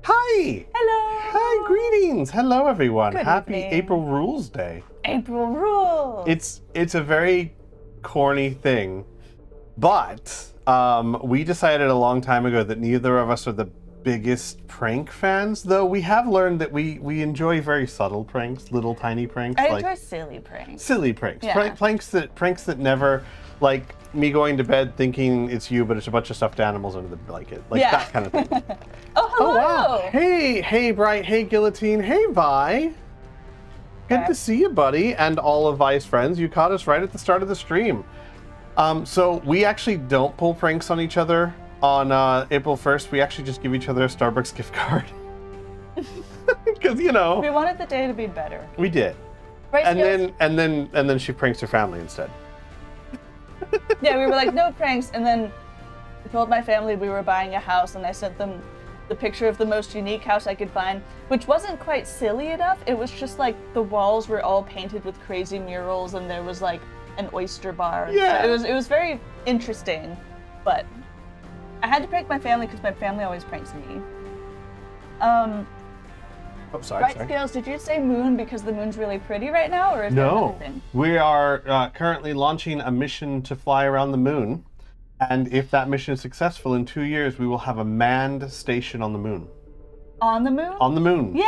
Hi! Hello! Hi, greetings! Hello, everyone. Good Happy evening. April Rules Day. April Rules! It's a very corny thing, but we decided a long time ago that neither of us are the biggest prank fans, though we have learned that we enjoy very subtle pranks, little tiny pranks. I like enjoy silly pranks. silly pranks. Yeah. Pranks that never, like me going to bed thinking it's you, but it's a bunch of stuffed animals under the blanket. Like Yeah. that kind of thing. Oh, hello! Oh wow! Hey Bright, hey Guillotine, hey Vi. Good to see you, buddy, and all of Vi's friends. You caught us right at the start of the stream. So we actually don't pull pranks on each other on April 1st. We actually just give each other a Starbucks gift card. Because We wanted the day to be better. we did. Right, And Skills? then she pranks her family instead. Yeah, we were like, no pranks, and then I told my family we were buying a house, and I sent them the picture of the most unique house I could find, which wasn't quite silly enough. It was just like the walls were all painted with crazy murals, and there was like an oyster bar. Yeah. So it was very interesting, but I had to prank my family because my family always pranks me. Oh, sorry. Right, Scales, did you say moon because the moon's really pretty right now, or is there No, another thing? we are currently launching a mission to fly around the moon, and if that mission is successful, in 2 years we will have a manned station on the moon. On the moon? On the moon. Yay!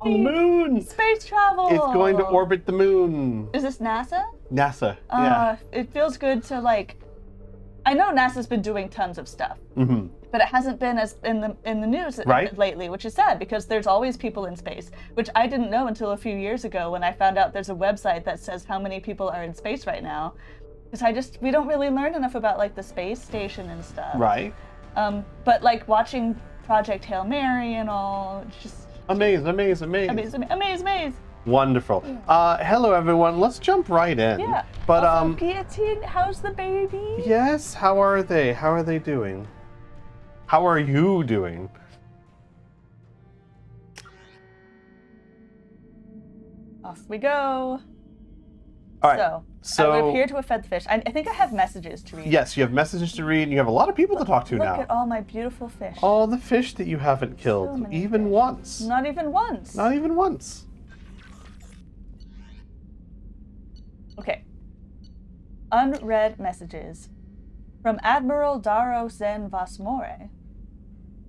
On the moon. Space travel! It's going to orbit the moon. Is this NASA? NASA. Yeah. It feels good to like. I know NASA's been doing tons of stuff, Mm-hmm. but it hasn't been as in the news Right. lately, which is sad because there's always people in space, which I didn't know until a few years ago when I found out there's a website that says how many people are in space right now. Because we don't really learn enough about like the space station and stuff. Right. But like watching Project Hail Mary and all, it's just Amaze. amaze. Wonderful. Hello everyone. Let's jump right in. Yeah. But also, Guillotine, how's the baby? yes, how are they? How are they doing? How are you doing? Off we go. All right. So I would appear to have fed the fish. I think I have messages to read. Yes, you have messages to read and you have a lot of people to talk to Look now. at all my beautiful fish. All the fish that you haven't killed, many even fish. once. Not even once. Not even once. Okay. Unread messages. From Admiral Daro Zen Vasmore.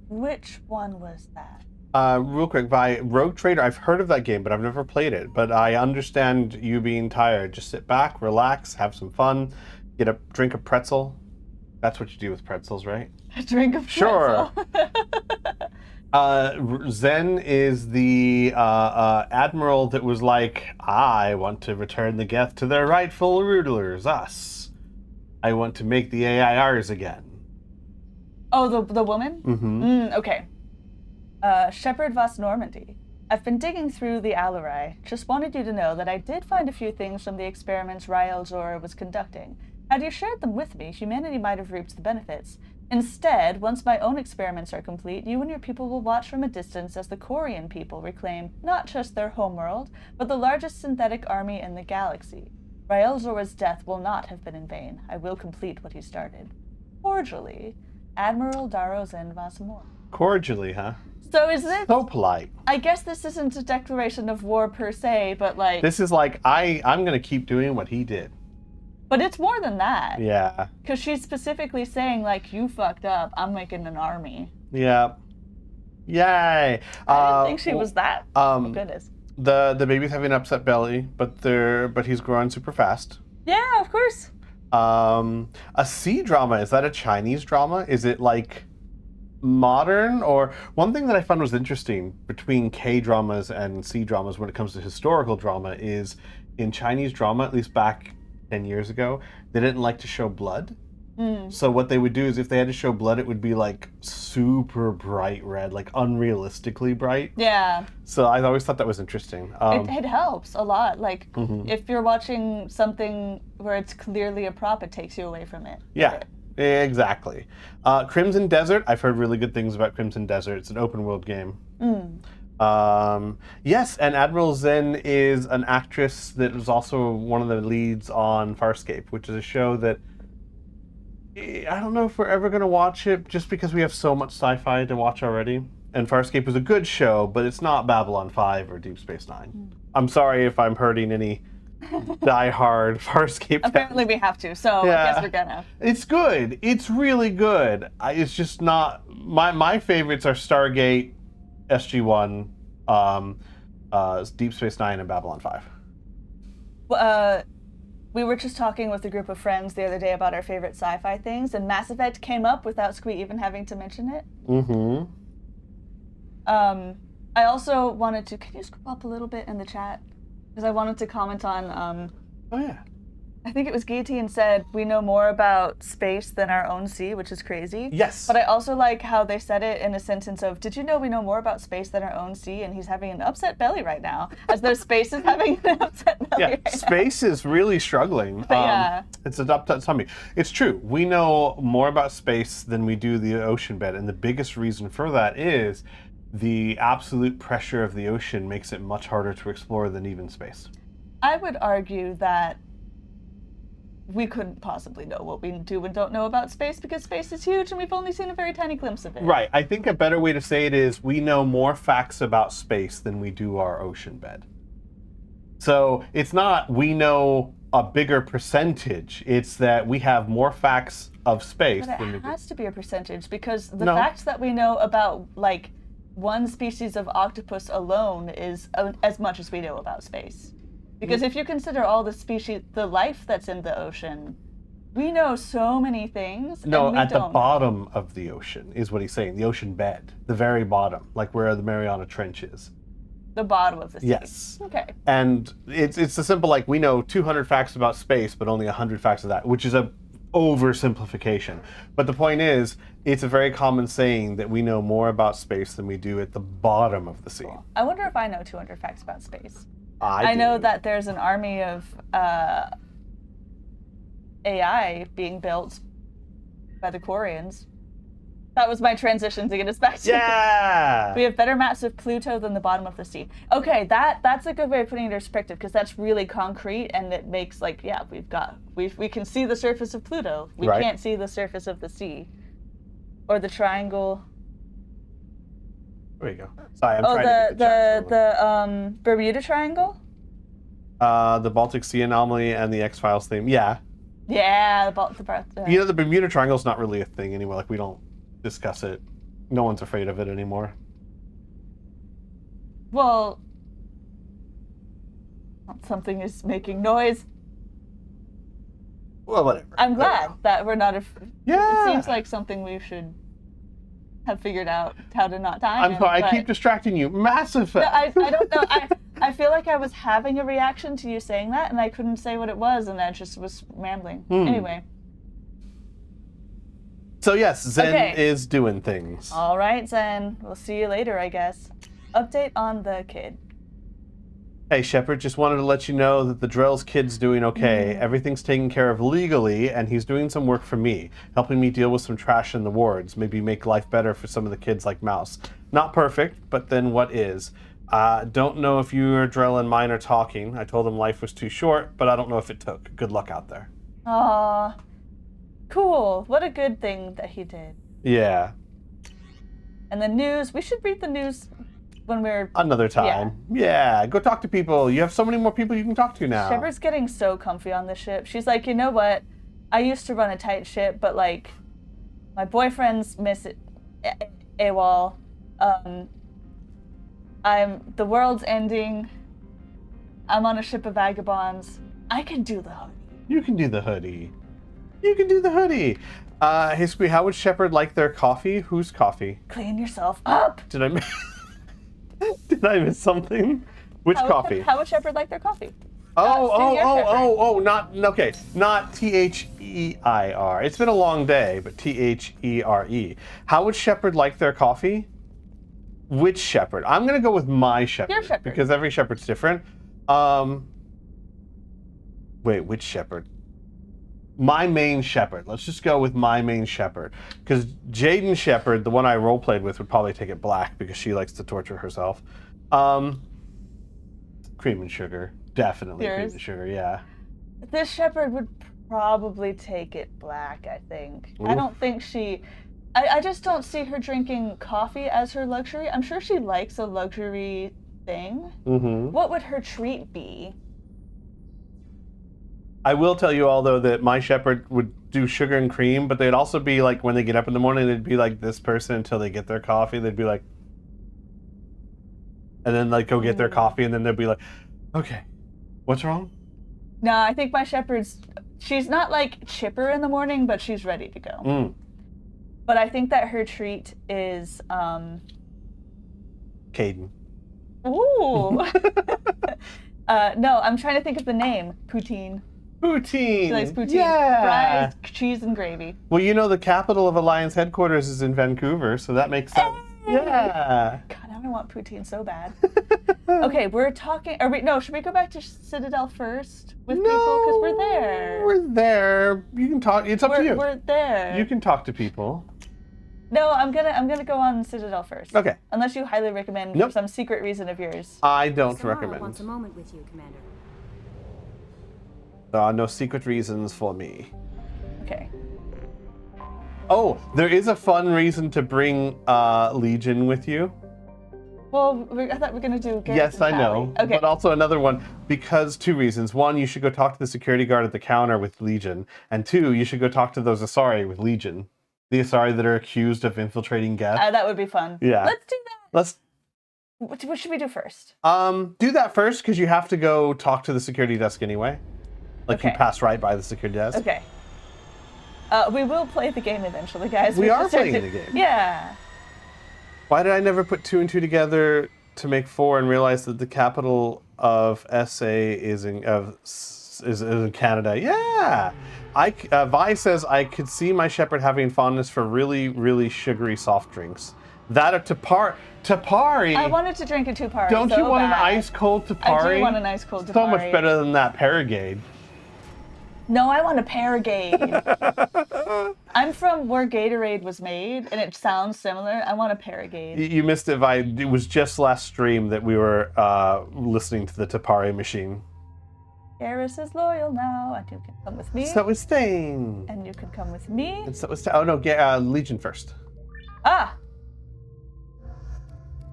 Which one was that? Real quick, by Rogue Trader, I've heard of that game, but I've never played it. But I understand you being tired. Just sit back, relax, have some fun, drink a pretzel. That's what you do with pretzels, right? A drink of Sure. pretzel. Zen is the admiral that was like, I want to return the Geth to their rightful rulers, us. I want to make the AI ours again. Oh, the woman? Mm-hmm. Okay. Shepherd Vas Normandy. I've been digging through the Alarai. Just wanted you to know that I did find a few things from the experiments Rael Zora was conducting. Had you shared them with me, humanity might have reaped the benefits. Instead, once my own experiments are complete, you and your people will watch from a distance as the Corian people reclaim not just their homeworld, but the largest synthetic army in the galaxy. Rael Zora's death will not have been in vain. I will complete what he started. Cordially, Admiral Daro Zen Vasmore. Cordially, huh? So is this... So polite. I guess this isn't a declaration of war per se, but like... This is like, I'm going to keep doing what he did. But it's more than that. Yeah. Because she's specifically saying, like, you fucked up, I'm making an army. Yeah. Yay. I didn't think she was that. Oh, goodness. The baby's having an upset belly, but he's growing super fast. Yeah, of course. A C drama, is that a Chinese drama? Is it like modern? Or one thing that I found was interesting between K dramas and C dramas when it comes to historical drama is in Chinese drama, at least back 10 years ago, they didn't like to show blood. So what they would do is if they had to show blood, it would be like super bright red, like unrealistically bright. Yeah. So I always thought that was interesting. It helps a lot. Like, if you're watching something where it's clearly a prop, it takes you away from it. Yeah, exactly. Crimson Desert, I've heard really good things about Crimson Desert. It's an open world game. Yes, and Admiral Zen is an actress that was also one of the leads on Farscape, which is a show that I don't know if we're ever going to watch it just because we have so much sci-fi to watch already. And Farscape is a good show, but it's not Babylon 5 or Deep Space Nine. I'm sorry if I'm hurting any die-hard Farscape fans. Apparently we have to, so I guess we're gonna. It's good. It's really good. It's just not... My favorites are Stargate, SG-1, Deep Space Nine, and Babylon 5. We were just talking with a group of friends the other day about our favorite sci-fi things, and Mass Effect came up without Squee even having to mention it. Mm-hmm. I also wanted to... Can you scroll up a little bit in the chat? Because I wanted to comment on... Oh, yeah. I think it was Guillotine said, we know more about space than our own sea, which is crazy. Yes. But I also like how they said it in a sentence of, did you know we know more about space than our own sea? And he's having an upset belly right now, as though space is having an upset belly right now. Space is really struggling. Yeah. It's an upset tummy. It's true. We know more about space than we do the ocean bed. And the biggest reason for that is the absolute pressure of the ocean makes it much harder to explore than even space. I would argue that we couldn't possibly know what we do and don't know about space because space is huge and we've only seen a very tiny glimpse of it. Right. I think a better way to say it is we know more facts about space than we do our ocean bed. So it's not we know a bigger percentage. It's that we have more facts of space But than we it do. has to be a percentage because the No. facts that we know about, like, one species of octopus alone is as much as we know about space. Because if you consider all the species, the life that's in the ocean, we know so many things. No, and we at the don't. bottom of the ocean is what he's saying. The ocean bed, the very bottom, like where the Mariana Trench is. The bottom of the sea. Yes. Okay. And it's a simple, like, we know 200 facts about space, but only 100 facts of that, which is a oversimplification. But the point is, it's a very common saying that we know more about space than we do at the bottom of the sea. Cool. I wonder if I know 200 facts about space. I know do. that there's an army of AI being built by the Quarians. That was my transition to get us back to Yeah! We have better maps of Pluto than the bottom of the sea. Okay, that's a good way of putting it in perspective because that's really concrete and it makes like, yeah, we can see the surface of Pluto. We Right. can't see the surface of the sea. Or the triangle. There you go. Sorry, I'm Oh, trying to get the chat the Bermuda Triangle? the Baltic Sea anomaly and the X-Files theme. Yeah. Yeah, You know, the Bermuda Triangle's not really a thing anymore. Like, we don't discuss it. No one's afraid of it anymore. Well, something is making noise. Well, whatever. I'm glad that we're not. Yeah. It seems like something we should have figured out how to not die. I'm sorry, I keep distracting you. Massive. No, I don't know. I feel like I was having a reaction to you saying that, and I couldn't say what it was, and I just was rambling. Anyway. So yes, Zen Okay. is doing things. All right, Zen. We'll see you later, I guess. Update on the kid. Hey, Shepard, just wanted to let you know that the Drell's kid's doing okay. Everything's taken care of legally, and he's doing some work for me, helping me deal with some trash in the wards, maybe make life better for some of the kids like Mouse. Not perfect, but then what is? Don't know if you or Drell and mine are talking. I told him life was too short, but I don't know if it took. Good luck out there. Aw. Cool. What a good thing that he did. Yeah. And the news, we should read the news when we're... Another time. Yeah, go talk to people. You have so many more people you can talk to now. Shepard's getting so comfy on the ship. She's like, you know what? I used to run a tight ship, but like, my boyfriend's AWOL. The world's ending. I'm on a ship of vagabonds. I can do the hoodie. You can do the hoodie. You can do the hoodie. Hey, Squee, how would Shepard like their coffee? Whose coffee? Clean yourself up. Did I miss... Did I miss something? Which coffee? How would Shepard like their coffee? Not T-H-E-I-R. It's been a long day, but T-H-E-R-E. How would Shepard like their coffee? Which Shepard? I'm gonna go with my Shepard. Your Shepard. Because every Shepard's different. Wait, which Shepard? My main Shepard. Let's just go with my main Shepard. Because Jaden Shepard, the one I roleplayed with, would probably take it black because she likes to torture herself. Cream and sugar. Definitely Yours? cream and sugar, yeah. This Shepard would probably take it black, I think. I Oof. don't think I just don't see her drinking coffee as her luxury. I'm sure she likes a luxury thing. Mm-hmm. What would her treat be? I will tell you all, though, that my shepherd would do sugar and cream, but they'd also be like, when they get up in the morning, they'd be like this person until they get their coffee. They'd be like, and then like go get their coffee, and then they'd be like, okay, what's wrong? No, I think my she's not like chipper in the morning, but she's ready to go. Mm. But I think that her treat is, Caden. ooh. No, I'm trying to think of the name. Poutine. Poutine. She likes poutine. Yeah. Fries, cheese, and gravy. Well, you know, the capital of Alliance headquarters is in Vancouver, so that makes sense. Hey! Yeah. God, now I want poutine so bad. Okay, we're talking. Should we go back to Citadel first with people? Because we're there. We're there. You can talk. It's up to you. We're there. You can talk to people. No, I'm gonna go on Citadel first. Okay. Unless you highly recommend Nope. for some secret reason of yours. I don't Samara recommend. wants a moment with you, Commander. There are no secret reasons for me. Okay. Oh, there is a fun reason to bring Legion with you. Well, I thought we were gonna do. Garrett Yes, and I know. Pally. Okay. But also another one, because two reasons. One, you should go talk to the security guard at the counter with Legion. And two, you should go talk to those Asari with Legion. The Asari that are accused of infiltrating Geth. That would be fun. Yeah. Let's do that. Let's What should we do first? do that first, because you have to go talk to the security desk anyway. Like, you Okay. pass right by the security desk. Okay. We will play the game eventually, guys. We are just have playing to- the game. Yeah. Why did I never put two and two together to make four and realize that the capital of SA is in Canada? Yeah. Vi says I could see my shepherd having fondness for really, really sugary soft drinks. That or Tapari. I wanted to drink a Tapari. Don't you so want an bad. ice cold Tapari? I do want an ice cold Tapari. So much better than that Paragade. No, I want a Paragade. I'm from where Gatorade was made, and it sounds similar. I want a Paragade. You missed it, Vi. It was just last stream that we were listening to the Tapari machine. Garrus is loyal now, and you can come with me. So is Stain. And you can come with me. And so is Legion first. Ah!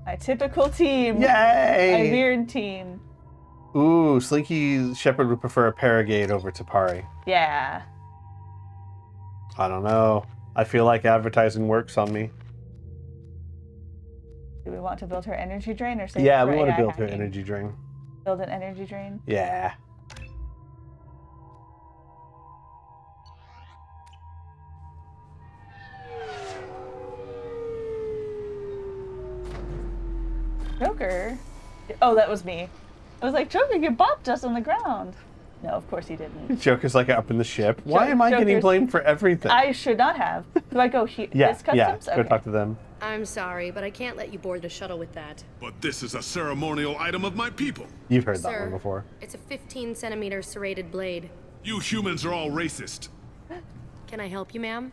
My typical team. Yay! My weird team. Ooh, Slinky Shepherd would prefer a Paragade over Tapari. Yeah. I don't know. I feel like advertising works on me. Do we want to build her energy drain or save Yeah, it for we want to AI build her hacking? energy drain. Build an energy drain? Yeah. Joker? Oh, that was me. I was like, Joker, you bopped us on the ground. No, of course he didn't. Joker's like up in the ship. Why am I getting Joker's- blamed for everything? I should not have. Do I go here? yeah, This customs? go talk to them. I'm sorry, but I can't let you board the shuttle with that. But this is a ceremonial item of my people. You've heard that Sir, one before. it's a 15-centimeter serrated blade. You humans are all racist. Can I help you, ma'am?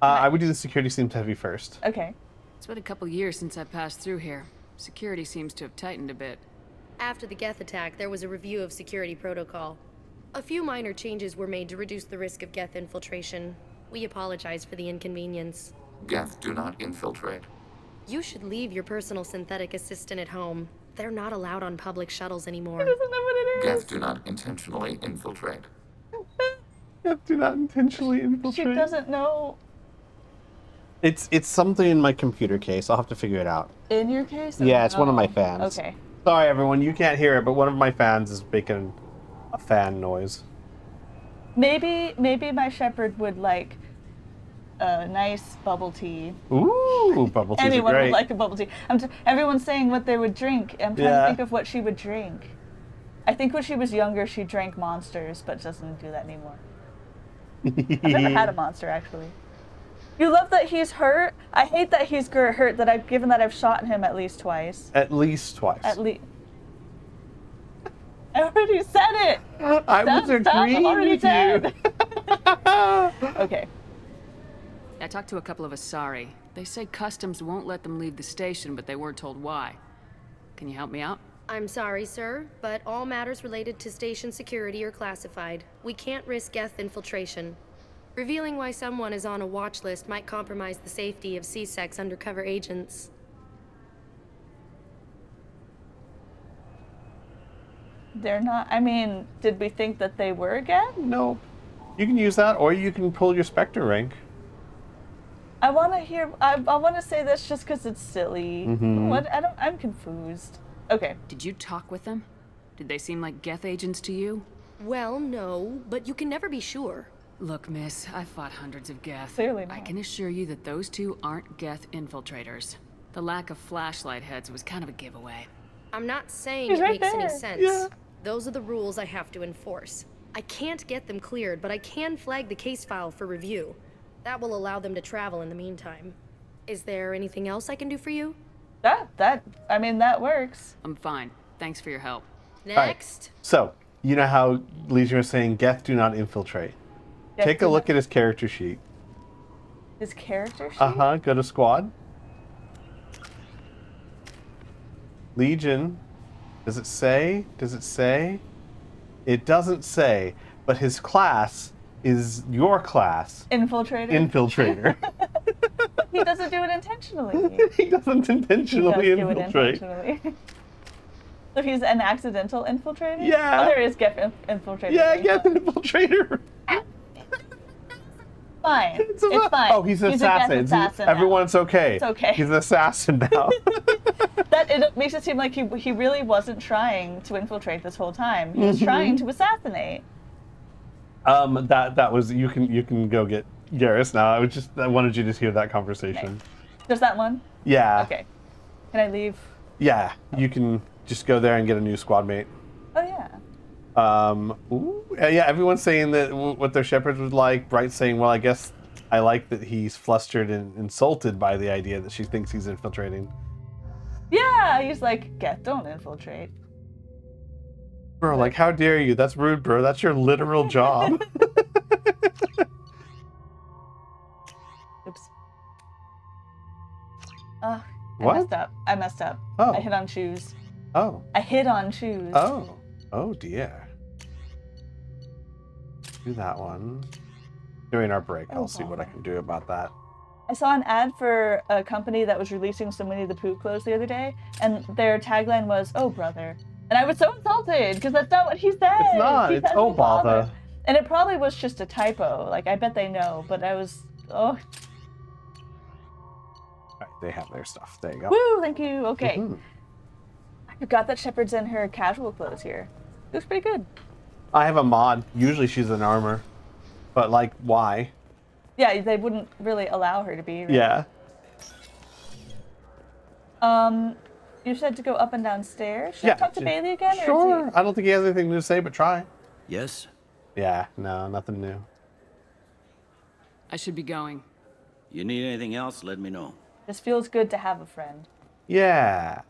I would do the security seems heavy first. Okay. It's been a couple years since I passed through here. Security seems to have tightened a bit. After the Geth attack, there was a review of security protocol. A few minor changes were made to reduce the risk of Geth infiltration. We apologize for the inconvenience. Geth do not infiltrate. You should leave your personal synthetic assistant at home. They're not allowed on public shuttles anymore. Doesn't know what it is. Geth do not intentionally infiltrate. Do not intentionally She infiltrate. doesn't know. It's something in my computer case. I'll have to figure it out. In your case? Yeah, it's one of my Oh, fans. Okay. Sorry, everyone, you can't hear it, but one of my fans is making a fan noise. Maybe my shepherd would like a nice bubble tea. Ooh, bubble teas are Anyone great. would like a bubble tea. Everyone's saying what they would drink. I'm trying Yeah. to think of what she would drink. I think when she was younger, she drank Monsters, but doesn't do that anymore. I've never had a Monster, actually. You love that he's hurt? I hate that he's hurt, given that I've shot him at least twice. At least twice. At least. I already said it! I was Stop, I'm agreeing already with dead. you. Okay. I talked to a couple of Asari. They say customs won't let them leave the station, but they weren't told why. Can you help me out? I'm sorry, sir, but all matters related to station security are classified. We can't risk Geth infiltration. Revealing why someone is on a watch list might compromise the safety of C-Sec's undercover agents. They're not. I mean, did we think that they were again? Nope. You can use that, or you can pull your Spectre rank. I want to hear. I want to say this just because it's silly. What? I'm confused. Okay. Did you talk with them? Did they seem like Geth agents to you? Well, no, but you can never be sure. Look, miss, I've fought hundreds of Geth. Clearly I not. can assure you that those two aren't Geth infiltrators. The lack of flashlight heads was kind of a giveaway. I'm not saying He's it right makes any there. sense. Yeah. Those are the rules I have to enforce. I can't get them cleared, but I can flag the case file for review. That will allow them to travel in the meantime. Is there anything else I can do for you? I mean, that works. I'm fine. Thanks for your help. Next. So, you know how Legion was saying Geth do not infiltrate. Geth Take do a look not- at his character sheet. His character sheet? Go to squad. Legion. Does it say? Does it say? It doesn't say, but his class is your class, Infiltrator? Infiltrator. He doesn't do it intentionally. He doesn't He does intentionally do it infiltrate. intentionally. So he's an accidental infiltrator? Yeah. Oh, there is Geth infiltrator. Yeah, thing. Geth Infiltrator. Fine. It's a- fine. Oh, he's an a Geth assassin. assassin now. Everyone's okay. It's okay. He's an assassin now. That it makes it seem like he really wasn't trying to infiltrate this whole time. He was trying to assassinate. That was you can go get Garrus now. I wanted you to hear that conversation. Just that one? Yeah. Okay. Can I leave? Yeah, you can just go there and get a new squad mate. Oh yeah. Yeah, everyone's saying that what their shepherds was like. Bright's saying, well, I guess I like that he's flustered and insulted by the idea that she thinks he's infiltrating. Yeah, he's like, Geth, don't infiltrate. Bro, like, how dare you? That's rude, bro. That's your literal job. Oops. I What? messed up. I messed up. Oh. I hit on shoes. Oh. I hit on shoes. Oh. Oh, dear. Do that one. During our break, I'll see what I can do about that. I saw an ad for a company that was releasing some Winnie the Pooh clothes the other day, and their tagline was, "Oh, brother." And I was so insulted, because that's not what he said. It's not. He It's, said, "Oh, bother." And it probably was just a typo. Like, I bet they know, but I was, oh, Right, they have their stuff. There you go. woo, thank you. Okay. Mhm. I forgot that Shepard's in her casual clothes here. Looks pretty good. I have a mod. Usually she's in armor. But, like, why? Yeah, they wouldn't really allow her to be. Right? Yeah. You said to go up and down stairs. Should I Yeah. talk to Bailey again? Or is Sure. he... I don't think he has anything to say, but try. Yes? Yeah, no, nothing new. I should be going. You need anything else, let me know. This feels good to have a friend. Yeah.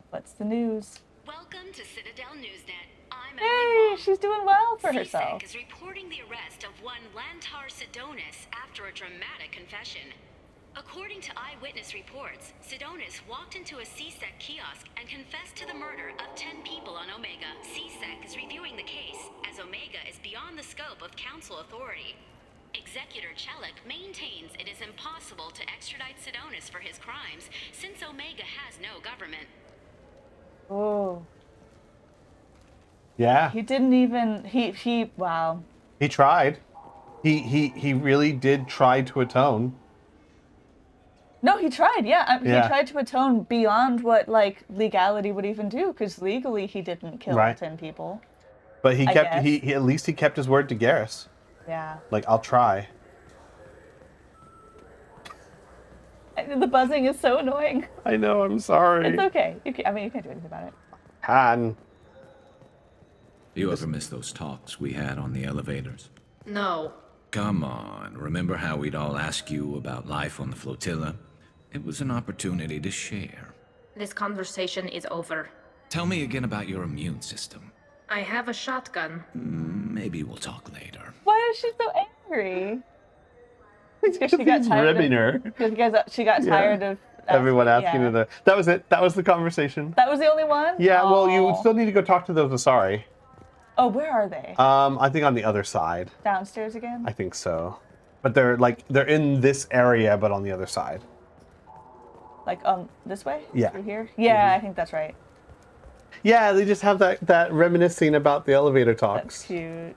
What's the news? Welcome to Citadel Newsnet. I'm Hey, she's doing well for CSEC herself. is reporting the arrest of one Lantar Sidonis after a dramatic confession. According to eyewitness reports, Sidonis walked into a CSEC kiosk and confessed to the murder of 10 people on Omega. CSEC is reviewing the case, as Omega is beyond the scope of council authority. Executor Chelik maintains it is impossible to extradite Sidonis for his crimes, since Omega has no government. Oh, Yeah. he didn't even. He. Wow. He tried. He really did try to atone. No, he tried. Yeah, Yeah. he tried to atone beyond what like legality would even do, because legally he didn't kill Right. 10 people. But he I kept guess. he at least he kept his word to Garrus. Yeah. Like, I'll try. The buzzing is so annoying. I know, I'm sorry. It's okay. You can't do anything about it. Han. You ever miss those talks we had on the elevators? No. Come on, remember how we'd all ask you about life on the flotilla? It was an opportunity to share. This conversation is over. Tell me again about your immune system. I have a shotgun. Maybe we'll talk later. Why is she so angry? Because she got He's tired ribbing of, her. Because she got tired Everyone asking yeah. her to. That was it. That was the conversation. That was the only one? Yeah, well, you Aw. still need to go talk to those Asari. Oh, where are they? I think on the other side. Downstairs again? I think so. But they're in this area, but on the other side. Like this way? Yeah. Through here? Yeah, I think that's right. Yeah, they just have that reminiscing about the elevator That's talks. cute.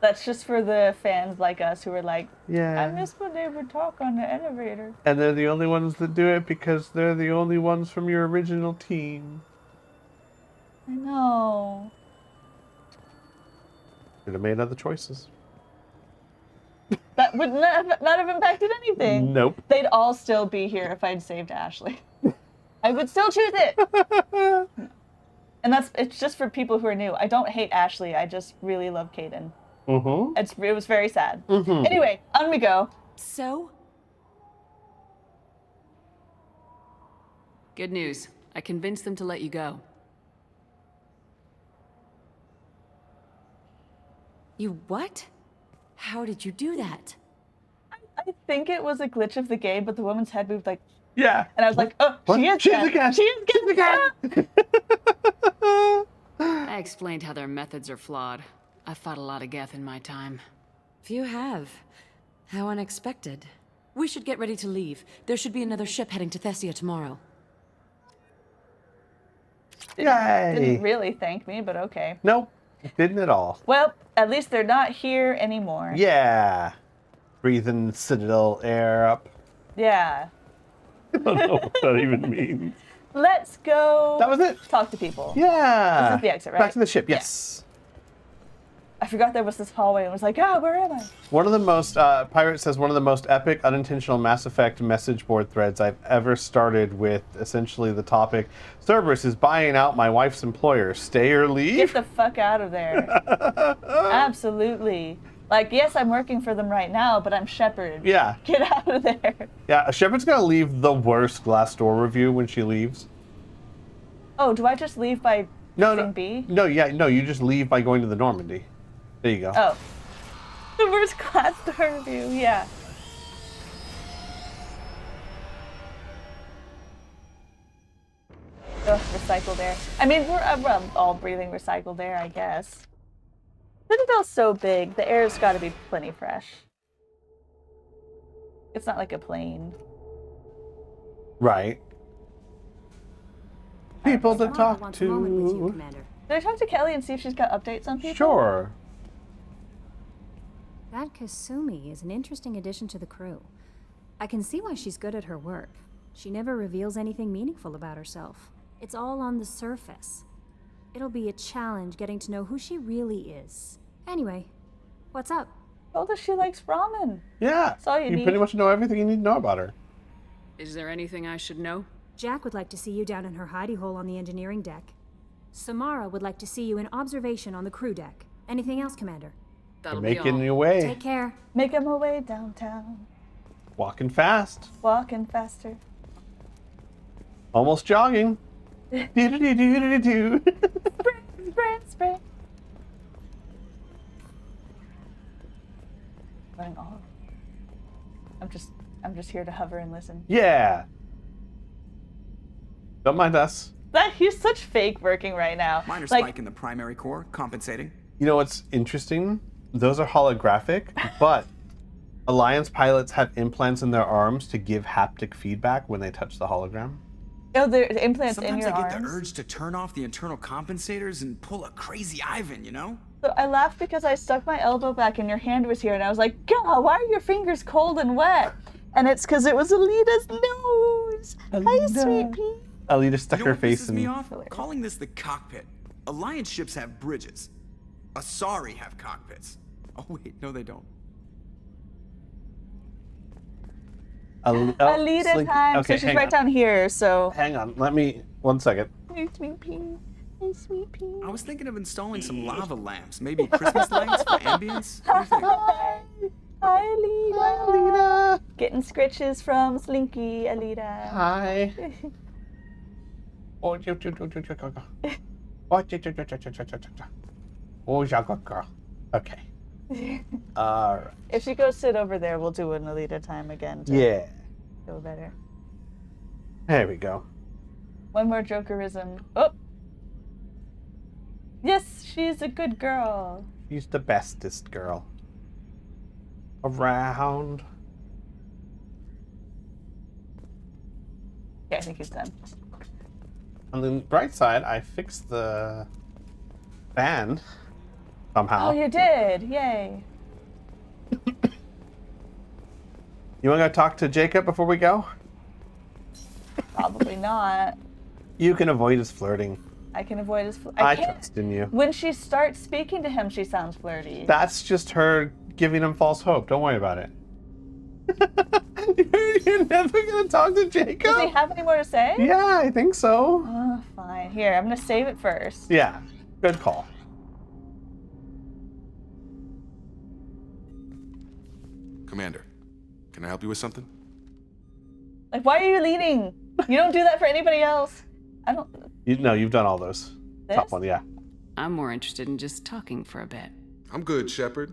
That's just for the fans like us who are like, Yeah. I miss when they would talk on the elevator. And they're the only ones that do it because they're the only ones from your original team. I know. Should have made other choices. That would not have impacted anything. Nope. They'd all still be here if I'd saved Ashley. I would still choose it. And it's just for people who are new. I don't hate Ashley. I just really love Kaden. Mm-hmm. It was very sad. Mm-hmm. Anyway, on we go. So? Good news. I convinced them to let you go. You what? How did you do that? I think it was a glitch of the game, but the woman's head moved like, Yeah. and I was like, oh, What? she is She's dead. again. She is again. I explained how their methods are flawed. I fought a lot of Geth in my time. You have. How unexpected. We should get ready to leave. There should be another ship heading to Thessia tomorrow. Yay. Didn't really thank me, but okay. Nope. Didn't at all. Well, at least they're not here anymore. Yeah. Breathing Citadel air up. Yeah. I don't know what that even means. Let's go. That was it. Talk to people. Yeah. This is the exit, right? Back to the ship, yes. I forgot there was this hallway and was like, ah, where am I? One of the most, Pirate says, one of the most epic unintentional Mass Effect message board threads I've ever started with essentially the topic, Cerberus is buying out my wife's employer. Stay or leave? Get the fuck out of there. Absolutely. Like, yes, I'm working for them right now, but I'm Shepard. Yeah. Get out of there. Yeah, Shepard's gonna leave the worst Glassdoor review when she leaves. Oh, do I just leave by No, B? No, you just leave by going to the Normandy. There you go. Oh. The worst class door review, yeah. Ugh, recycled air. I mean, we're all breathing recycled air, I guess. Citadel's so big, the air's gotta be plenty fresh. It's not like a plane. Right. People to talk wants a moment with you, to. Commander. Did I talk to Kelly and see if she's got updates on people? Sure. That Kasumi is an interesting addition to the crew. I can see why she's good at her work. She never reveals anything meaningful about herself. It's all on the surface. It'll be a challenge getting to know who she really is. Anyway, what's up? Told us she likes ramen. Yeah. That's all you need. pretty much know everything you need to know about her. Is there anything I should know? Jack would like to see you down in her hidey hole on the engineering deck. Samara would like to see you in observation on the crew deck. Anything else, Commander? That'll You're be making all. your way. Take care. Making my way downtown. Walking fast. Walking faster. Almost jogging. Do-do-do-do-do-do. Spray. Running all. I'm just here to hover and listen. Yeah. Don't mind us. He's such fake working right now. Minor Like, spike in the primary core, compensating. You know what's interesting? Those are holographic, but Alliance pilots have implants in their arms to give haptic feedback when they touch the hologram. oh, the implants in Sometimes your I get arms. the urge to turn off the internal compensators and pull a crazy Ivan, you know? So I laughed because I stuck my elbow back and your hand was here, and I was like, God, why are your fingers cold and wet? And it's because it was Alita's nose. Hi, sweet pea. Alita stuck You know her what face pisses in. me off? Calling this the cockpit. Alliance ships have bridges. Asari have cockpits. Oh wait, no they don't. Alita Slinky. time. Okay, So she's hang right on. down here, so. Hang on, let me. 1 second. Hey, sweet pea. Hey, sweet pea. I was thinking of installing some lava lamps, maybe Christmas lights for ambience. What do you think? Hi, Alita. Alita. Getting scritches from Slinky, Alita. Hi. Okay. Alright. If she goes sit over there, we'll do an Alita time again. Too. Yeah. Feel better. There we go. One more Jokerism. Oh! Yes, she's a good girl. She's the bestest girl around. Okay, I think he's done. On the bright side, I fixed the fan somehow. Oh, you did! Yay! You want to go talk to Jacob before we go? Probably not. You can avoid his flirting. I can avoid his I trust in you. When she starts speaking to him, she sounds flirty. That's just her giving him false hope. Don't worry about it. You're never going to talk to Jacob? Does he have any more to say? Yeah, I think so. Oh, fine. Here, I'm going to save it first. Yeah, good call. Commander, can I help you with something? Like, why are you leaning? You don't do that for anybody else. I don't... No, you've done all those. This? Top one, yeah. I'm more interested in just talking for a bit. I'm good, Shepard.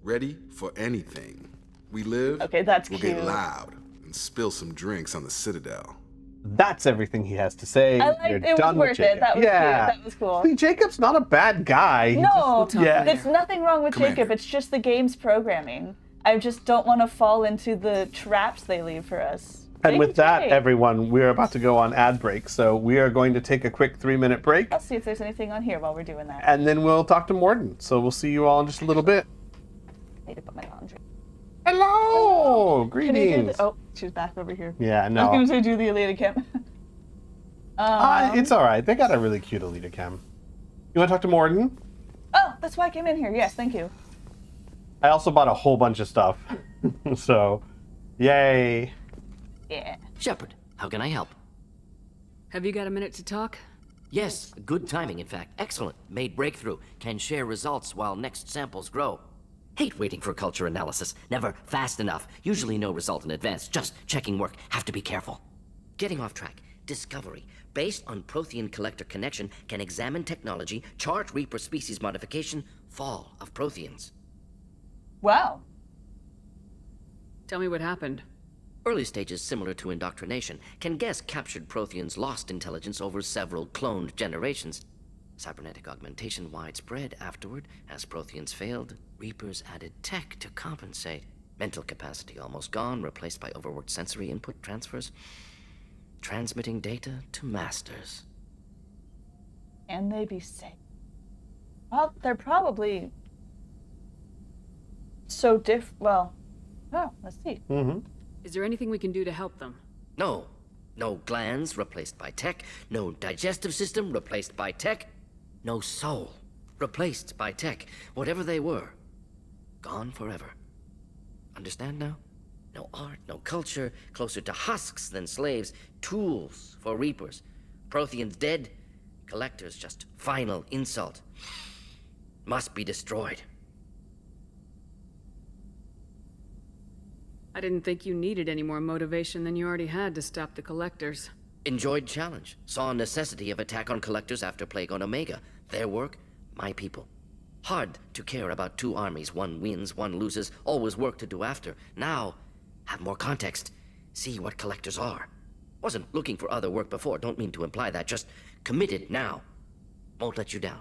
Ready for anything. We live, okay, that's we'll cute. get loud and spill some drinks on the Citadel. That's everything he has to say. I liked You're it. Was done worth with it. Jacob. That was yeah. cute. That was cool. See, Jacob's not a bad guy. He No, yeah. there's nothing wrong with Commander. Jacob. It's just the game's programming. I just don't want to fall into the traps they leave for us. And with that, great. everyone, we're about to go on ad break, so we are going to take a quick 3-minute break, I'll see if there's anything on here while we're doing that. and then we'll talk to Morden. So we'll see you all in just a little bit. I need to put my laundry. Hello! Can you do Greetings! the, oh, she's back over here. Yeah, I was no. going to say do the Alita cam. It's alright. They got a really cute Alita cam. You want to talk to Morden? Oh, that's why I came in here. Yes, thank you. I also bought a whole bunch of stuff. So, yay. Yeah. Shepard, how can I help? Have you got a minute to talk? Yes, good timing, in fact. Excellent. Made breakthrough. Can share results while next samples grow. Hate waiting for culture analysis. Never fast enough. Usually no result in advance. Just checking work. Have to be careful. Getting off track. Discovery. Based on Prothean collector connection, can examine technology, chart Reaper species modification, fall of Protheans. Wow. Tell me what happened. Early stages similar to indoctrination. Can guess captured Protheans lost intelligence over several cloned generations. Cybernetic augmentation widespread afterward. As Protheans failed, Reapers added tech to compensate. Mental capacity almost gone, replaced by overworked sensory input transfers. Transmitting data to masters. Can they be safe? Well, they're probably so well, oh, let's see. Mm-hmm. Is there anything we can do to help them? No. No glands replaced by tech. No digestive system replaced by tech. No soul replaced by tech. Whatever they were, gone forever. Understand now? No art, no culture, closer to husks than slaves. Tools for Reapers. Protheans dead. Collectors just final insult. Must be destroyed. I didn't think you needed any more motivation than you already had to stop the Collectors. Enjoyed challenge. Saw necessity of attack on Collectors after Plague on Omega. Their work, my people. Hard to care about two armies. One wins, one loses. Always work to do after. Now, have more context. See what Collectors are. Wasn't looking for other work before. Don't mean to imply that. Just committed now. Won't let you down.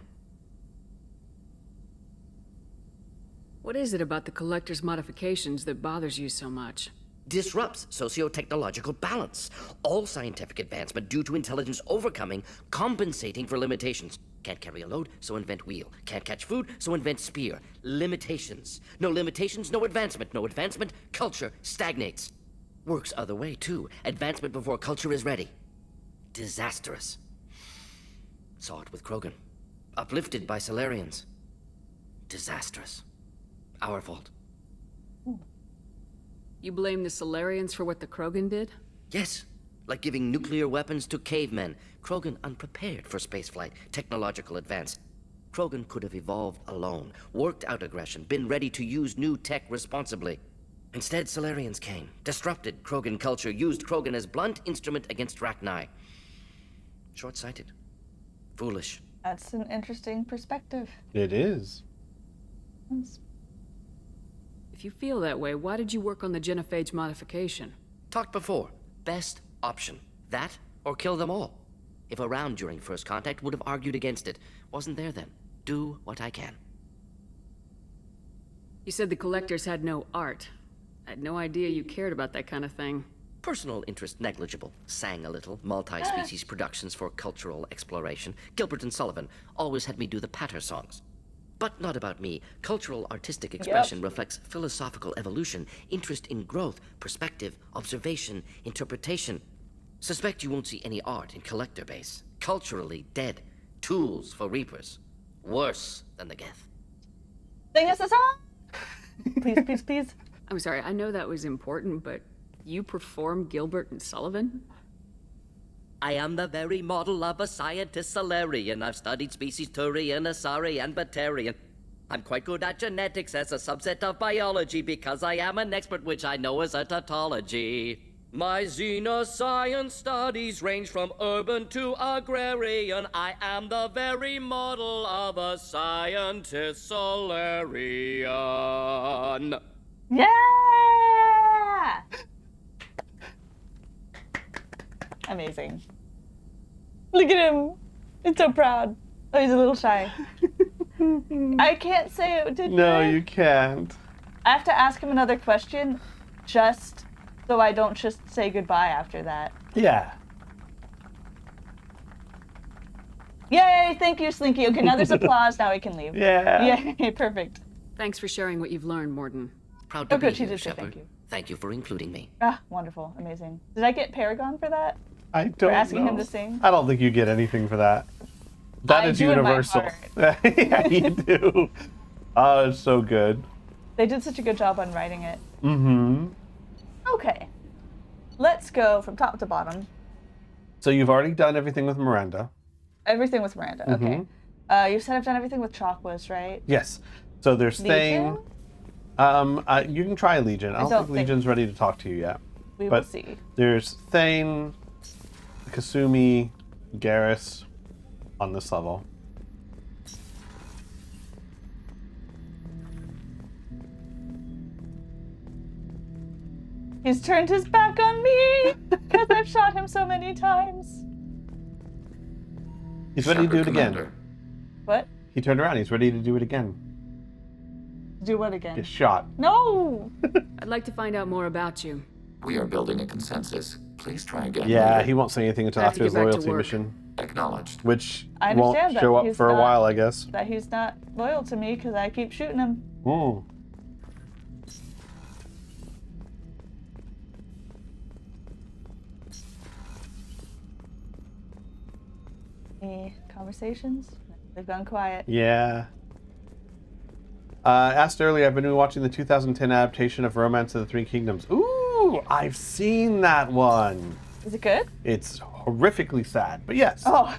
What is it about the Collector's modifications that bothers you so much? Disrupts socio-technological balance. All scientific advancement due to intelligence overcoming, compensating for limitations. Can't carry a load, so invent wheel. Can't catch food, so invent spear. Limitations. No limitations, no advancement. No advancement, culture stagnates. Works other way, too. Advancement before culture is ready. Disastrous. Saw it with Krogan. Uplifted by Solarians. Disastrous. Our fault. You blame the Solarians for what the Krogan did? Yes. Like giving nuclear weapons to cavemen. Krogan unprepared for spaceflight, technological advance. Krogan could have evolved alone, worked out aggression, been ready to use new tech responsibly. Instead, Solarians came, disrupted Krogan culture, used Krogan as blunt instrument against Rachni. Short-sighted. Foolish. That's an interesting perspective. It is. If you feel that way, why did you work on the genophage modification? Talked before. Best option. That or kill them all. If around during first contact, would have argued against it. Wasn't there then. Do what I can. You said the collectors had no art. I had no idea you cared about that kind of thing. Personal interest negligible. Sang a little. Multi-species productions for cultural exploration. Gilbert and Sullivan always had me do the patter songs. But not about me. Cultural artistic expression reflects philosophical evolution, interest in growth, perspective, observation, interpretation. Suspect you won't see any art in collector base. Culturally dead. Tools for reapers. Worse than the Geth. Sing us a song! Please, please, please. I'm sorry, I know that was important, but you perform Gilbert and Sullivan? I am the very model of a scientist Solarian. I've studied species Turian, Asari, and Batarian. I'm quite good at genetics as a subset of biology because I am an expert, which I know is a tautology. My xenoscience studies range from urban to agrarian. I am the very model of a scientist Solarian. Yeah! Amazing. Look at him. He's so proud. Oh, he's a little shy. I can't say it, did No, you can't. I have to ask him another question just so I don't just say goodbye after that. Yeah. Yay, thank you, Slinky. Okay, now there's applause. Now we can leave. Yeah. Yay, perfect. Thanks for sharing what you've learned, Morden. Proud to Oh, be good, she here, did say Shepard. thank you. Thank you for including me. Ah, wonderful. Amazing. Did I get Paragon for that? I don't For asking know. him to sing? I don't think you get anything for that. That I is do in my universal. heart. Yeah, you do. Oh, it's so good. They did such a good job on writing it. Mm-hmm. Okay. Let's go from top to bottom. So you've already done everything with Miranda. Everything with Miranda. Okay. You said I've done everything with Chocwas, right? Yes. So there's Thane. Legion? You can try Legion. I don't think Legion's ready to talk to you yet. We but will see. There's Thane, Kasumi, Garrus on this level. He's turned his back on me because I've shot him so many times. He's ready to do it again. What? He turned around. He's ready to do it again. Do what again? Get shot. No! I'd like to find out more about you. We are building a consensus. Please try again. Yeah, later. he won't say anything until I have to after his get back to loyalty work. mission. Acknowledged. Which I won't understand that show up he's for a not- while, I guess. That he's not loyal to me because I keep shooting him. Ooh. Any conversations? They've gone quiet. Yeah. Asked earlier, I've been watching the 2010 adaptation of Romance of the Three Kingdoms. Ooh, I've seen that one. Is it good? It's horrifically sad, but yes. Oh.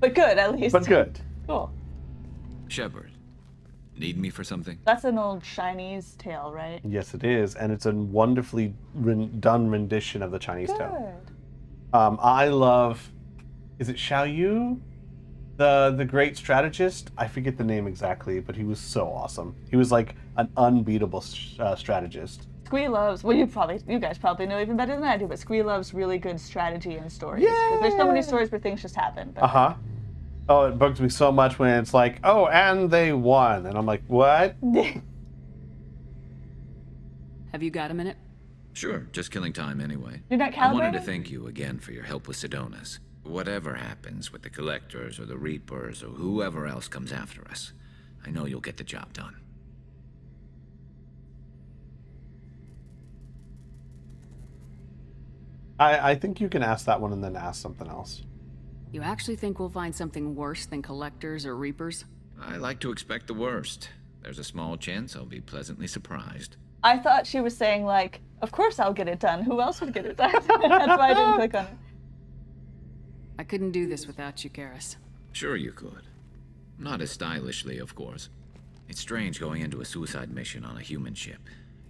But good, at least. But good. Cool. Shepard, need me for something? That's an old Chinese tale, right? Yes, it is, and it's a wonderfully done rendition of the Chinese tale. Good. I love. Is it Xiao Yu, the great strategist? I forget the name exactly, but he was so awesome. He was like an unbeatable strategist. Squee loves, well, you guys probably know even better than I do, but Squee loves really good strategy and stories. Because there's so many stories where things just happen. But Uh-huh. Oh, it bugs me so much when it's like, oh, and they won. And I'm like, what? Have you got a minute? Sure, just killing time anyway. You're not I wanted to calibrating? thank you again for your help with Sidonis. Whatever happens with the Collectors or the Reapers or whoever else comes after us, I know you'll get the job done. I think you can ask that one and then ask something else. You actually think we'll find something worse than Collectors or Reapers? I like to expect the worst. There's a small chance I'll be pleasantly surprised. I thought she was saying, like, of course I'll get it done. Who else would get it done? That's why I didn't click on it. I couldn't do this without you, Garrus. Sure you could. Not as stylishly, of course. It's strange going into a suicide mission on a human ship.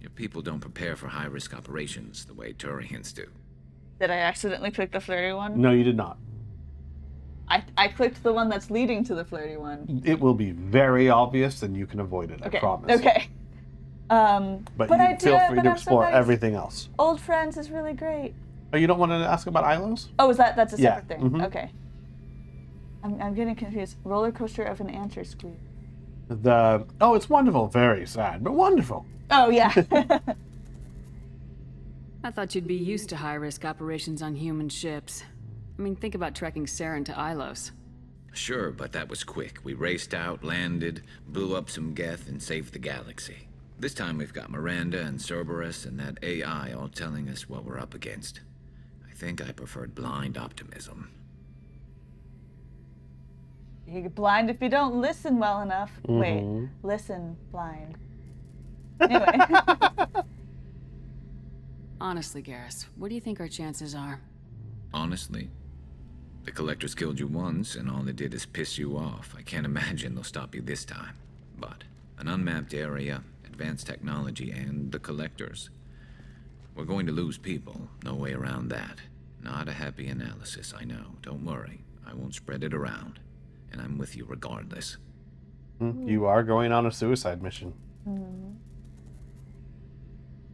Your people don't prepare for high-risk operations the way Turians do. Did I accidentally click the flirty one? No, you did not. I clicked the one that's leading to the flirty one. It will be very obvious and you can avoid it, Okay. I promise. Okay. But I you do feel it, free but to I'm so explore nice. everything else. Old friends is really great. Oh, you don't want to ask about Ilos? Oh, that's a Yeah, separate thing. mhm. Okay. I'm getting confused. Roller coaster of an answer, Squee. It's wonderful. Very sad, but wonderful. Oh yeah. I thought you'd be used to high-risk operations on human ships. I mean, think about trekking Saren to Ilos. Sure, but that was quick. We raced out, landed, blew up some Geth, and saved the galaxy. This time we've got Miranda and Cerberus and that AI all telling us what we're up against. I think I preferred blind optimism. You get blind if you don't listen well enough. Wait, Mhm. listen blind. Anyway. Honestly, Garrus, what do you think our chances are? Honestly, the Collectors killed you once, and all they did is piss you off. I can't imagine they'll stop you this time. But an unmapped area, advanced technology, and the Collectors. We're going to lose people. No way around that. Not a happy analysis, I know. Don't worry. I won't spread it around. And I'm with you regardless. You are going on a suicide mission.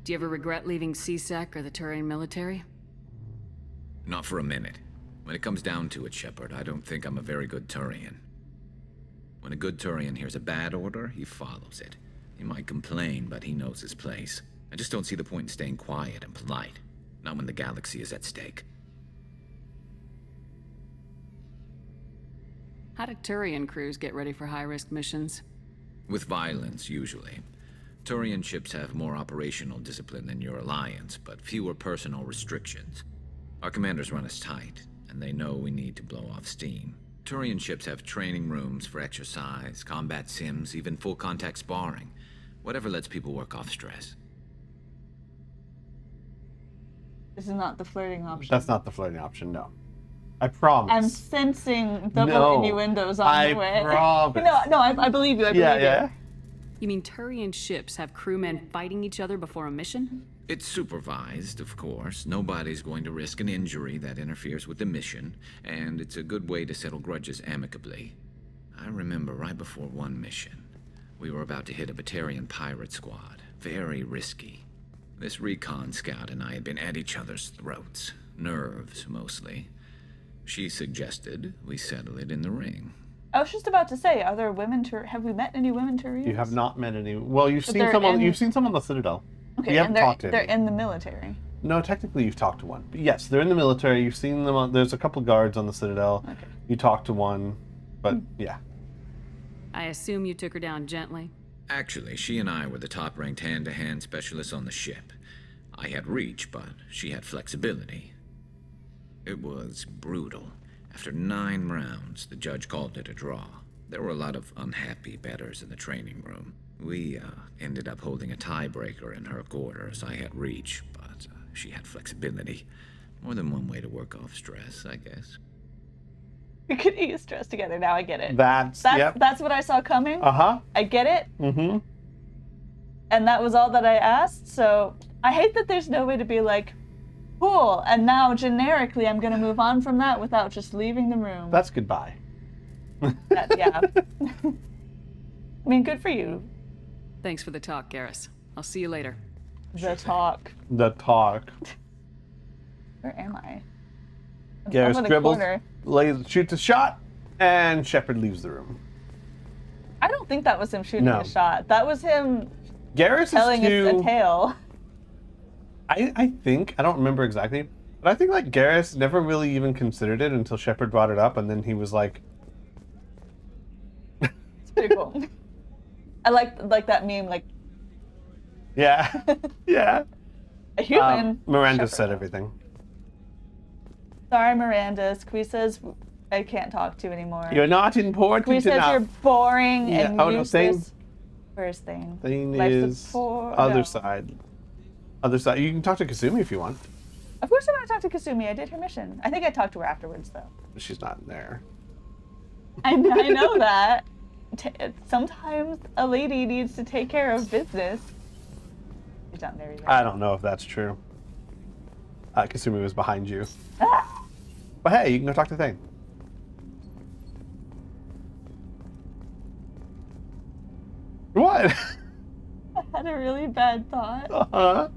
Do you ever regret leaving CSEC or the Turian military? Not for a minute. When it comes down to it, Shepard, I don't think I'm a very good Turian. When a good Turian hears a bad order, he follows it. He might complain, but he knows his place. I just don't see the point in staying quiet and polite. Not when the galaxy is at stake. How do Turian crews get ready for high-risk missions? With violence, usually. Turian ships have more operational discipline than your alliance, but fewer personal restrictions. Our commanders run us tight, and they know we need to blow off steam. Turian ships have training rooms for exercise, combat sims, even full-contact sparring. Whatever lets people work off stress. This is not the flirting option. That's not the flirting option, no. I promise. I'm sensing double No, innuendos on I the way. promise. I believe you. I believe you. You mean Turian ships have crewmen fighting each other before a mission? It's supervised, of course. Nobody's going to risk an injury that interferes with the mission, and it's a good way to settle grudges amicably. I remember right before one mission, we were about to hit a Batarian pirate squad. Very risky. This recon scout and I had been at each other's throats. Nerves, mostly. She suggested we settle it in the ring. I was just about to say, are there women have we met any women Turians? You have not met any. Well, you've But seen they're some. in- You've seen some on the Citadel. Okay, You haven't and they're, talked to they're any. in the military. No, technically you've talked to one. But yes, they're in the military. You've seen them on. There's a couple guards on the Citadel. Okay. You talked to one, but yeah. I assume you took her down gently. Actually, she and I were the top-ranked hand-to-hand specialists on the ship. I had reach, but she had flexibility. It was brutal. After 9 rounds, the judge called it a draw. There were a lot of unhappy bettors in the training room. We ended up holding a tiebreaker in her quarters. I had reach, but she had flexibility. More than one way to work off stress, I guess. We could eat stress together. Now I get it. That's yep. That's what I saw coming. Uh-huh. I get it. Mm-hmm. And that was all that I asked. So I hate that there's no way to be like, cool. And now generically, I'm gonna move on from that without just leaving the room. That's goodbye. Yeah. I mean, good for you. Thanks for the talk, Garrus. I'll see you later. The talk. The talk. Where am I? I'm Garrus in the dribbles, corner. shoots a shot, and Shepard leaves the room. I don't think that was him shooting No. a shot. That was him Garrus telling is us too. a tale. I think I don't remember exactly, but I think like Garrus never really even considered it until Shepard brought it up, and then he was like, It's pretty cool. I like that meme, like "Yeah, yeah." a human. Miranda Shepard. said everything. Sorry, Miranda. Squee says I can't talk to you anymore. You're not important Squee says enough. you're boring Yeah, and oh, no, useless. Thane? Where's Thane? Thing Life is support- other no. side. Other side. You can talk to Kasumi if you want. Of course I want to talk to Kasumi. I did her mission. I think I talked to her afterwards, though. She's not there. I know that. Sometimes a lady needs to take care of business. She's not there either. I don't know if that's true. Kasumi was behind you. Ah! But hey, you can go talk to Thane. What? had a really bad thought. Uh-huh.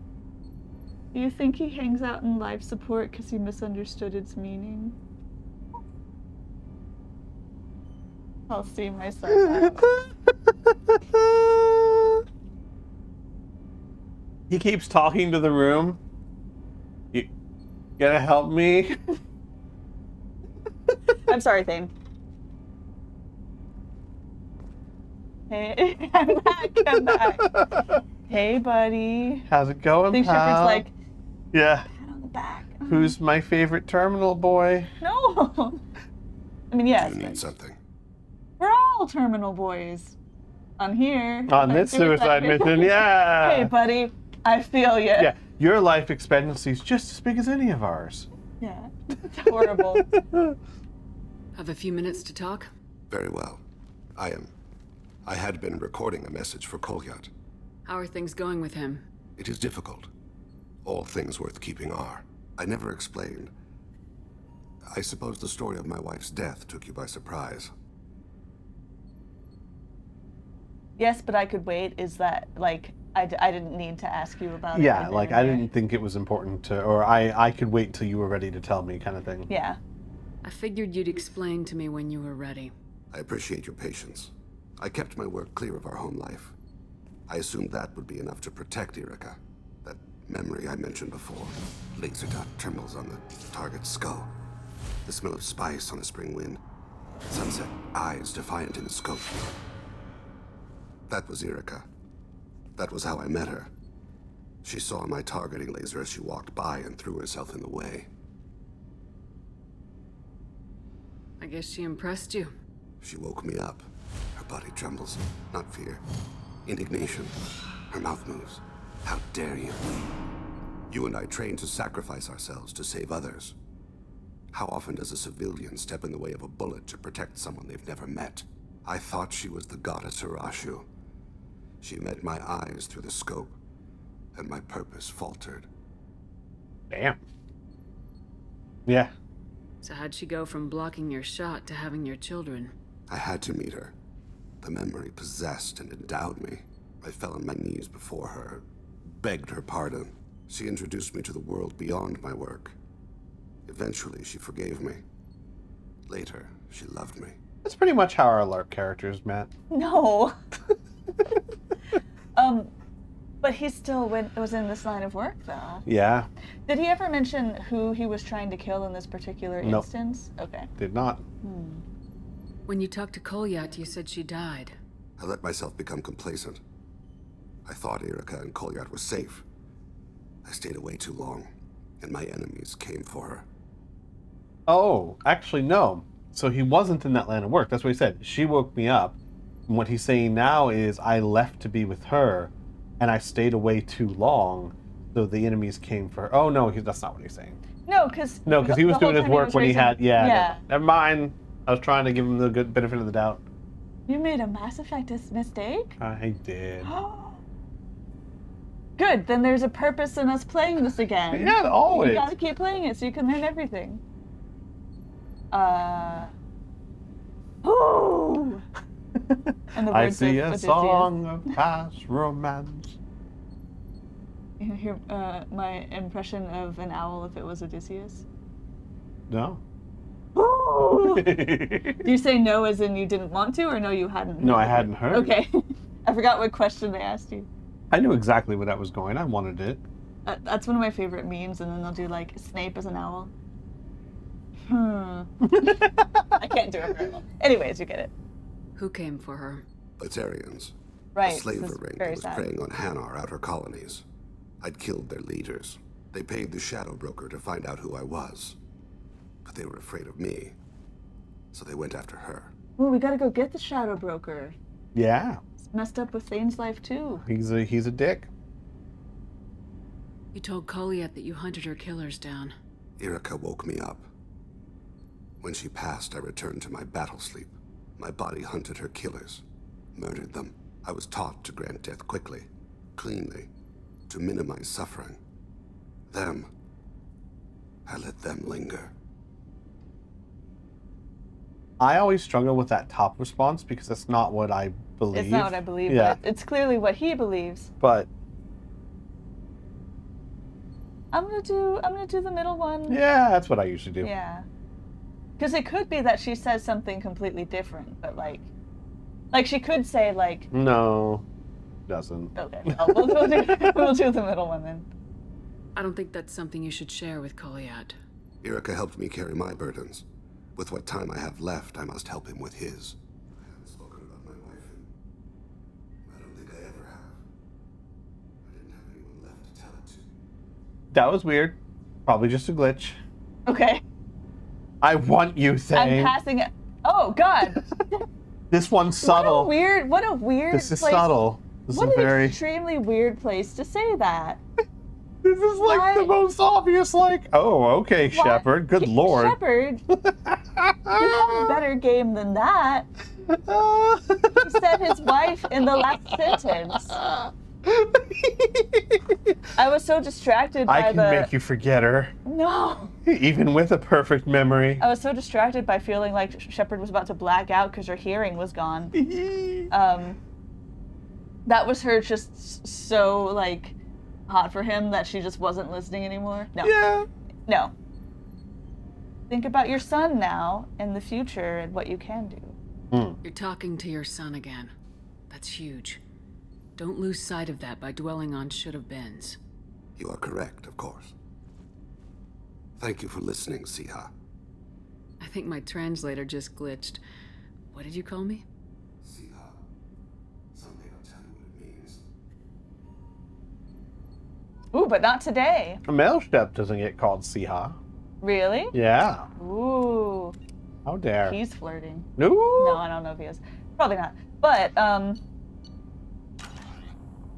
Do you think he hangs out in life support because he misunderstood its meaning? I'll see myself out. He keeps talking to the room. You gonna help me? I'm sorry, Thane. Hey, I'm back. Hey, buddy. How's it going, I think pal? Shepard's like, yeah. pat on the back. Who's my favorite terminal boy? No. I mean, yes. You need something. We're all terminal boys. On here. On this suicide mission, yeah. Hey, buddy. I feel you. Yeah, your life expectancy is just as big as any of ours. Yeah. It's horrible. Have a few minutes to talk? Very well. I had been recording a message for Kolyat. How are things going with him? It is difficult. All things worth keeping are. I never explained. I suppose the story of my wife's death took you by surprise. Yes, but I could wait. Is that, like, I didn't need to ask you about it? Yeah, like, I didn't think it was important to, or I could wait till you were ready to tell me kind of thing. Yeah. I figured you'd explain to me when you were ready. I appreciate your patience. I kept my work clear of our home life. I assumed that would be enough to protect Erica. That memory I mentioned before. Laser dot trembles on the target's skull. The smell of spice on the spring wind. Sunset eyes defiant in the scope. That was Erica. That was how I met her. She saw my targeting laser as she walked by and threw herself in the way. I guess she impressed you. She woke me up. Her body trembles. Not fear. Indignation. Her mouth moves. How dare you? You and I trained to sacrifice ourselves to save others. How often does a civilian step in the way of a bullet to protect someone they've never met? I thought she was the goddess Hirashu. She met my eyes through the scope, and my purpose faltered. Damn. Yeah. So how'd she go from blocking your shot to having your children? I had to meet her. The memory possessed and endowed me. I fell on my knees before her, begged her pardon. She introduced me to the world beyond my work. Eventually, she forgave me. Later, she loved me. That's pretty much how our LARP characters met. No. But he still was in this line of work, though. Yeah. Did he ever mention who he was trying to kill in this particular instance? Okay. Did not. When you talked to Kolyat, you said she died. I let myself become complacent. I thought Erica and Kolyat were safe. I stayed away too long, and my enemies came for her. Oh, actually, no. So he wasn't in that line of work. That's what he said. She woke me up. And what he's saying now is I left to be with her, and I stayed away too long, so the enemies came for her. Oh, no, that's not what he's saying. No, because he was doing his work when he had... Yeah, yeah. Never mind. I was trying to give him the good benefit of the doubt. You made a Mass Effect mistake? I did. Good, then there's a purpose in us playing this again. Yeah, always. You gotta keep playing it so you can learn everything. Oh! And the I words see of a Odysseus. song of past romance. You hear my impression of an owl if it was Odysseus? No. Do you say no as in you didn't want to, or no you hadn't heard? No, I hadn't heard. Okay. I forgot what question they asked you. I knew exactly where that was going. I wanted it. That's one of my favorite memes, and then they'll do like Snape as an owl. I can't do it very well. Anyways, you get it. Who came for her? Batarians. Right. A slaver ring that was preying on Hanar outer colonies. I'd killed their leaders. They paid the Shadow Broker to find out who I was. But they were afraid of me. So they went after her. Well, we gotta go get the Shadow Broker. Yeah. It's messed up with Thane's life, too. He's a dick. You told Kolyat that you hunted her killers down. Erica woke me up. When she passed, I returned to my battle sleep. My body hunted her killers, murdered them. I was taught to grant death quickly, cleanly, to minimize suffering. I let them linger. I always struggle with that top response because that's not what I believe. It's not what I believe, Yeah. but it's clearly what he believes. But I'm gonna do the middle one. yeah, that's what I usually do. Yeah. Because it could be that she says something completely different, but like she could say like. No, doesn't. Okay, well, we'll do the middle one then. I don't think that's something you should share with Koliat. Irika helped me carry my burdens. With what time I have left, I must help him with his. I haven't spoken about my wife, and I don't think I ever have. I didn't have anyone left to tell it to. That was weird. Probably just a glitch. Okay. I want you, Thane. I'm passing it. Oh God. This one's subtle. What a weird. This is place. subtle. This What is an very. extremely weird place to say that. This is like the most obvious. Like, oh, okay, Why- Shepard. Good lord. Shepard, you have a better game than that. He said his wife in the last sentence. I was so distracted by I can make you forget her, No. even with a perfect memory. I was so distracted by feeling like Shepard was about to black out because her hearing was gone. That was her just so like hot for him that she just wasn't listening anymore. No. Yeah. No. Think about your son now and the future and what you can do. You're talking to your son again. That's huge. Don't lose sight of that by dwelling on should-have-beens. You are correct, of course. Thank you for listening, Siha. I think my translator just glitched. What did you call me? Siha. Someday I'll tell you what it means. Ooh, but not today. A male step doesn't get called Siha. Really? Yeah. Ooh. How dare. He's flirting. No. No, I don't know if he is. Probably not. But,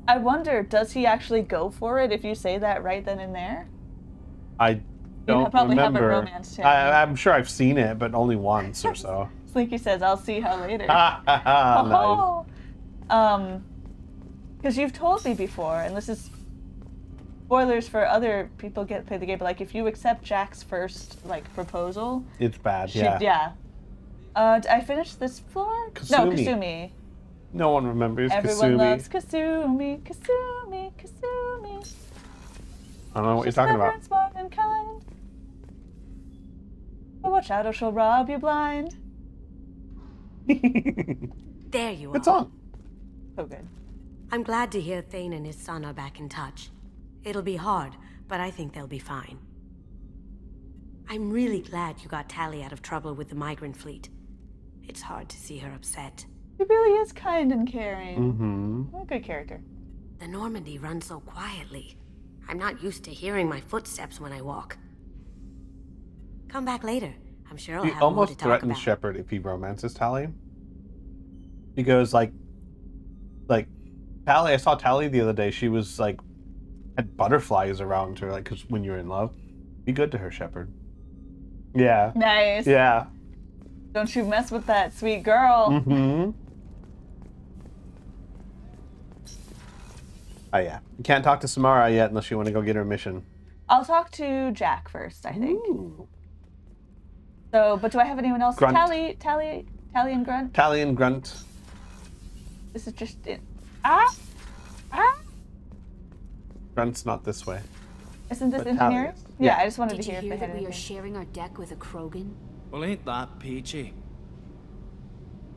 I wonder, does he actually go for it if you say that right then and there? I don't probably haven't remember. romanced him. I'm sure I've seen it, but only once or so. Slinky says, I'll see how later. Nice. Because you've told me before, and this is spoilers for other people get play the game, but like if you accept Jack's first like proposal, It's bad, she- yeah. Did I finish this floor? No, Kasumi. Kasumi. No one remembers Everyone Kasumi. loves Kasumi, Kasumi, Kasumi. I don't know what She's you're talking clever about. and smart and kind. But watch out or she'll rob you blind. There you are. Good song. So good. I'm glad to hear Thane and his son are back in touch. It'll be hard, but I think they'll be fine. I'm really glad you got Tally out of trouble with the migrant fleet. It's hard to see her upset. He really is kind and caring. Mm-hmm. What a good character. The Normandy runs so quietly. I'm not used to hearing my footsteps when I walk. Come back later. I'm sure I'll He have more to almost talk threatens about. Shepard if he romances Tally. Because like Tally, I saw Tally the other day. She was like had butterflies around her, like, because when you're in love, be good to her, Shepard. Yeah. Nice. Yeah. Don't you mess with that sweet girl. Mm-hmm. Oh yeah. You can't talk to Samara yet unless you want to go get her mission. I'll talk to Jack first, I think. Ooh. So, but do I have anyone else? Grunt. Tally and Grunt? Tally and Grunt. This is just it. Grunt's not this way. Isn't this But in Tally here? is. Yeah, Yeah. I just wanted Did to you hear if hear they had that we are anything. sharing our deck with a Krogan? Well, ain't that peachy?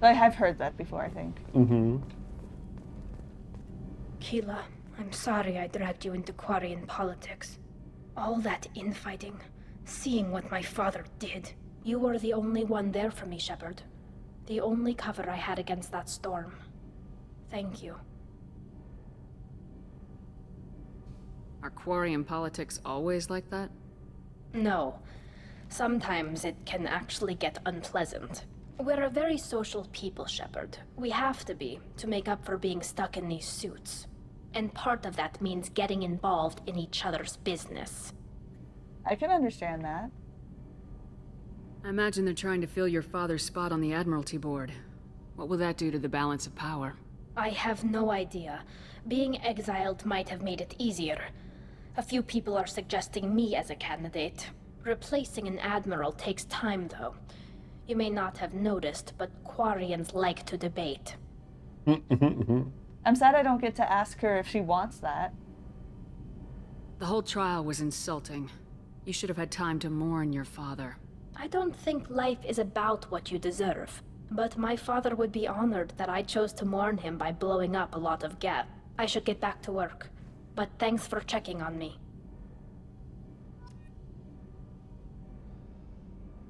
I have heard that before, I think. Mm-hmm. Keela, I'm sorry I dragged you into Quarian politics. All that infighting, seeing what my father did. You were the only one there for me, Shepard. The only cover I had against that storm. Thank you. Are Quarian politics always like that? No. Sometimes it can actually get unpleasant. We're a very social people, Shepard. We have to be, to make up for being stuck in these suits. And part of that means getting involved in each other's business. I can understand that. I imagine they're trying to fill your father's spot on the Admiralty Board. What will that do to the balance of power? I have no idea. Being exiled might have made it easier. A few people are suggesting me as a candidate. Replacing an admiral takes time, though. You may not have noticed, but Quarians like to debate. I'm sad I don't get to ask her if she wants that. The whole trial was insulting. You should have had time to mourn your father. I don't think life is about what you deserve. But my father would be honored that I chose to mourn him by blowing up a lot of gas. I should get back to work. But thanks for checking on me.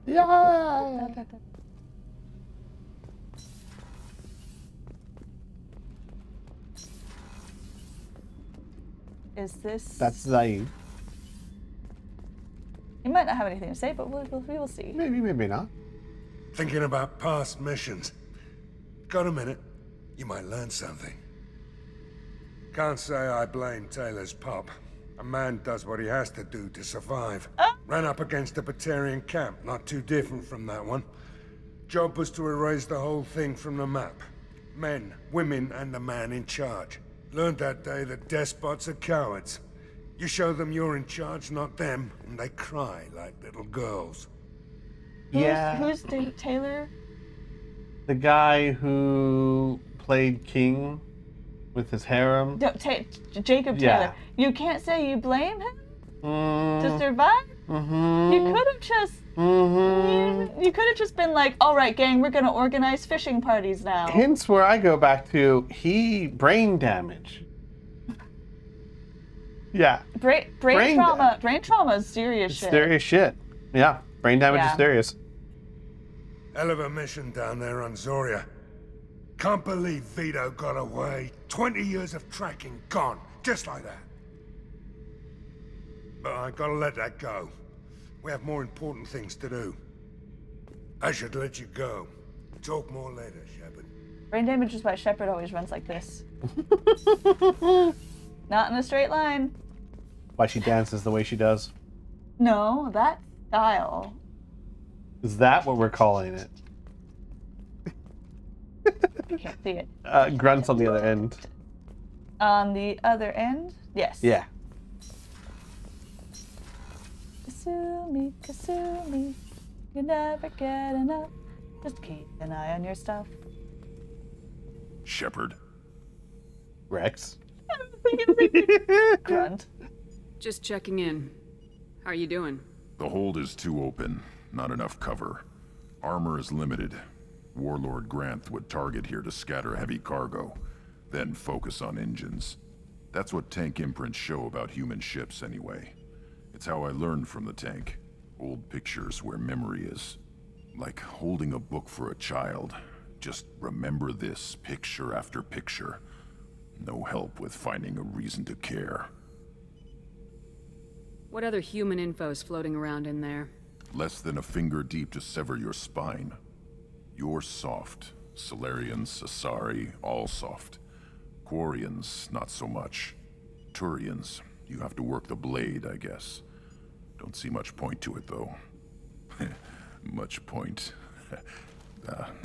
Yeah. Is this... That's Zaid. He might not have anything to say, but we will see. Maybe, maybe not. Thinking about past missions. Got a minute? You might learn something. Can't say I blame Taylor's pop. A man does what he has to do to survive. Ran up against a Batarian camp, not too different from that one. Job was to erase the whole thing from the map. Men, women, and the man in charge. Learned that day that despots are cowards. You show them you're in charge, not them, and they cry like little girls. Who's Taylor? The guy who played King with his harem. Jacob Taylor. Yeah. You can't say you blame him to survive? You could have just... You could have just been like, all right, gang, we're going to organize fishing parties now. Hence where I go back to, he brain damage. Yeah. Brain trauma is serious shit. Serious shit. Yeah. Brain damage is serious. Hell of a mission down there on Zoria. Can't believe Vito got away. 20 years of tracking gone, just like that. But I gotta let that go. We have more important things to do. I should let you go. Talk more later, Shepard. Brain damage is why Shepard always runs like this. Not in a straight line. Why she dances the way she does. No, that style. Is that what we're calling it? I can't see it. Grunts on the other end. On the other end? Yes. Yeah. Kasumi, Kasumi, you never get enough. Just keep an eye on your stuff. Shepard. Rex. Grunt. Just checking in. How are you doing? The hold is too open. Not enough cover. Armor is limited. Warlord Grant would target here to scatter heavy cargo, then focus on engines. That's what tank imprints show about human ships anyway. It's how I learned from the tank. Old pictures where memory is. Like holding a book for a child. Just remember this, picture after picture. No help with finding a reason to care. What other human info's floating around in there? Less than a finger deep to sever your spine. You're soft. Solarians, Asari, all soft. Quarians, not so much. Turians, you have to work the blade, I guess. Don't see much point to it, though. Much point.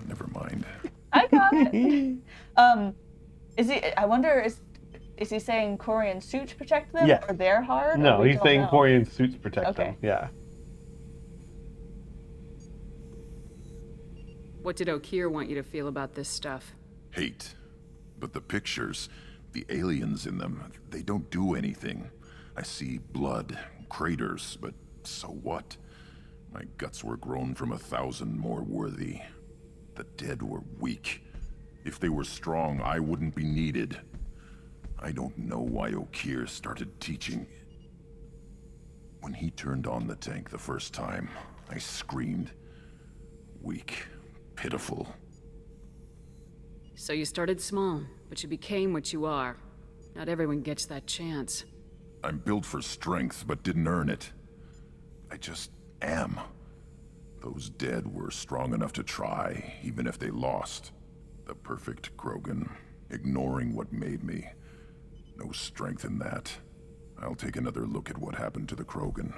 Never mind. I got it. Is he? I wonder, is he saying Quarian suits protect them, or they're hard? No, he's saying Quarian suits protect them. Yeah. What did Okeer want you to feel about this stuff? Hate. But the pictures, the aliens in them, they don't do anything. I see blood, craters, but so what? My guts were grown from 1,000 more worthy. The dead were weak. If they were strong, I wouldn't be needed. I don't know why Okeer started teaching. When he turned on the tank the first time, I screamed. Weak, pitiful. So you started small, but you became what you are. Not everyone gets that chance. I'm built for strength, but didn't earn it. I just am. Those dead were strong enough to try, even if they lost. The perfect Krogan, ignoring what made me. No strength in that. I'll take another look at what happened to the Krogan.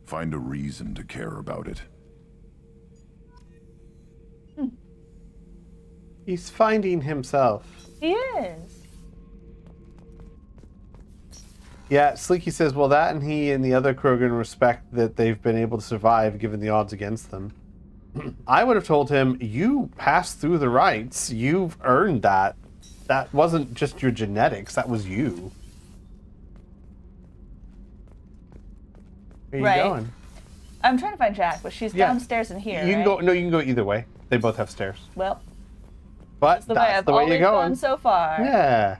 Find a reason to care about it. He's finding himself. He is. Yeah, Sleeky says, well, that and he and the other Krogan respect that they've been able to survive given the odds against them. I would have told him, you passed through the rites. You've earned that. That wasn't just your genetics. That was you. Where are you going? I'm trying to find Jack, but she's downstairs in here. You can go. No, you can go either way. They both have stairs. Well, but that's the way I've always gone so far. Yeah.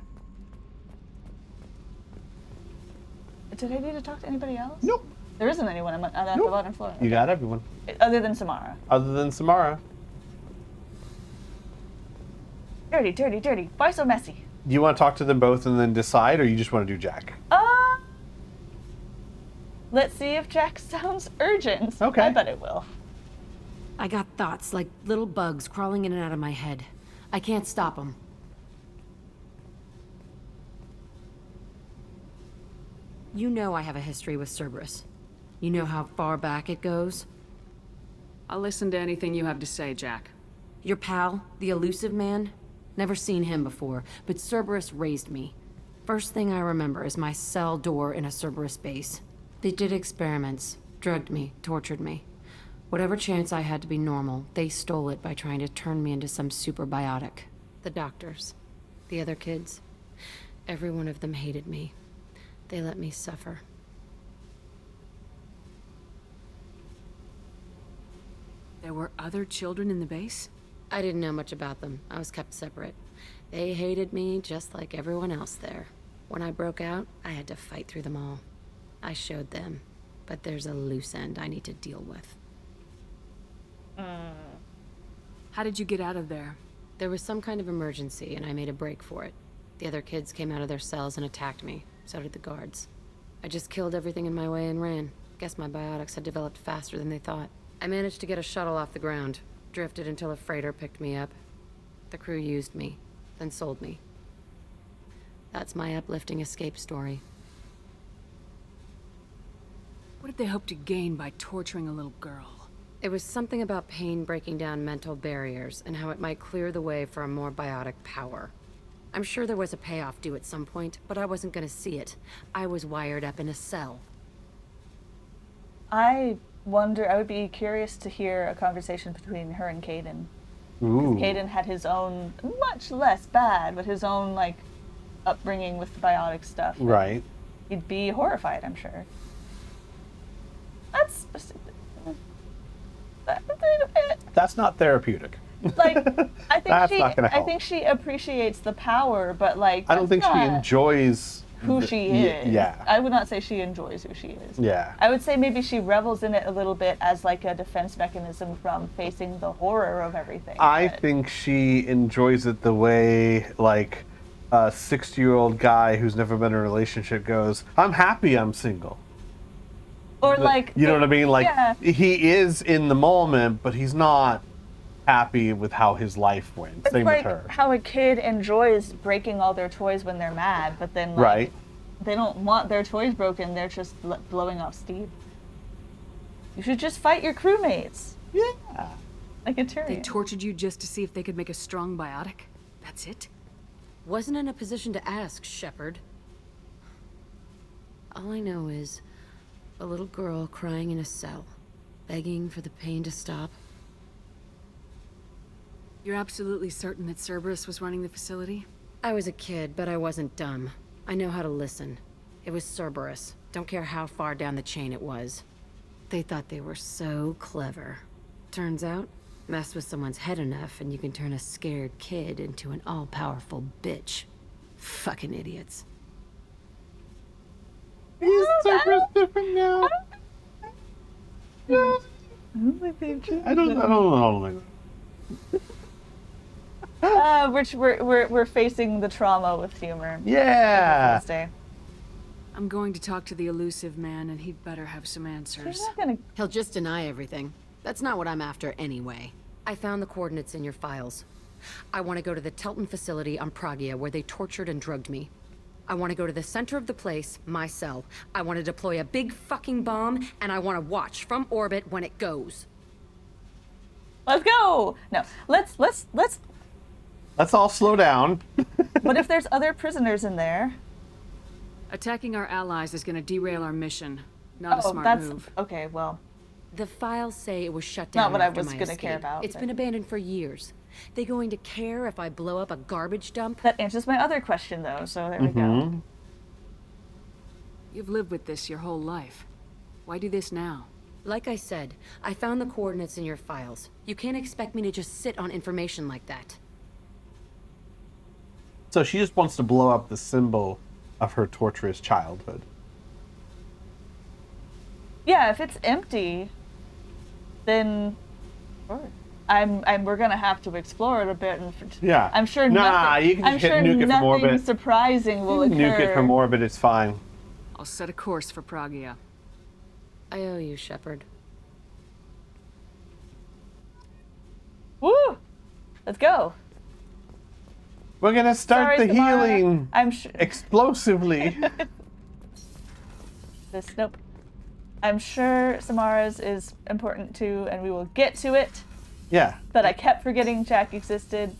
Did I need to talk to anybody else? Nope. There isn't anyone on the bottom floor. You got everyone. Other than Samara. Other than Samara. Dirty, dirty, dirty. Why so messy? Do you want to talk to them both and then decide, or you just want to do Jack? Let's see if Jack sounds urgent. Okay. I bet it will. I got thoughts like little bugs crawling in and out of my head. I can't stop them. You know I have a history with Cerberus. You know how far back it goes? I'll listen to anything you have to say, Jack. Your pal, the elusive man? Never seen him before, but Cerberus raised me. First thing I remember is my cell door in a Cerberus base. They did experiments, drugged me, tortured me. Whatever chance I had to be normal, they stole it by trying to turn me into some superbiotic. The doctors, the other kids, every one of them hated me. They let me suffer. There were other children in the base? I didn't know much about them. I was kept separate. They hated me just like everyone else there. When I broke out, I had to fight through them all. I showed them, but there's a loose end I need to deal with. How did you get out of there? There was some kind of emergency, and I made a break for it. The other kids came out of their cells and attacked me. So did the guards. I just killed everything in my way and ran. Guess my biotics had developed faster than they thought. I managed to get a shuttle off the ground. Drifted until a freighter picked me up. The crew used me, then sold me. That's my uplifting escape story. What did they hope to gain by torturing a little girl? It was something about pain breaking down mental barriers and how it might clear the way for a more biotic power. I'm sure there was a payoff due at some point, but I wasn't gonna see it. I was wired up in a cell. I would be curious to hear a conversation between her and Caden. Ooh. Caden had his own, much less bad, but his own, like, upbringing with the biotic stuff. Right. He'd be horrified, I'm sure. That's not therapeutic. Like, I think That's not gonna I help. think she appreciates the power, but like I don't think she not enjoys who she is. Yeah. I would not say she enjoys who she is. Yeah. I would say maybe she revels in it a little bit as like a defense mechanism from facing the horror of everything. I think she enjoys it the way, like, a 60-year-old guy who's never been in a relationship goes, I'm happy I'm single. Or like, you know what I mean? Like, yeah. he is in the moment, but he's not happy with how his life went. It's Same like with her. how a kid enjoys breaking all their toys when they're mad, but then like, Right. they don't want their toys broken, they're just blowing off steam. You should just fight your crewmates. Yeah. Like a Tyrion. They tortured you just to see if they could make a strong biotic? That's it? Wasn't in a position to ask, Shepard. All I know is a little girl crying in a cell, begging for the pain to stop. You're absolutely certain that Cerberus was running the facility? I was a kid, but I wasn't dumb. I know how to listen. It was Cerberus. Don't care how far down the chain it was. They thought they were so clever. Turns out, mess with someone's head enough and you can turn a scared kid into an all-powerful bitch. Fucking idiots. Is Cerberus different now? I don't know. We're facing the trauma with humor. Yeah. Thursday. I'm going to talk to the elusive man, and he'd better have some answers. He'll just deny everything. That's not what I'm after anyway. I found the coordinates in your files. I want to go to the Telton facility on Pragia where they tortured and drugged me. I want to go to the center of the place, my cell. I want to deploy a big fucking bomb, and I want to watch from orbit when it goes. Let's go! No, let's... Let's all slow down. What if there's other prisoners in there? Attacking our allies is going to derail our mission. Not a smart move. Okay, well, The files say it was shut down Not what I after was my gonna escape. care about. It's but- been abandoned for years. They going to care if I blow up a garbage dump? That answers my other question, though, so there we go. You've lived with this your whole life. Why do this now? Like I said, I found the coordinates in your files. You can't expect me to just sit on information like that. So she just wants to blow up the symbol of her torturous childhood. Yeah, if it's empty, then sure. We're gonna have to explore it a bit. And Yeah. I'm sure Nah, nothing, you can I'm just hit sure nuke it from nothing orbit. surprising will occur. Nuke it from orbit, it's fine. I'll set a course for Pragia. I owe you, Shepard. Woo! Let's go. We're gonna start Sorry, the Samara. healing I'm sure. explosively. Nope. I'm sure Samara's is important too, and we will get to it. Yeah. But I kept forgetting Jack existed.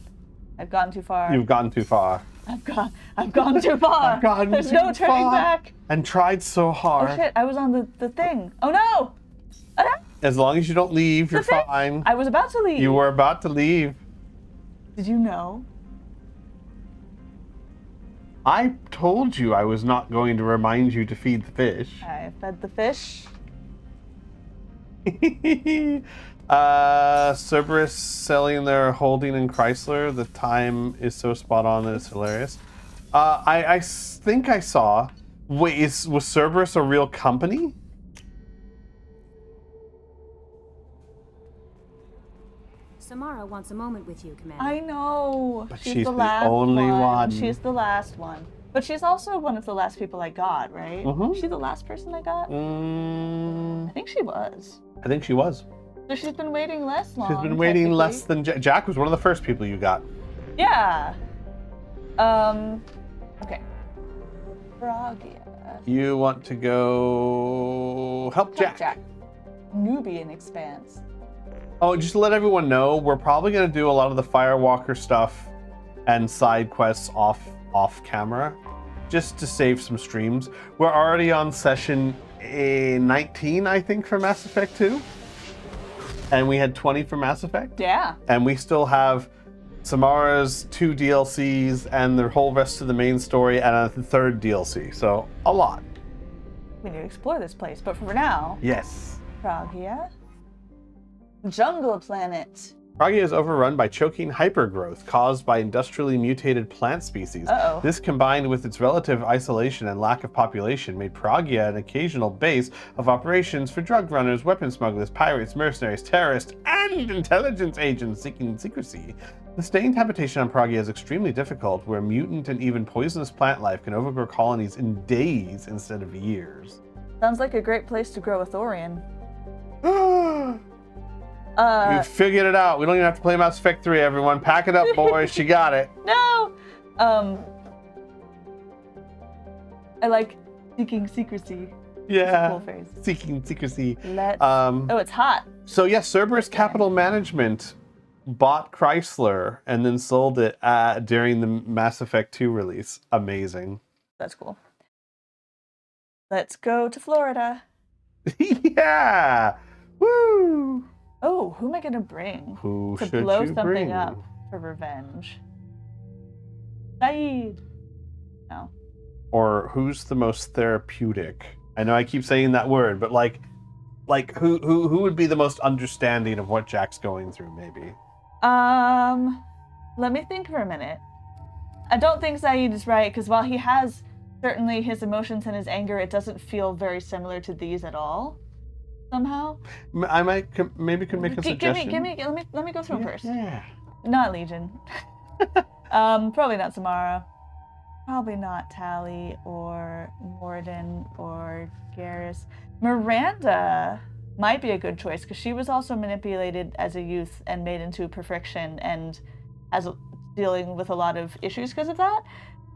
I've gone too far. You've gone too far. I've gone too far. I've gone There's too no turning far. back. And tried so hard. Oh shit! I was on the thing. Oh no! As long as you don't leave, you're fine. I was about to leave. You were about to leave. Did you know? I told you I was not going to remind you to feed the fish. I fed the fish. Cerberus selling their holding in Chrysler. The time is so spot on that it's hilarious. I think I saw. Wait, was Cerberus a real company? Samara wants a moment with you, Commander. I know. But she's she's the the last only one. She's the last one. But she's also one of the last people I got, right? Mhm. Was she the last person I got? I think she was. I think she was. So she's been waiting less long. She's been waiting less technically. than Jack was one of the first people you got. Yeah. Okay. Pragia. You want to go help Jack. Nubian Expanse. Oh, just to let everyone know, we're probably going to do a lot of the Firewalker stuff and side quests off camera, just to save some streams. We're already on session 19, I think, for Mass Effect 2. And we had 20 for Mass Effect. Yeah. And we still have Samara's 2 DLCs and the whole rest of the main story and a third DLC. So, a lot. We need to explore this place, but for now, Yes. Pragia. Jungle planet. Pragia is overrun by choking hypergrowth caused by industrially mutated plant species. Uh-oh. This, combined with its relative isolation and lack of population, made Pragia an occasional base of operations for drug runners, weapon smugglers, pirates, mercenaries, terrorists, and intelligence agents seeking secrecy. The stained habitation on Pragia is extremely difficult, where mutant and even poisonous plant life can overgrow colonies in days instead of years. Sounds like a great place to grow a Thorian. You figured it out. We don't even have to play Mass Effect 3, everyone. Pack it up, boys. She got it. No! I like seeking secrecy. Yeah. That's a cool phrase. Seeking secrecy. Oh, it's hot. So yes, Cerberus Capital Management bought Chrysler and then sold it during the Mass Effect 2 release. Amazing. That's cool. Let's go to Florida. Yeah! Woo! Oh, who am I gonna bring Who to should blow you something bring? up for revenge? Saeed. No. Or who's the most therapeutic? I know I keep saying that word, but like who would be the most understanding of what Jack's going through, maybe? Let me think for a minute. I don't think Saeed is right, because while he has certainly his emotions and his anger, it doesn't feel very similar to these at all. Somehow. I might maybe could make a suggestion. Let me go through them first. Yeah. Not Legion. Probably not Samara. Probably not Tali or Morden or Garrus. Miranda might be a good choice because she was also manipulated as a youth and made into perfection and has dealing with a lot of issues because of that.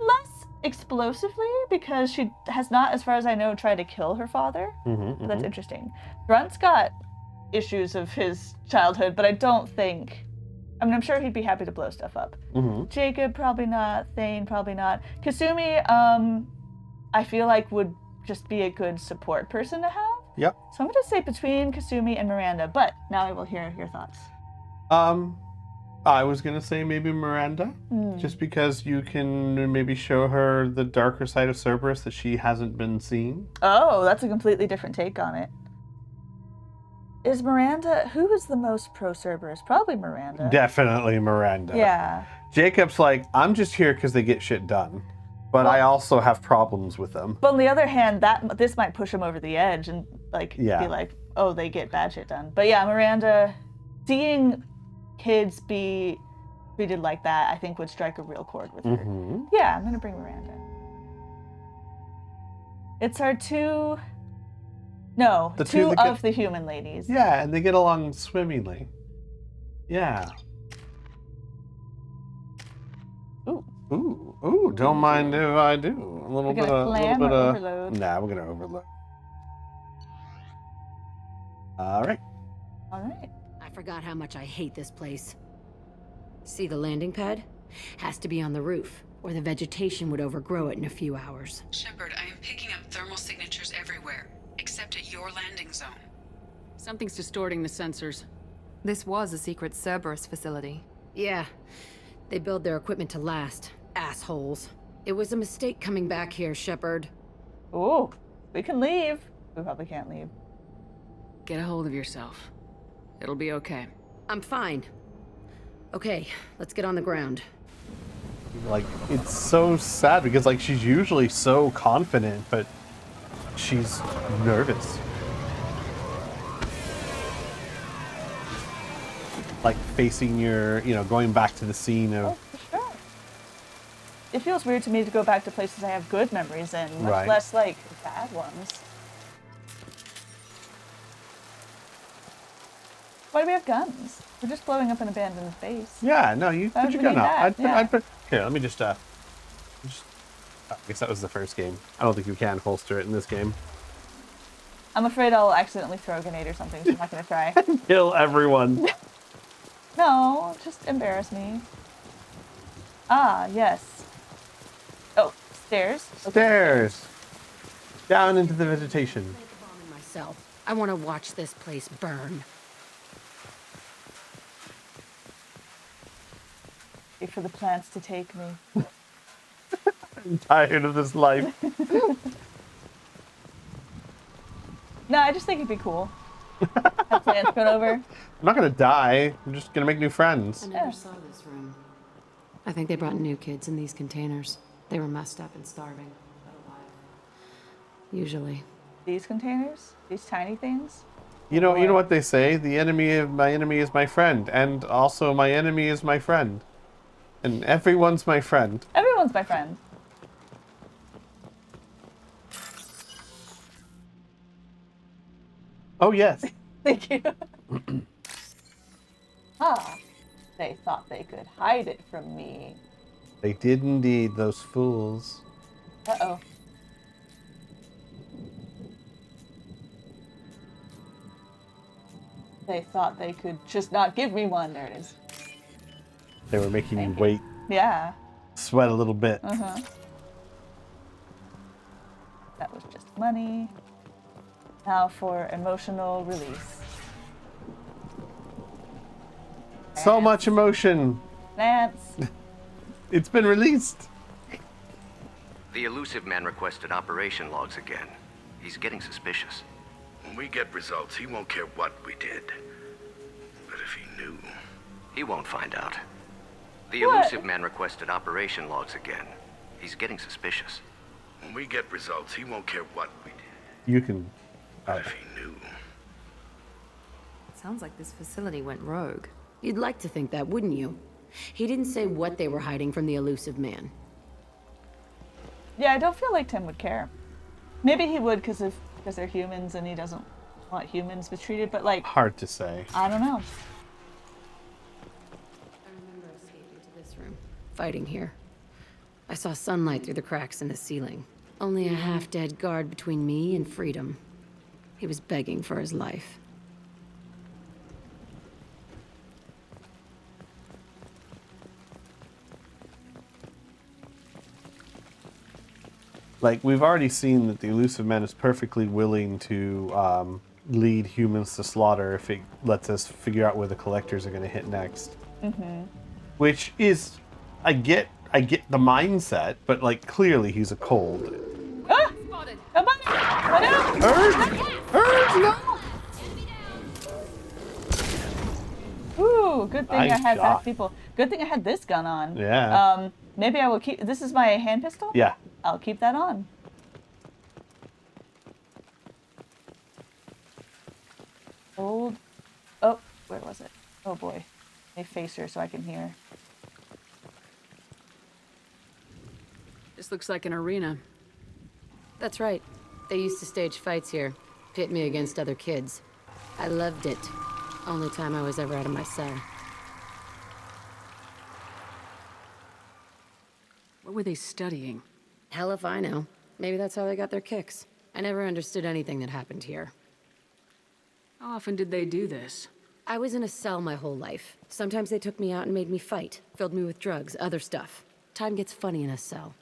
Less explosively because she has not, as far as I know, tried to kill her father. So that's interesting. Grunt's got issues of his childhood, but I don't think... I mean, I'm sure he'd be happy to blow stuff up. Jacob, probably not. Thane, probably not. Kasumi, I feel like would just be a good support person to have. Yep. So I'm going to say between Kasumi and Miranda, but now I will hear your thoughts. I was gonna say maybe Miranda, just because you can maybe show her the darker side of Cerberus that she hasn't been seen. Oh, that's a completely different take on it. Is Miranda, who is the most pro Cerberus? Probably Miranda. Definitely Miranda. Yeah. Jacob's like, I'm just here because they get shit done, but I also have problems with them. But on the other hand, this might push him over the edge and be Yeah. like, oh, they get bad shit done. But yeah, Miranda, seeing kids be treated like that, I think would strike a real chord with her. Mhm. Yeah, I'm gonna bring Miranda. It's our two of the human ladies. Yeah, and they get along swimmingly. Yeah. Ooh, don't mind if I do. A little We're bit gonna of, clam or overload? Nah, we're gonna overload. All right. All right. I forgot how much I hate this place. See the landing pad? Has to be on the roof, or the vegetation would overgrow it in a few hours. Shepard, I am picking up thermal signatures everywhere, except at your landing zone. Something's distorting the sensors. This was a secret Cerberus facility. Yeah, they build their equipment to last. Assholes. It was a mistake coming back here, Shepard. Ooh, we can leave. We probably can't leave. Get a hold of yourself. It'll be okay. I'm fine. Okay, let's get on the ground. Like, it's so sad because, like, she's usually so confident, but she's nervous. Like, facing your, going back to the scene of... Oh, for sure. It feels weird to me to go back to places I have good memories in, much less, like, bad ones. Why do we have guns? We're just blowing up an abandoned base. Yeah, no, you Why put would your we gun need out. that? I'd put... Here, let me just I guess that was the first game. I don't think you can holster it in this game. I'm afraid I'll accidentally throw a grenade or something, so I'm not going to try. Kill everyone. No, just embarrass me. Ah, yes. Oh, stairs? Stairs. Down into the vegetation. Myself. I want to watch this place burn. Wait for the plants to take me. I'm tired of this life. No, I just think it'd be cool. Have plants grown over. I'm not gonna die. I'm just gonna make new friends. I never saw this room. I think they brought new kids in these containers. They were messed up and starving, but alive. Usually. These containers? These tiny things? You know what they say? The enemy of my enemy is my friend, and also my enemy is my friend. And everyone's my friend. Everyone's my friend. Oh, yes. Thank you. Ah, they thought they could hide it from me. They did indeed, those fools. Uh-oh. They thought they could just not give me one. There it is. They were making me wait. Yeah. Sweat a little bit. Uh-huh. That was just money. Now for emotional release. So much emotion. Lance. It's been released. The elusive man requested operation logs again. He's getting suspicious. When we get results, he won't care what we did. But if he knew... He won't find out. The What? elusive man requested operation logs again. He's getting suspicious. When we get results, he won't care what we did. You can... But if he knew... Sounds like this facility went rogue. You'd like to think that, wouldn't you? He didn't say what they were hiding from the elusive man. Yeah, I don't feel like Tim would care. Maybe he would because they're humans and he doesn't want humans mistreated, but like... Hard to say. I don't know. I remember escaping to this room, fighting here. I saw sunlight through the cracks in the ceiling. Only a half-dead guard between me and freedom. He was begging for his life. Like, we've already seen that the elusive man is perfectly willing to lead humans to slaughter if it lets us figure out where the collectors are going to hit next. Mm-hmm. Which is, I get the mindset, but like clearly he's a cold. Ah! Come on! What no! Ooh, good thing I Nice had shot. half people. Good thing I had this gun on. Yeah. Maybe I will keep. This is my hand pistol. Yeah. I'll keep that on. Old. Oh, where was it? Oh boy. Let me face her so I can hear. This looks like an arena. That's right. They used to stage fights here, pit me against other kids. I loved it. Only time I was ever out of my cell. What were they studying? Hell if I know. Maybe that's how they got their kicks. I never understood anything that happened here. How often did they do this? I was in a cell my whole life. Sometimes they took me out and made me fight, filled me with drugs, other stuff. Time gets funny in a cell.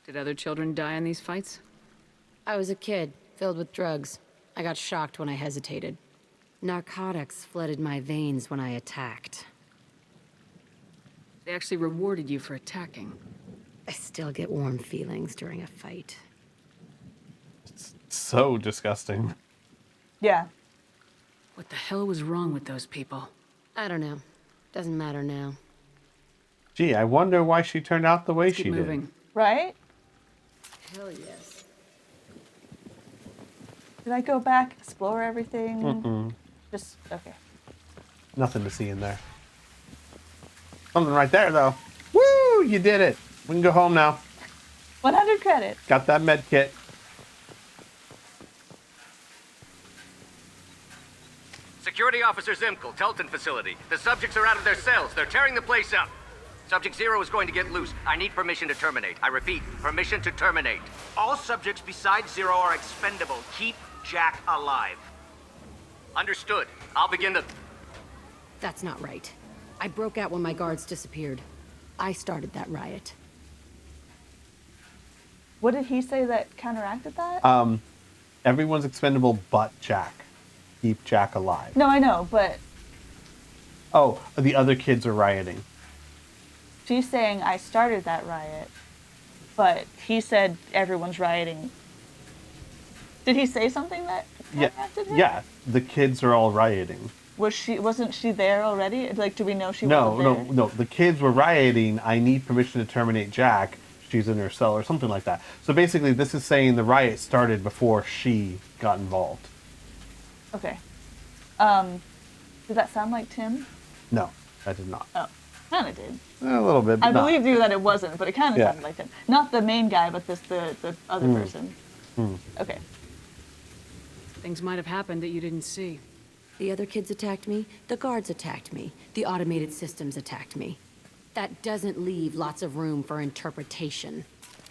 Did other children die in these fights? I was a kid, filled with drugs. I got shocked when I hesitated. Narcotics flooded my veins when I attacked. They actually rewarded you for attacking. I still get warm feelings during a fight. It's so disgusting. Yeah. What the hell was wrong with those people? I don't know. Doesn't matter now. Gee, I wonder why she turned out the way Let's she keep did. moving. Right? Hell yes. Did I go back, explore everything? Mm-mm. Just, okay. Nothing to see in there. Something right there, though. Woo! You did it. We can go home now. 100 credits. Got that med kit. Security Officer Zimkel, Telton facility. The subjects are out of their cells. They're tearing the place up. Subject 0 is going to get loose. I need permission to terminate. I repeat, permission to terminate. All subjects besides 0 are expendable. Keep Jack alive. Understood. I'll begin the... That's not right. I broke out when my guards disappeared. I started that riot. What did he say that counteracted that? Everyone's expendable but Jack. Keep Jack alive. No, I know, but Oh, the other kids are rioting. she's saying I started that riot, but he said everyone's rioting. Did he say something that Yeah, counteracted him? yeah. The kids are all rioting. Wasn't she there already? Like, do we know she No, wasn't there? no. The kids were rioting. I need permission to terminate Jack. She's in her cell or something like that. So basically, this is saying the riot started before she got involved. Okay. Did that sound like Tim? No, I did not. Oh, kind of did. A little bit. But I not. believed you that it wasn't, but it kind of Yeah. sounded like Tim. Not the main guy, but the other person. Okay. Things might have happened that you didn't see. The other kids attacked me, the guards attacked me, the automated systems attacked me. That doesn't leave lots of room for interpretation.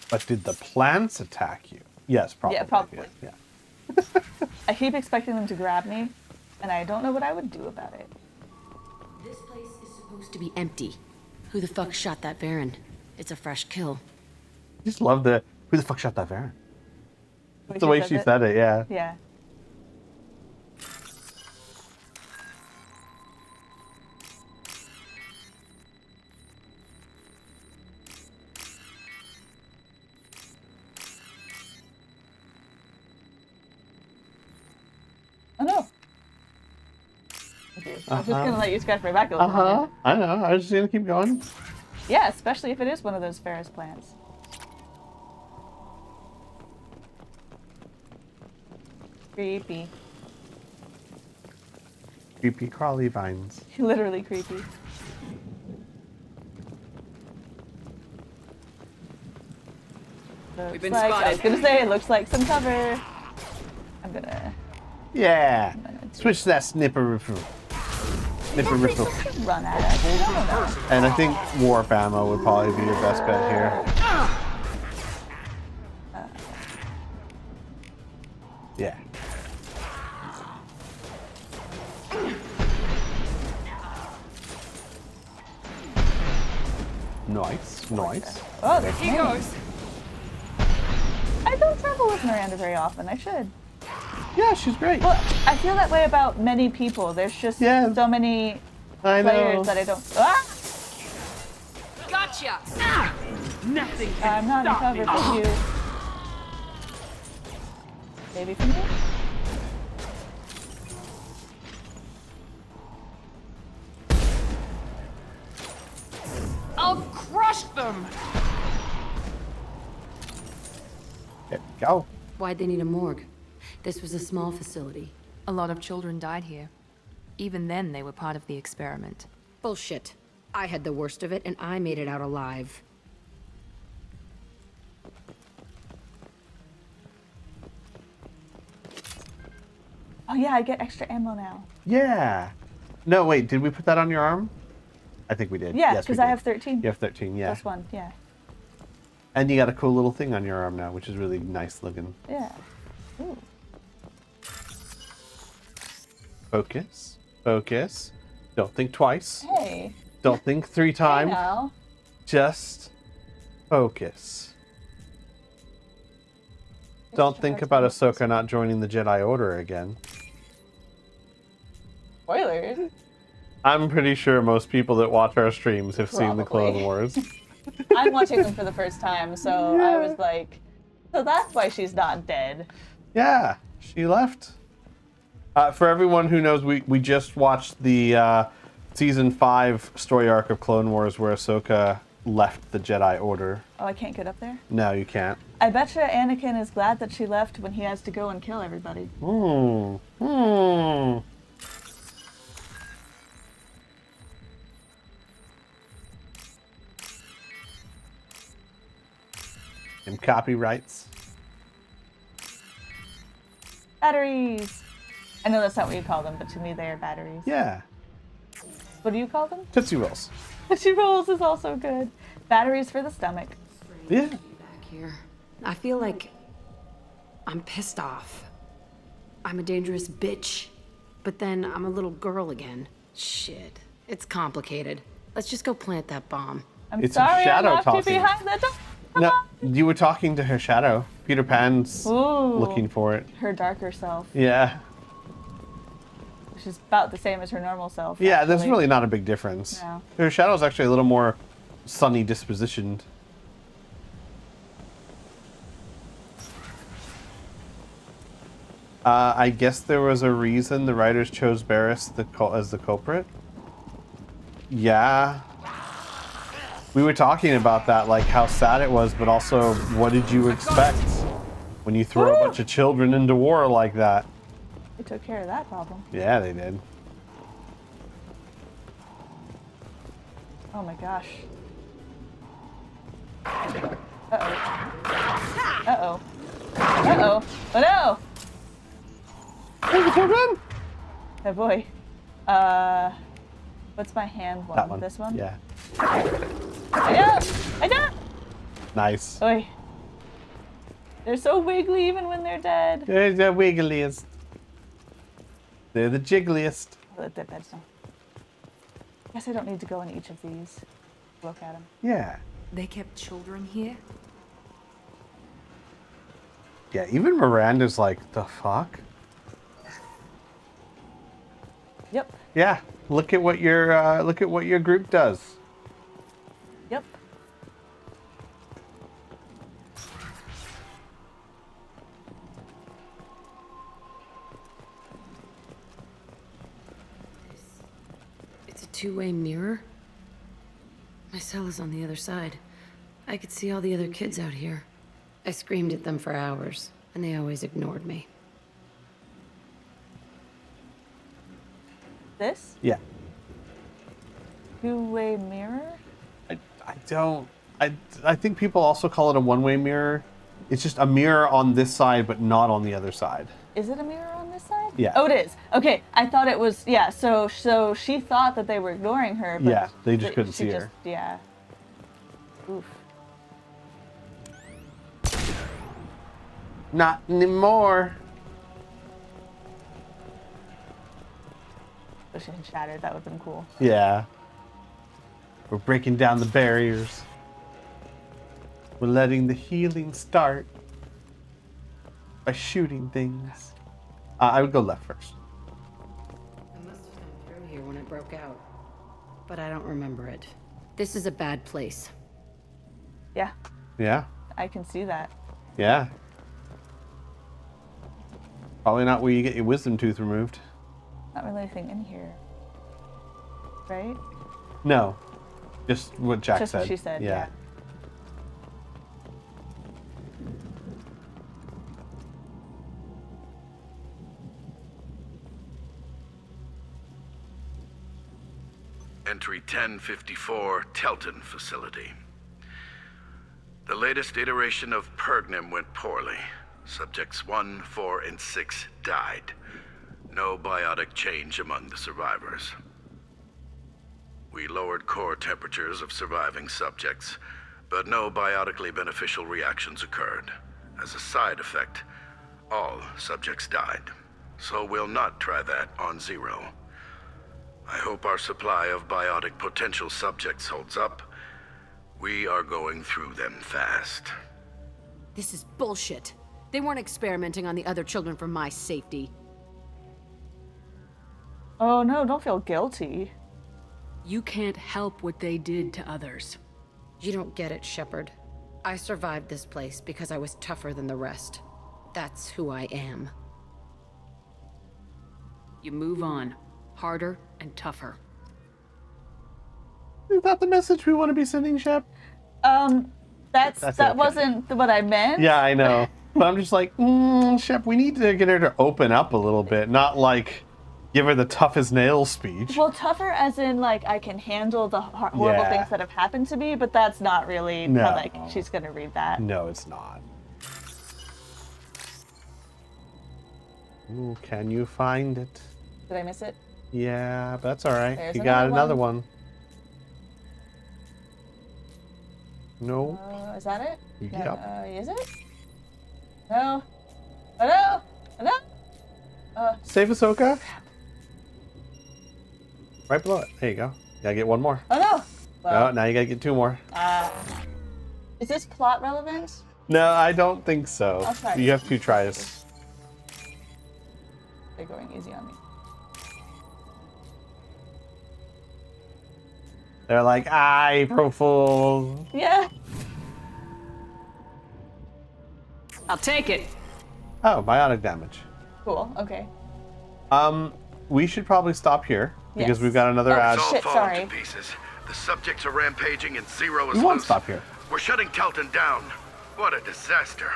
But did the plants attack you? Yes, probably. Yeah, probably. Yeah. I keep expecting them to grab me, and I don't know what I would do about it. This place is supposed to be empty. Who the fuck shot that Baron? It's a fresh kill. I just love the who the fuck shot that Baron? That's the way she says said it, yeah. Yeah. Oh no. Okay, I was just gonna let you scratch my back a little bit. I know. I was just gonna keep going. Yeah, especially if it is one of those Ferris plants. Creepy. Creepy crawly vines. Literally creepy. We've been I was spotted. gonna say it looks like some cover. I'm gonna Yeah. Switch to that snipper rifle. Snipper rifle. run at us. And I think warp ammo would probably be your best bet here. Yeah. Nice, nice. Oh, there's He many. goes. I don't travel with Miranda very often. I should. Yeah, she's great. Well, I feel that way about many people. There's just so many players that I don't. Ah! Gotcha. Ah! Nothing I'm not in cover for you. Maybe from you? I'll crush them. There we go. Why'd they need a morgue? This was a small facility. A lot of children died here. Even then, they were part of the experiment. Bullshit. I had the worst of it, and I made it out alive. Oh yeah, I get extra ammo now. Yeah. No, wait, did we put that on your arm? I think we did. Yeah, Yes, we because I did. have 13. You have 13, yeah. Plus 1, yeah. And you got a cool little thing on your arm now, which is really nice looking. Yeah. Ooh. Focus. Focus. Don't think twice. Hey. Don't think 3 times. Hey now. Just focus. Don't think about Ahsoka not joining the Jedi Order again. Spoilers. I'm pretty sure most people that watch our streams have seen the Clone Probably. Wars. I'm watching them for the first time, so I was like, so that's why she's not dead. Yeah, she left. For everyone who knows, we just watched the season 5 story arc of Clone Wars where Ahsoka left the Jedi Order. Oh, I can't get up there? No, you can't. I bet you Anakin is glad that she left when he has to go and kill everybody. And copyrights. Batteries! I know that's not what you call them, but to me they are batteries. Yeah. What do you call them? Tootsie Rolls. Tootsie Rolls is also good. Batteries for the stomach. Yeah. Back here. I feel like I'm pissed off. I'm a dangerous bitch. But then I'm a little girl again. Shit. It's complicated. Let's just go plant that bomb. I'm It's her sorry I shadow locked you talking. behind the door. No, you were talking to her shadow. Peter Pan's Ooh. looking for it. Her darker self, Yeah. which is about the same as her normal self. Yeah, there's actually. really not a big difference. No. Her shadow's actually a little more sunny dispositioned. I guess there was a reason the writers chose Barriss as the culprit. Yeah. We were talking about that, like how sad it was, but also what did you expect when you throw a bunch of children into war like that? They took care of that problem. Yeah, they did. Oh my gosh. Uh-oh. Uh-oh. Uh-oh. Oh no! Hey, the children! Oh boy. What's my hand one? That one. This one? Yeah. I know! Nice. Oi. They're so wiggly even when they're dead. They're the wiggliest. They're the jiggliest. Oh, that bedstone. Guess I don't need to go in each of these. Look at them. Yeah. They kept children here? Yeah, even Miranda's like, the fuck? Yep. Yeah. Look at what your group does. Yep. It's a two-way mirror? My cell is on the other side. I could see all the other kids out here. I screamed at them for hours, and they always ignored me. This? Yeah. Two-way mirror? I think people also call it a one-way mirror. It's just a mirror on this side, but not on the other side. Is it a mirror on this side? Yeah. Oh, it is. Okay, I thought it was. Yeah. So she thought that they were ignoring her. But Yeah, they just couldn't see her. Yeah. Oof. Not anymore. Wish it had shattered. That would have been cool. Yeah. We're breaking down the barriers. We're letting the healing start by shooting things. I would go left first. I must have come through here when it broke out, but I don't remember it. This is a bad place. Yeah, Yeah. I can see that. Yeah. Probably not where you get your wisdom tooth removed. Not really anything in here. Right? No. Just what Jack Just said. what she said, yeah. Entry 1054, Telton facility. The latest iteration of Pergnum went poorly. Subjects 1, 4, and 6 died. No biotic change among the survivors. We lowered core temperatures of surviving subjects, but no biotically beneficial reactions occurred. As a side effect, all subjects died. So we'll not try that on Zero. I hope our supply of biotic potential subjects holds up. We are going through them fast. This is bullshit. They weren't experimenting on the other children for my safety. Oh no, don't feel guilty. You can't help what they did to others. You don't get it, Shepard. I survived this place because I was tougher than the rest. That's who I am. You move on. Harder and tougher. Is that the message we want to be sending, Shep? That okay. wasn't what I meant. Yeah, I know. But I'm just like, Shep, we need to get her to open up a little bit, not like give her the tough as nails speech. Well, tougher as in like I can handle the horrible things that have happened to me, but that's not really how like she's gonna read that. No, it's not. Ooh, can you find it? Did I miss it? Yeah, but that's all right. There's You got another another one. No. Is that it? Yep. No, is it? No. Oh no! No! Save Ahsoka. Right below it. There you go. You gotta get one more. Oh no! Well, Oh, now you gotta get two more. is this plot relevant? No, I don't think so. I'll try. You have 2 tries. They're going easy on me. They're like, April Fools. Yeah. I'll take it. Oh, biotic damage. Cool. Okay. We should probably stop here because Yes. we've got another ad. Shit, sorry. To pieces. The subjects are rampaging and Zero is We won't loose. stop here. We're shutting Telton down. What a disaster.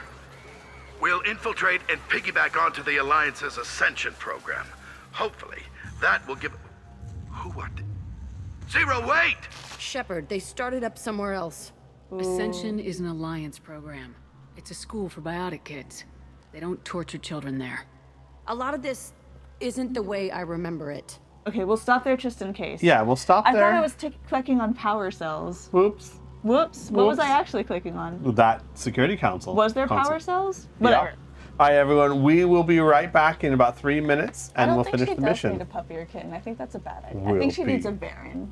We'll infiltrate and piggyback onto the Alliance's Ascension program. Hopefully, that will give... Who what? Zero, wait! Shepard, they started up somewhere else. Ascension is an Alliance program. It's a school for biotic kids. They don't torture children there. A lot of this isn't the way I remember it. Okay, we'll stop there just in case. Yeah, we'll stop I there. thought I was clicking on power cells. Whoops. Whoops. What was I actually clicking on? That Security Council. Was there console. power cells? Yeah. Whatever. All right, everyone. We will be right back in about 3 minutes, and we'll finish the I don't think she mission. does need a puppy or kitten. I think that's a bad idea. Will I think she be. needs a Baron.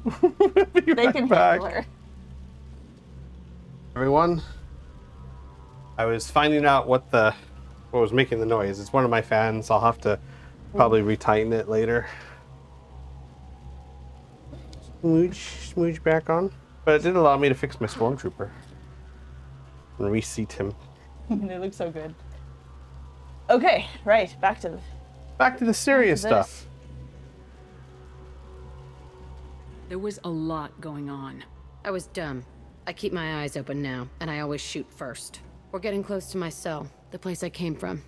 They can back. handle her. Everyone, I was finding out what was making the noise. It's one of my fans. I'll have to probably retighten it later. Smooch back on. But it did allow me to fix my stormtrooper and reseat him. They look so good. Okay, right. Back to the serious stuff. There was a lot going on. I was dumb. I keep my eyes open now, and I always shoot first. We're getting close to my cell, the place I came from.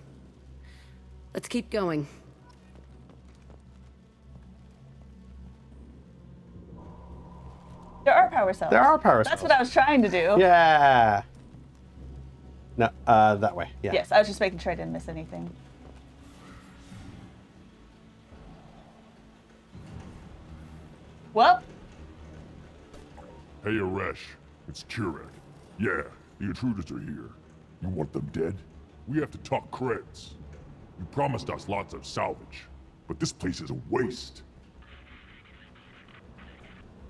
Let's keep going. There are power cells. There are power That's cells. what I was trying to do. Yeah. No, that way. Yeah. Yes, I was just making sure I didn't miss anything. Well. Hey, Aresh. It's Kirek. Yeah, the intruders are here. You want them dead? We have to talk creds. You promised us lots of salvage, but this place is a waste.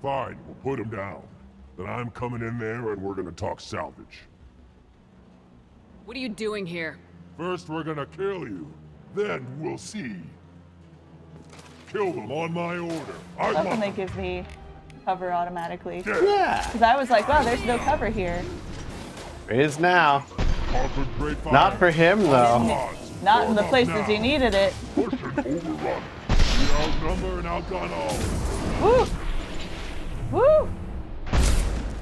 Fine, we'll put him down. Then I'm coming in there and we're gonna talk salvage. What are you doing here? First we're gonna kill you. Then we'll see. Kill them on my order. I That's when want they give me cover automatically. Yeah. Because I was like, wow, there's no cover here. There is now. Offered great fire. Not for him, though. Not in the places you needed it. Push and overrun. We outnumber and outgun all. Woo! Woo!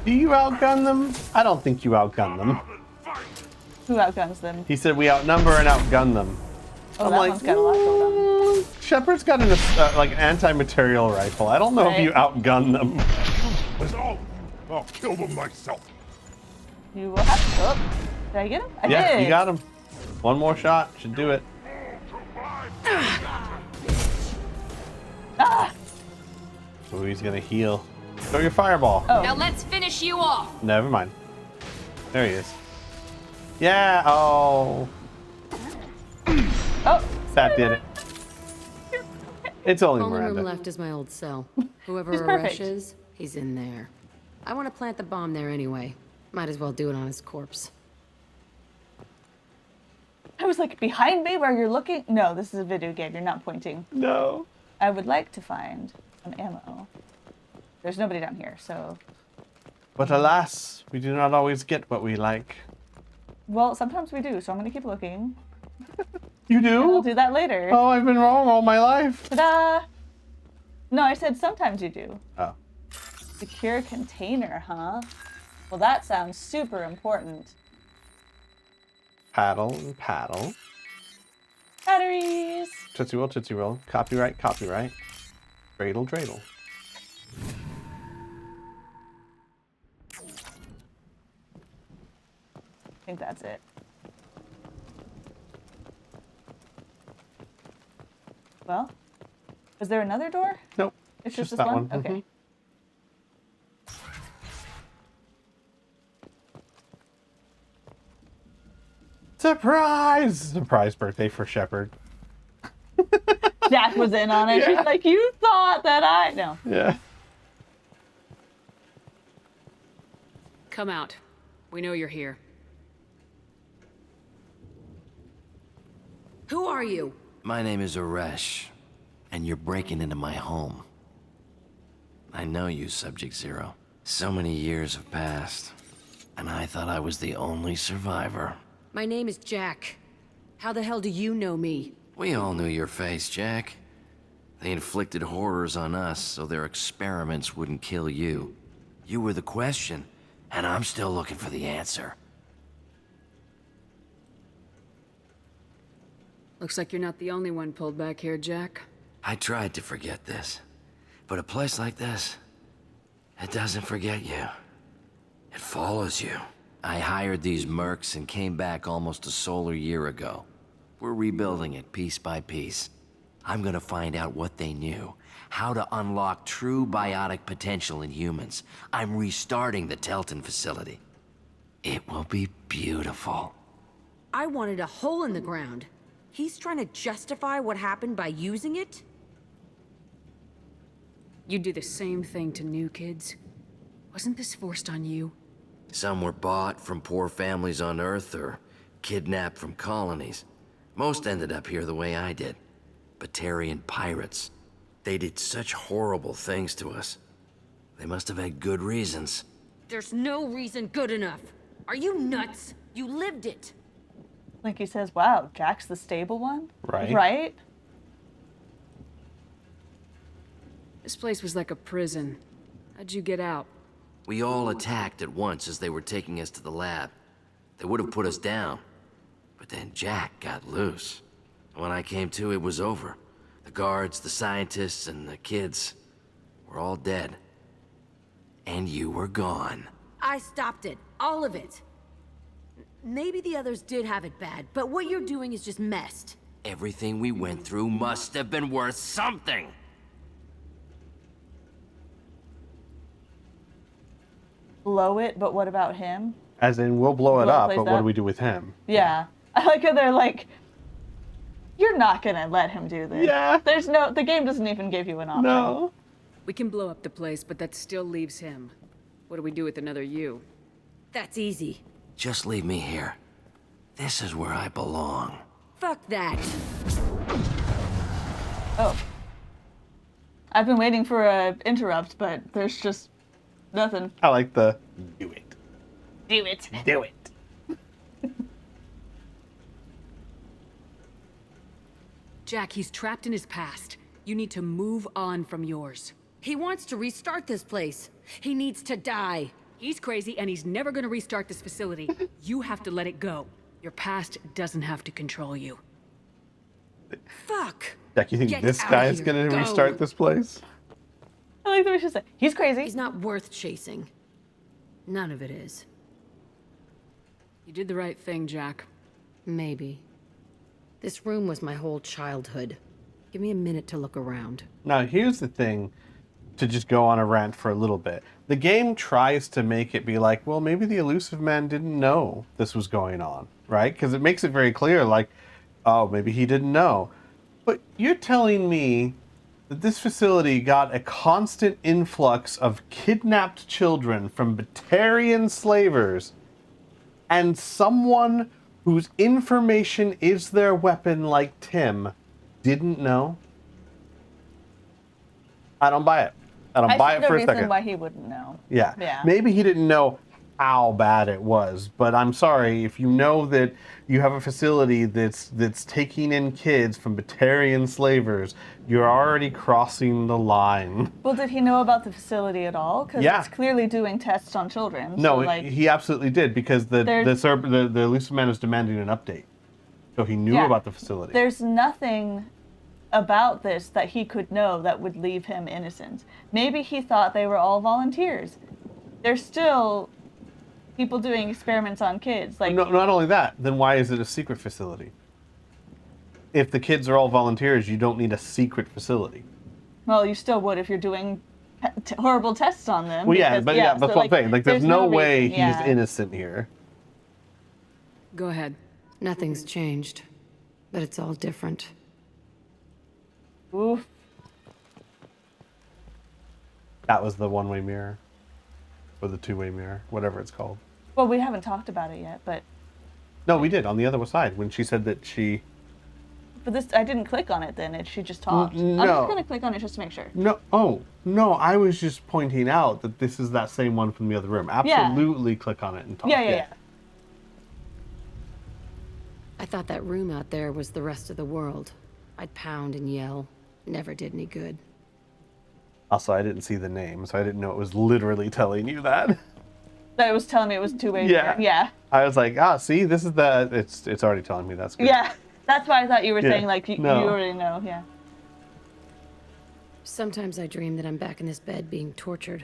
Do you outgun them? I don't think you outgun them. Who outguns them? He said we outnumber and outgun them. Oh, I'm that like, one's got a lot going on. Shepard's got an like anti-material rifle. I don't know if Right. you outgun them. Let's all. I'll kill them myself. You will have to. Oh, did I get him? I Yeah, did. you got him. One more shot should do it. Ah! Oh, he's gonna heal. Throw your fireball. Oh. Now let's finish you off. Never mind. There he is. Yeah. Oh. Oh. That did it. It's only Only room Miranda. left is my old cell. Whoever He's perfect. Aresh is, he's in there. I want to plant the bomb there anyway. Might as well do it on his corpse. I was like, behind me where you're looking? No, this is a video game. You're not pointing. No. I would like to find some ammo. There's nobody down here, so... But alas, we do not always get what we like. Well, sometimes we do, so I'm going to keep looking. You do? And I'll do that later. Oh, I've been wrong all my life. Ta-da! No, I said sometimes you do. Oh. Secure container, huh? Well, that sounds super important. Paddle and paddle. Batteries! Tootsie roll, tootsie roll. Copyright, copyright. Dreidel, dreidel. I think that's it. Well, is there another door? Nope. It's just this that one? one. Okay. Mhm. Surprise! Surprise birthday for Shepard. Jack was in on it. Yeah. She's like, you thought that I... No. Yeah. Come out. We know you're here. Who are you? My name is Aresh, and you're breaking into my home. I know you, Subject Zero. So many years have passed, and I thought I was the only survivor. My name is Jack. How the hell do you know me? We all knew your face, Jack. They inflicted horrors on us so their experiments wouldn't kill you. You were the question, and I'm still looking for the answer. Looks like you're not the only one pulled back here, Jack. I tried to forget this, but a place like this, it doesn't forget you. It follows you. I hired these mercs and came back almost a solar year ago. We're rebuilding it piece by piece. I'm gonna find out what they knew, how to unlock true biotic potential in humans. I'm restarting the Telton facility. It will be beautiful. I wanted a hole in the ground. He's trying to justify what happened by using it? You do the same thing to new kids. Wasn't this forced on you? Some were bought from poor families on Earth or kidnapped from colonies. Most ended up here the way I did. Batarian pirates. They did such horrible things to us. They must have had good reasons. There's no reason good enough. Are you nuts? You lived it. Linky says, wow, Jack's the stable one? Right. Right? This place was like a prison. How'd you get out? We all attacked at once as they were taking us to the lab. They would have put us down. But then Jack got loose. When I came to, it was over. The guards, the scientists, and the kids were all dead. And you were gone. I stopped it. All of it. Maybe the others did have it bad, but what you're doing is just messed. Everything we went through must have been worth something. Blow it, but what about him? As in, we'll blow it Blow it up, plays but what up? do we do with him? Yeah. I like how they're like, you're not gonna let him do this. Yeah. There's no, the game doesn't even give you an option. No. We can blow up the place, but that still leaves him. What do we do with another you? That's easy. Just leave me here. This is where I belong. Fuck that. Oh. I've been waiting for a interrupt, but there's just nothing. I like the do it. Do it. Do it. Jack, he's trapped in his past. You need to move on from yours. He wants to restart this place. He needs to die. He's crazy and he's never gonna restart this facility. You have to let it go. Your past doesn't have to control you. Fuck. Jack, you think Get this out guy of is here. gonna Go. restart this place? I like the way she said, he's crazy. He's not worth chasing. None of it is. You did the right thing, Jack. Maybe. This room was my whole childhood. Give me a minute to look around. Now, here's the thing, to just go on a rant for a little bit. The game tries to make it be like, well, maybe the elusive man didn't know this was going on, right? Because it makes it very clear, like, oh, maybe he didn't know. But you're telling me that this facility got a constant influx of kidnapped children from Batarian slavers, and someone whose information is their weapon, like Tim, didn't know? I don't buy it. I don't buy it for a I see no second. reason why he wouldn't know. Yeah. Yeah. Maybe he didn't know how bad it was, but I'm sorry, if you know that you have a facility that's taking in kids from Batarian slavers, you're already crossing the line. Well, did he know about the facility at all? Because Yeah. it's clearly doing tests on children. No, so, like, he absolutely did, because the elusive man is demanding an update. So he knew Yeah. about the facility. there's nothing about this that he could know that would leave him innocent. Maybe he thought they were all volunteers. There's still people doing experiments on kids. Like, No, not only that, then why is it a secret facility? If the kids are all volunteers, you don't need a secret facility. well, you still would if you're doing horrible tests on them. Well, yeah, because- but yeah, that's so, what I'm saying. Like, there's no way reason, yeah. he's innocent here. Go ahead. Nothing's changed, but it's all different. Oof. That was the one-way mirror. Or the two-way mirror, whatever it's called. Well, we haven't talked about it yet, but No, we did, on the other side, when she said that she... this I didn't click on it then. She just talked. No. I'm just gonna click on it just to make sure. No, I was just pointing out that this is that same one from the other room. Absolutely click on it and talk. Yeah. I thought that room out there was the rest of the world. I'd pound and yell. Never did any good. Also, I didn't see the name, so I didn't know it was literally telling you that. That it was telling me it was two-way. Yeah. Yeah. I was like, see, this is it's already telling me that's good. Yeah. That's why I thought you were Yeah. saying, like, you No. already know. Yeah. Sometimes I dream that I'm back in this bed being tortured.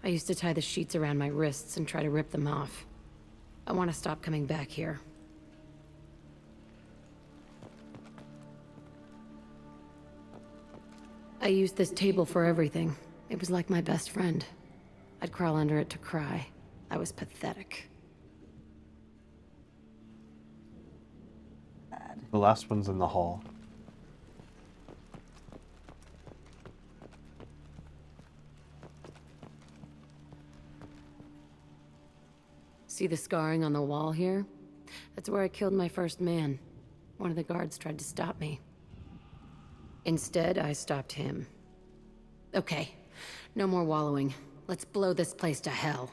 I used to tie the sheets around my wrists and try to rip them off. I want to stop coming back here. I used this table for everything. It was like my best friend. I'd crawl under it to cry. I was pathetic. The last one's in the hall. See the scarring on the wall here? That's where I killed my first man. One of the guards tried to stop me. Instead, I stopped him. Okay, no more wallowing. Let's blow this place to hell.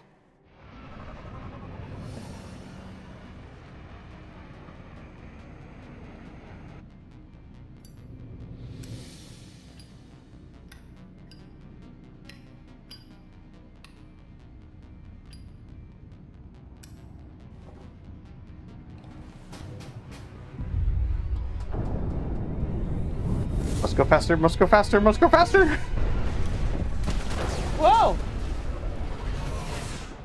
Must go faster, must go faster, must go faster! Whoa!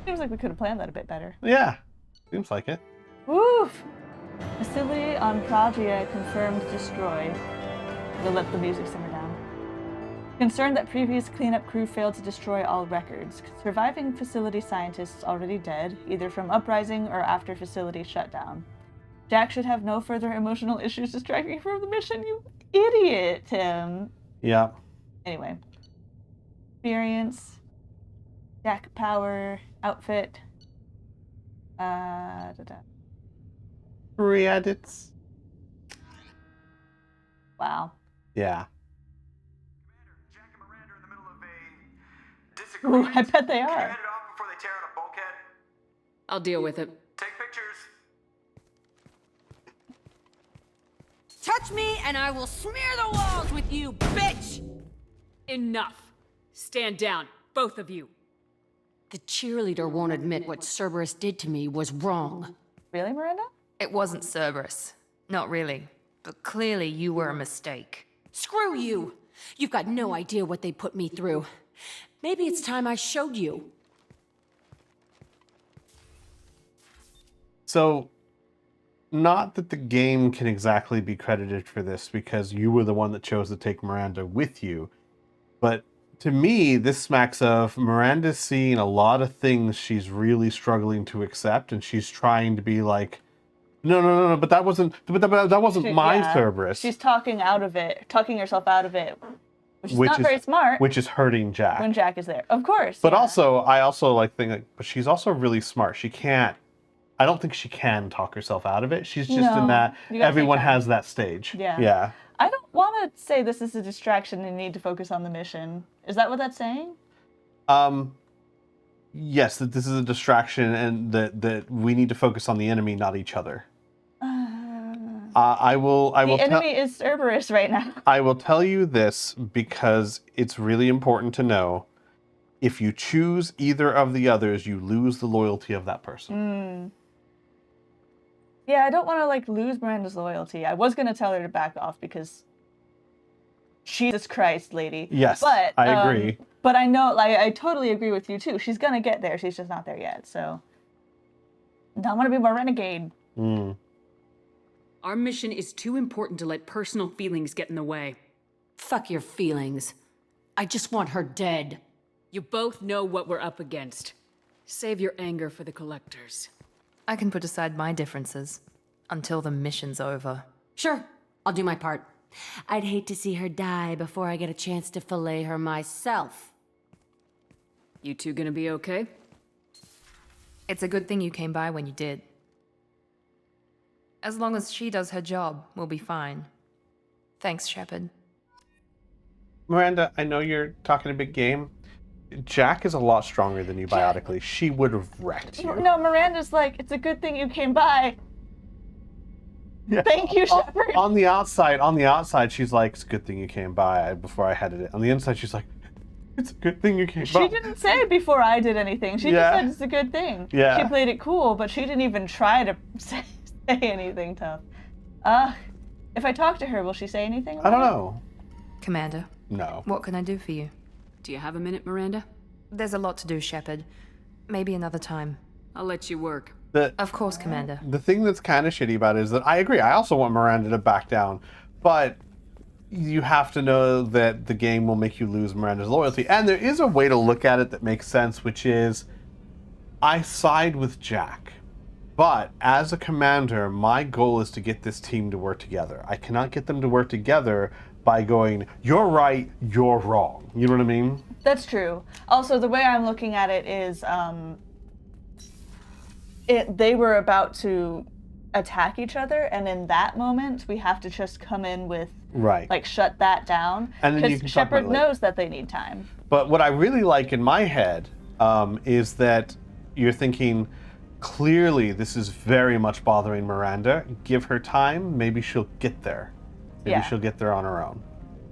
Seems like we could have planned that a bit better. Yeah, seems like it. Woof! Facility on Pragia confirmed destroyed. They'll let the music simmer down. Concerned that previous cleanup crew failed to destroy all records. Surviving facility scientists already dead, either from uprising or after facility shutdown. Jack should have no further emotional issues distracting from the mission, you idiot, Tim. Yeah. Anyway. experience. Jack power outfit. 3 edits. Wow. Yeah. Ooh, I bet they are. I'll deal with it. Touch me and I will smear the walls with you, bitch! Enough. Stand down, both of you. The cheerleader won't admit what Cerberus did to me was wrong. Really, Miranda? It wasn't Cerberus. Not really. But clearly you were a mistake. Screw you! You've got no idea what they put me through. Maybe it's time I showed you. So, not that the game can exactly be credited for this because you were the one that chose to take Miranda with you, but to me, this smacks of Miranda's seeing a lot of things she's really struggling to accept, and she's trying to be like, no, but that wasn't my Cerberus. She's talking herself out of it, which is not very smart. Which is hurting Jack. When Jack is there, of course. But also, I also think, but she's also really smart. I don't think she can talk herself out of it. She's just in that everyone has that stage. Yeah. I don't want to say this is a distraction and need to focus on the mission. Is that what that's saying? Yes, that this is a distraction and that we need to focus on the enemy, not each other. I will. The enemy is Cerberus right now. I will tell you this because it's really important to know. If you choose either of the others, you lose the loyalty of that person. Yeah, I don't want to lose Miranda's loyalty. I was going to tell her to back off because Jesus Christ, lady. Yes, but I agree. But I know, I totally agree with you too. She's going to get there. She's just not there yet. So, don't want to be more renegade. Our mission is too important to let personal feelings get in the way. Fuck your feelings. I just want her dead. You both know what we're up against. Save your anger for the collectors. I can put aside my differences until the mission's over. Sure, I'll do my part. I'd hate to see her die before I get a chance to fillet her myself. You two gonna be okay? It's a good thing you came by when you did. As long as she does her job, we'll be fine. Thanks, Shepard. Miranda, I know you're talking a big game. Jack is a lot stronger than you biotically. She would have wrecked you. No, Miranda's like, it's a good thing you came by. Yeah. Thank you, Shepard. On the outside, she's like, it's a good thing you came by before I headed it. On the inside, she's like, it's a good thing you came by. She didn't say it before I did anything. She just said it's a good thing. Yeah. She played it cool, but she didn't even try to say anything tough. If I talk to her, will she say anything about I don't know. Commander. No. What can I do for you? Do you have a minute, Miranda? There's a lot to do, Shepard. Maybe another time. I'll let you work. Of course, Commander. The thing that's kind of shitty about it is that I agree. I also want Miranda to back down, but you have to know that the game will make you lose Miranda's loyalty. And there is a way to look at it that makes sense, which is I side with Jack. But as a commander, my goal is to get this team to work together. I cannot get them to work together by going, you're right, you're wrong. You know what I mean? That's true. Also, the way I'm looking at it is they were about to attack each other, and in that moment, we have to just come in with, shut that down. Because Shepard knows that they need time. But what I really like in my head is that you're thinking, clearly this is very much bothering Miranda. Give her time, maybe she'll get there. Maybe she'll get there on her own.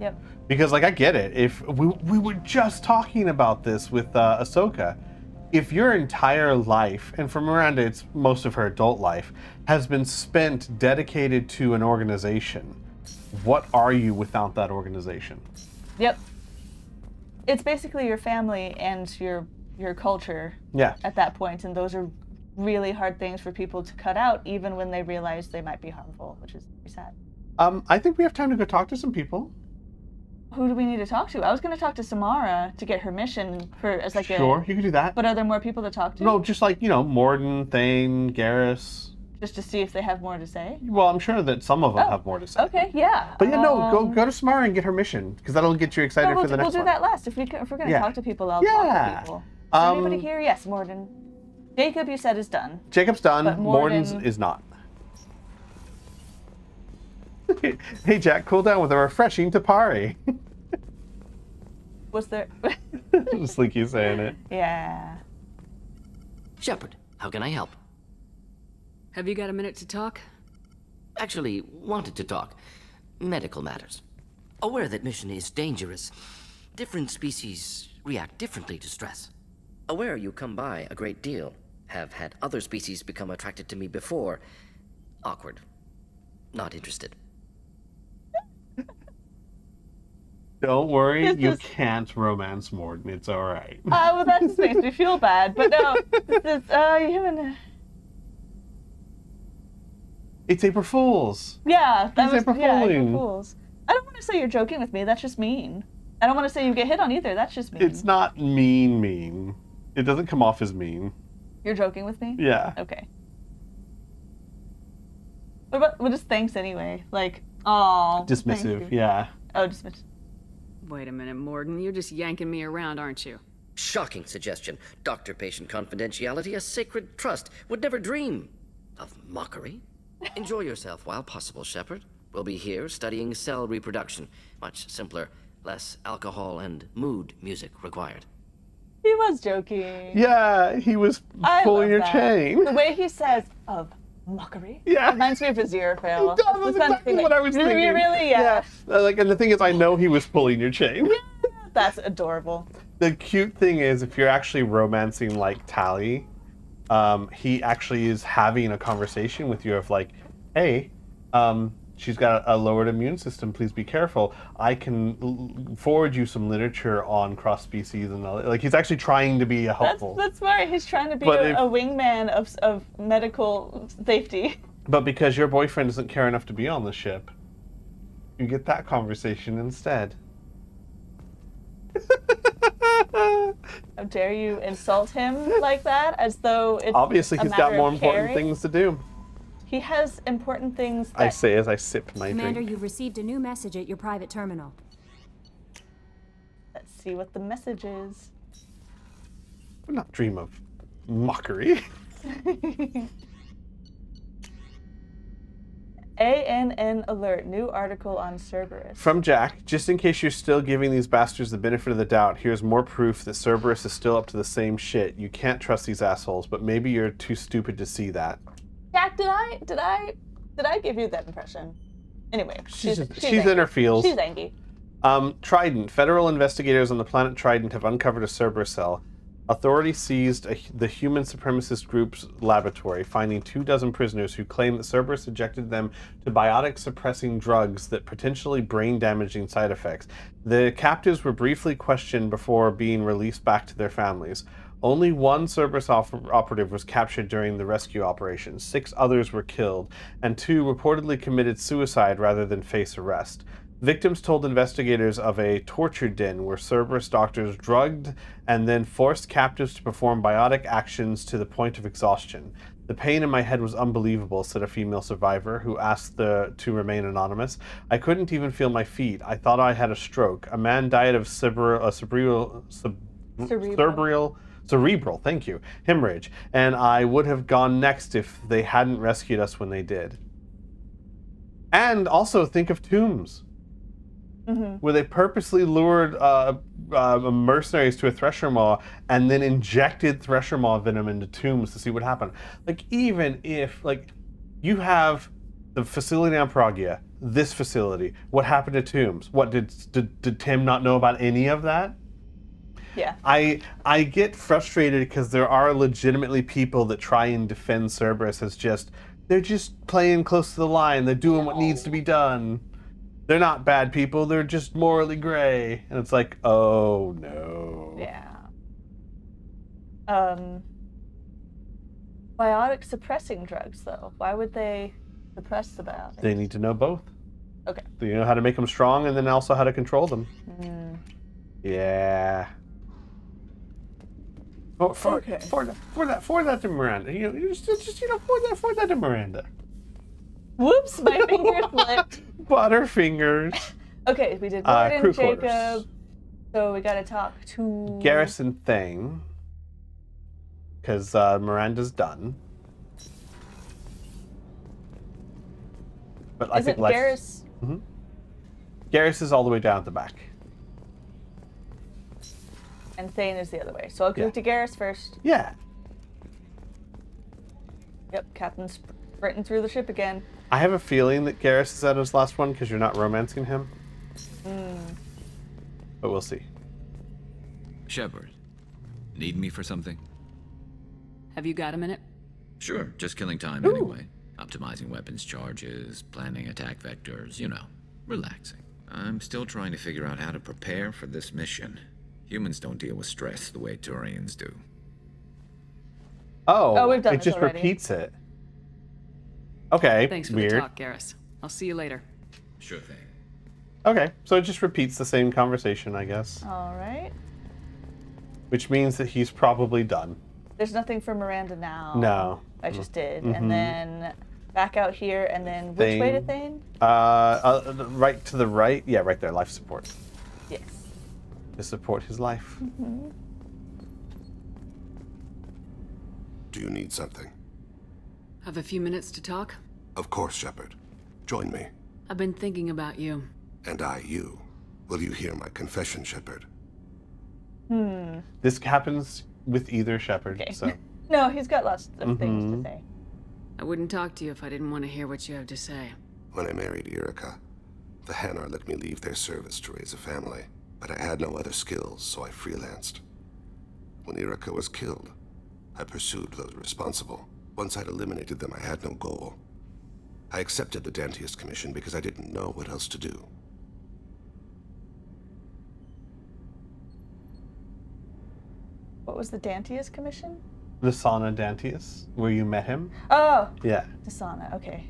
Yep. Because, I get it. If we were just talking about this with Ahsoka. If your entire life, and for Miranda it's most of her adult life, has been spent dedicated to an organization, what are you without that organization? Yep. It's basically your family and your culture at that point, and those are really hard things for people to cut out, even when they realize they might be harmful, which is very sad. I think we have time to go talk to some people. Who do we need to talk to? I was going to talk to Samara to get her mission as Sure, you can do that. But are there more people to talk to? No, just Morden, Thane, Garrus. Just to see if they have more to say? Well, I'm sure that some of them have more to say. Okay, yeah. But yeah, no, go to Samara and get her mission, because that'll get you excited for the next one. We'll do that last. If we're going to talk to people, I'll talk to people. Is there anybody here? Yes, Morden. Jacob, you said, is done. Jacob's done. But Morden's is not. Hey, Jack, cool down with a refreshing Tapari. Was there... Just like you saying it. Yeah. Shepard, how can I help? Have you got a minute to talk? Actually, wanted to talk. Medical matters. Aware that mission is dangerous. Different species react differently to stress. Aware you come by a great deal. Have had other species become attracted to me before. Awkward. Not interested. Don't worry, you can't romance Morden. It's all right. Well, that just makes me feel bad. But no, this is, It's April Fool's. Yeah, that was April April Fooling. Fools. I don't want to say you're joking with me. That's just mean. I don't want to say you get hit on either. That's just mean. It's not mean. It doesn't come off as mean. You're joking with me? Yeah. Okay. What is thanks anyway? Like, oh. Dismissive, yeah. Oh, dismissive. Wait a minute, Morden. You're just yanking me around, aren't you? Shocking suggestion. Doctor-patient confidentiality, a sacred trust. Would never dream of mockery. Enjoy yourself while possible, Shepard. We'll be here studying cell reproduction. Much simpler, less alcohol and mood music required. He was joking. Yeah, he was pulling your chain. The way he says, of mockery. Yeah. Reminds me of Aziraphale. That's exactly what I was thinking. Really? Yeah. Like, and the thing is, I know he was pulling your chain. That's adorable. The cute thing is, if you're actually romancing like Tally, he actually is having a conversation with you of like, hey, she's got a lowered immune system. Please be careful. I can forward you some literature on cross species and all. Like he's actually trying to be helpful. That's smart. He's trying to be a wingman of medical safety. But because your boyfriend doesn't care enough to be on the ship, you get that conversation instead. How dare you insult him like that, as though it's obviously he's got more important caring. things to do. He has important things that... I say as I sip my Commander, drink. you've received a new message at your private terminal. Let's see what the message is. Do not dream of mockery. ANN alert, new article on Cerberus. From Jack, just in case you're still giving these bastards the benefit of the doubt, here's more proof that Cerberus is still up to the same shit. You can't trust these assholes, but maybe you're too stupid to see that. Jack, did I give you that impression? Anyway, she's in her feels. She's angry. Trident. Federal investigators on the planet Trident have uncovered a Cerberus cell. Authorities seized the human supremacist group's laboratory, finding 24 prisoners who claim that Cerberus injected them to biotic-suppressing drugs that potentially brain-damaging side effects. The captives were briefly questioned before being released back to their families. Only one Cerberus operative was captured during the rescue operation. 6 others were killed, and 2 reportedly committed suicide rather than face arrest. Victims told investigators of a torture den where Cerberus doctors drugged and then forced captives to perform biotic actions to the point of exhaustion. The pain in my head was unbelievable, said a female survivor who asked to remain anonymous. I couldn't even feel my feet. I thought I had a stroke. A man died of cerebral thank you, hemorrhage, and I would have gone next if they hadn't rescued us when they did. And also think of Tombs. Mm-hmm. Where they purposely lured mercenaries to a Thresher Maw and then injected Thresher Maw venom into Tombs to see what happened. Like, even if, like, you have the facility on Pragia, this facility, what happened to Tombs? What, did Tim not know about any of that? Yeah. I get frustrated because there are legitimately people that try and defend Cerberus as just, they're just playing close to the line, they're doing what needs to be done. They're not bad people, they're just morally gray. And it's like, oh no. Yeah. Biotic suppressing drugs, though. Why would they suppress the biotics? They need to know both. Okay. So you know how to make them strong and then also how to control them. Mm. Yeah. Oh, for that to Miranda. For that to Miranda. Whoops, my finger slipped. Butterfingers. Okay, we did Gordon, crew Jacob. quarters. So we gotta talk to Garrison Thane. Because Miranda's done. But I think Garrus? Garrus is all the way down at the back. And Thane is the other way. So I'll go to Garrus first. Yeah. Yep, Captain's sprinting through the ship again. I have a feeling that Garrus is at his last one because you're not romancing him. But we'll see. Shepard, need me for something? Have you got a minute? Sure, just killing time anyway. Optimizing weapons charges, planning attack vectors, relaxing. I'm still trying to figure out how to prepare for this mission. Humans don't deal with stress the way Turians do. Oh, we've done it this just already. repeats it. Okay, Thanks for weird. the talk, Garrus. I'll see you later. Sure thing. Okay, so it just repeats the same conversation, I guess. All right. Which means that he's probably done. There's nothing for Miranda now. No. I just did. And then back out here, and then which way to Thane? Right to the right. Yeah, right there, life support. Yes. To support his life. Do you need something? Have a few minutes to talk? Of course, Shepard. Join me. I've been thinking about you. And I, you. Will you hear my confession, Shepard? This happens with either Shepard, Okay. so. No, he's got lots of things to say. I wouldn't talk to you if I didn't want to hear what you have to say. When I married Erica, the Hanar let me leave their service to raise a family, but I had no other skills, so I freelanced. When Erica was killed, I pursued those responsible. Once I'd eliminated them, I had no goal. I accepted the Dantius commission because I didn't know what else to do. What was the Dantius commission? The Sauna Dantius, where you met him. Oh! Yeah. Dasana, okay.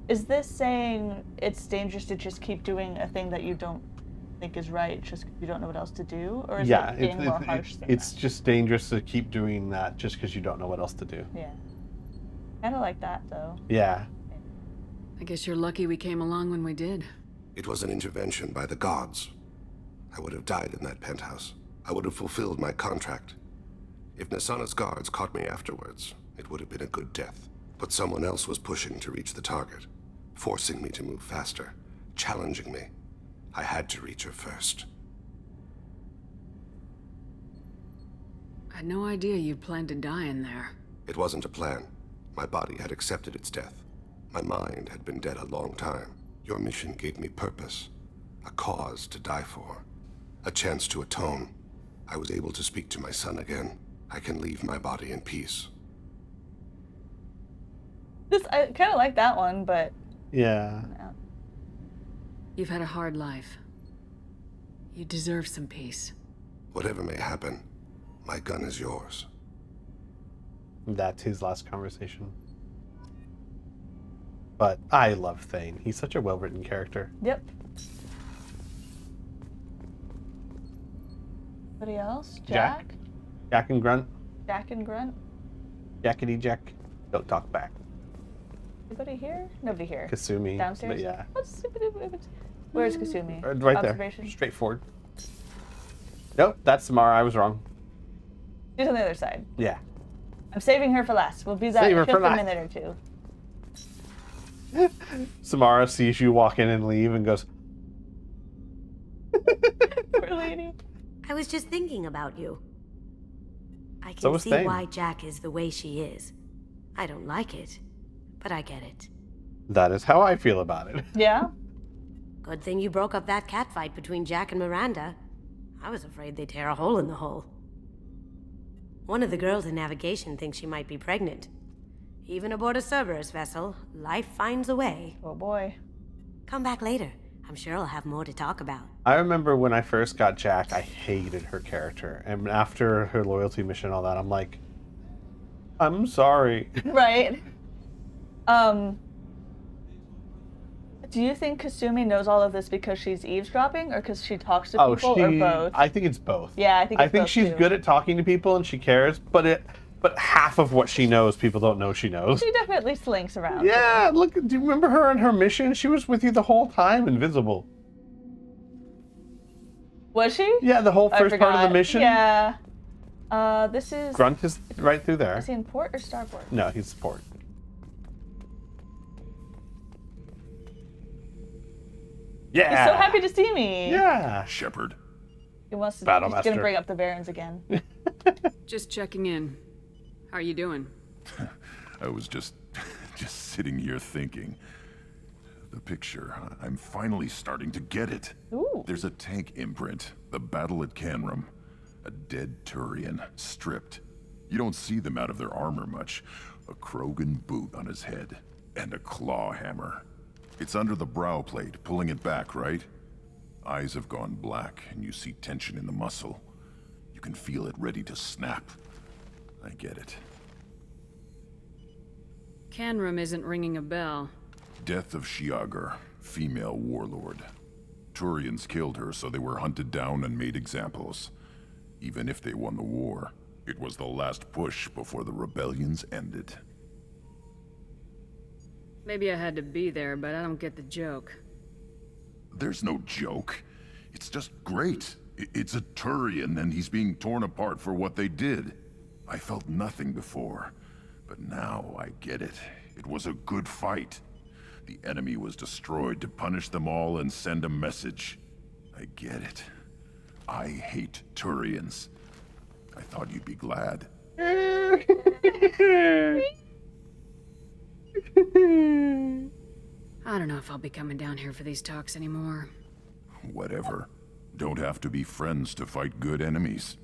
Is this saying it's dangerous to just keep doing a thing that you don't think is right just because you don't know what else to do? Or is it being more harsh than it's just dangerous to keep doing that just because you don't know what else to do. Yeah. Kind of like that, though. Yeah. I guess you're lucky we came along when we did. It was an intervention by the gods. I would have died in that penthouse. I would have fulfilled my contract. If Nasana's guards caught me afterwards, it would have been a good death. But someone else was pushing to reach the target, forcing me to move faster, challenging me. I had to reach her first. I had no idea you'd planned to die in there. It wasn't a plan. My body had accepted its death. My mind had been dead a long time. Your mission gave me purpose, a cause to die for, a chance to atone. I was able to speak to my son again. I can leave my body in peace. I kind of like that one, but... Yeah. You've had a hard life. You deserve some peace. Whatever may happen, my gun is yours. That's his last conversation. But I love Thane. He's such a well-written character. Yep. Anybody else? Jack? Jack and Grunt. Jack and Grunt? Jackety Jack. Don't talk back. Anybody here? Nobody here. Kasumi. Downstairs? But yeah. Where's Kasumi? Right Observation? there. Straightforward. Nope, that's Samara. I was wrong. She's on the other side. Yeah. I'm saving her for last. We'll be that Save her in for a last. minute or two. Samara sees you walk in and leave and goes, Poor lady. I was just thinking about you. I So can was see Thane. why Jack is the way she is. I don't like it, but I get it. that is how I feel about it. Yeah? Good thing you broke up that catfight between Jack and Miranda. I was afraid they'd tear a hole in the hull. One of the girls in navigation thinks she might be pregnant. Even aboard a Cerberus vessel, life finds a way. Oh boy. Come back later. I'm sure I'll have more to talk about. I remember when I first got Jack, I hated her character. And after her loyalty mission and all that, I'm like, I'm sorry. Right. Do Do you think Kasumi knows all of this because she's eavesdropping, or because she talks to people, or both? I think it's both. Yeah, I think it's both, she's too. good at talking to people and she cares, but half of what she knows, people don't know she knows. She definitely slinks around. Yeah, look, do you remember her and her mission? She was with you the whole time, invisible. Was she? Yeah, the whole first part of the mission. Yeah. This is... Grunt is right through there. Is he in port or starboard? No, he's port. Yeah. He's so happy to see me. Yeah. Shepard. He wants to... Battle He's Master. gonna bring up the Barons again. Just checking in. How are you doing? I was just sitting here thinking. The picture, I'm finally starting to get it. Ooh. There's a tank imprint, the battle at Canrum. A dead Turian, stripped. You don't see them out of their armor much. A Krogan boot on his head, and a claw hammer. It's under the brow plate, pulling it back, right? Eyes have gone black, and you see tension in the muscle. You can feel it ready to snap. I get it. Canrum isn't ringing a bell. Death of Shiagar, female warlord. Turians killed her, so they were hunted down and made examples. Even if they won the war, it was the last push before the rebellions ended. Maybe I had to be there, but I don't get the joke. There's no joke. It's just great. It's a Turian, and he's being torn apart for what they did. I felt nothing before, but now I get it. It was a good fight. The enemy was destroyed to punish them all and send a message. I get it. I hate Turians. I thought you'd be glad. I don't know if I'll be coming down here for these talks anymore. Whatever. Don't have to be friends to fight good enemies.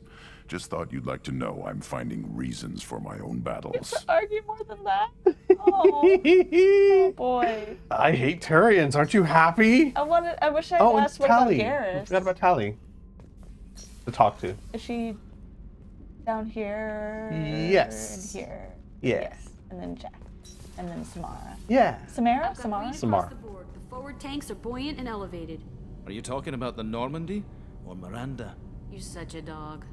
Just thought you'd like to know I'm finding reasons for my own battles. Argue more than that? Oh boy. I hate Turians. Aren't you happy? I wish I'd Oh, and asked what about Tally. I Garrus. forgot about Tally. To talk to. Is she down here? Yes. And here? Yeah. Yes. And then Jack. And then Samara. Yeah. Samara? Samara? Samara. The forward tanks are buoyant and elevated. Are you talking about the Normandy or Miranda? You're such a dog.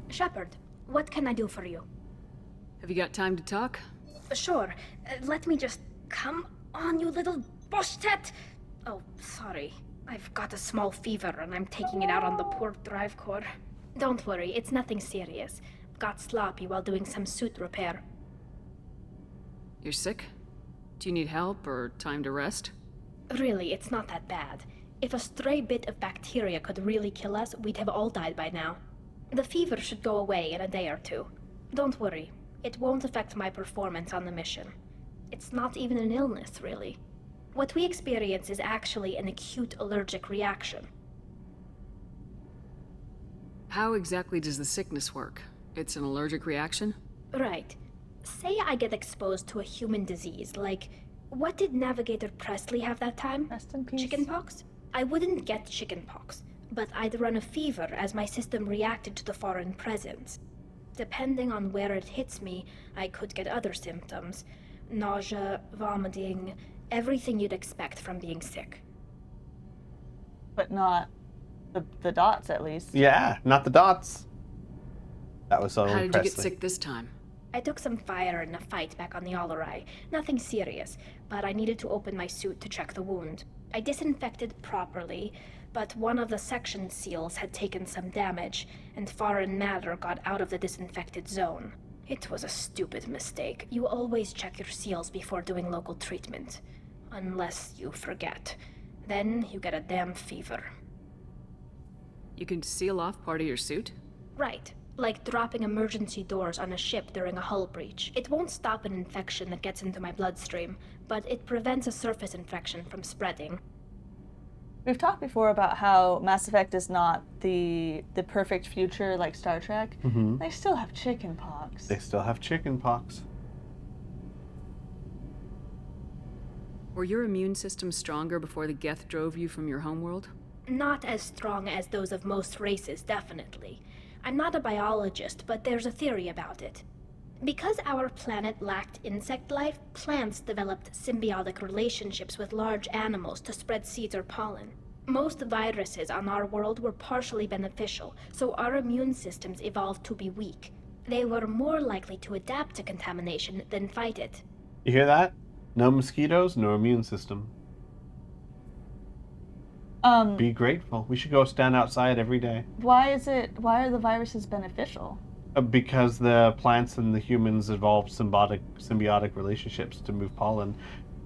Shepard, what can I do for you? Have you got time to talk? Sure. Let me just... Come on, you little bushtet! Oh, sorry. I've got a small fever and I'm taking it out on the poor drive core. Don't worry, it's nothing serious. Got sloppy while doing some suit repair. You're sick? Do you need help or time to rest? Really, it's not that bad. If a stray bit of bacteria could really kill us, we'd have all died by now. The fever should go away in a day or two. Don't worry, it won't affect my performance on the mission. It's not even an illness, really. What we experience is actually an acute allergic reaction. How exactly does the sickness work? It's an allergic reaction? Right. Say I get exposed to a human disease, like... What did Navigator Presley have that time? Rest in peace. Chickenpox? I wouldn't get chickenpox, but I'd run a fever as my system reacted to the foreign presence. Depending on where it hits me, I could get other symptoms. Nausea, vomiting, everything you'd expect from being sick. But not the dots, at least. Yeah, not the dots. That was so How did you get Presley. sick this time? I took some fire in a fight back on the Allerai. Nothing serious, but I needed to open my suit to check the wound. I disinfected properly, but one of the section seals had taken some damage, and foreign matter got out of the disinfected zone. It was a stupid mistake. You always check your seals before doing local treatment. Unless you forget. Then you get a damn fever. You can seal off part of your suit? Right. Like dropping emergency doors on a ship during a hull breach. It won't stop an infection that gets into my bloodstream, but it prevents a surface infection from spreading. We've talked before about how Mass Effect is not the perfect future like Star Trek. Mhm. They still have chicken pox. They still have chicken pox. Were your immune system stronger before the Geth drove you from your homeworld? Not as strong as those of most races, definitely. I'm not a biologist, but there's a theory about it. Because our planet lacked insect life, plants developed symbiotic relationships with large animals to spread seeds or pollen. Most viruses on our world were partially beneficial, so our immune systems evolved to be weak. They were more likely to adapt to contamination than fight it. You hear that? No mosquitoes, no immune system. Be grateful. We should go stand outside every day. Why are the viruses beneficial? Because the plants and the humans evolved symbiotic relationships to move pollen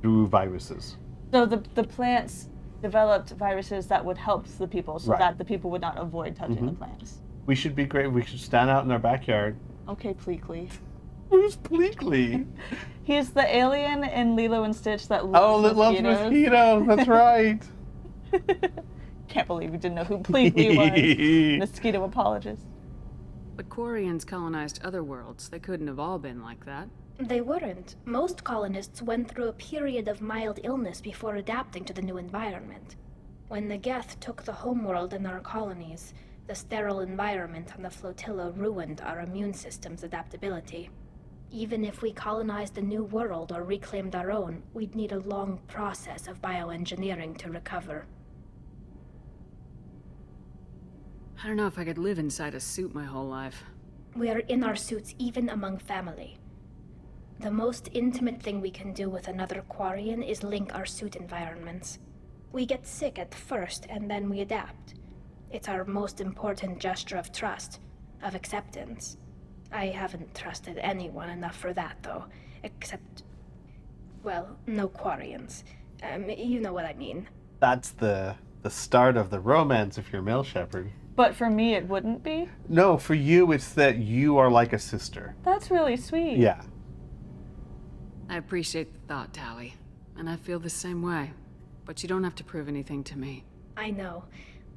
through viruses. So the plants developed viruses that would help the people, so Right. that the people would not avoid touching the plants. We should be great. We should stand out in our backyard. Okay, Pleakley. Who's Pleakley? He's the alien in Lilo and Stitch that loves that loves mosquitoes. mosquitoes. That's right. Can't believe you didn't know who Pleakley was. Mosquito apologist. But Quarians colonized other worlds. They couldn't have all been like that. They weren't. Most colonists went through a period of mild illness before adapting to the new environment. When the Geth took the homeworld in our colonies, the sterile environment on the flotilla ruined our immune system's adaptability. Even if we colonized a new world or reclaimed our own, we'd need a long process of bioengineering to recover. I don't know if I could live inside a suit my whole life. We are in our suits even among family. The most intimate thing we can do with another Quarian is link our suit environments. We get sick at first, and then we adapt. It's our most important gesture of trust, of acceptance. I haven't trusted anyone enough for that, though. Except, well, no Quarians. You know what I mean. That's the start of the romance if you're male shepherd. But for me, it wouldn't be. No, for you, it's that you are like a sister. That's really sweet. Yeah. I appreciate the thought, Tally. And I feel the same way. But you don't have to prove anything to me. I know.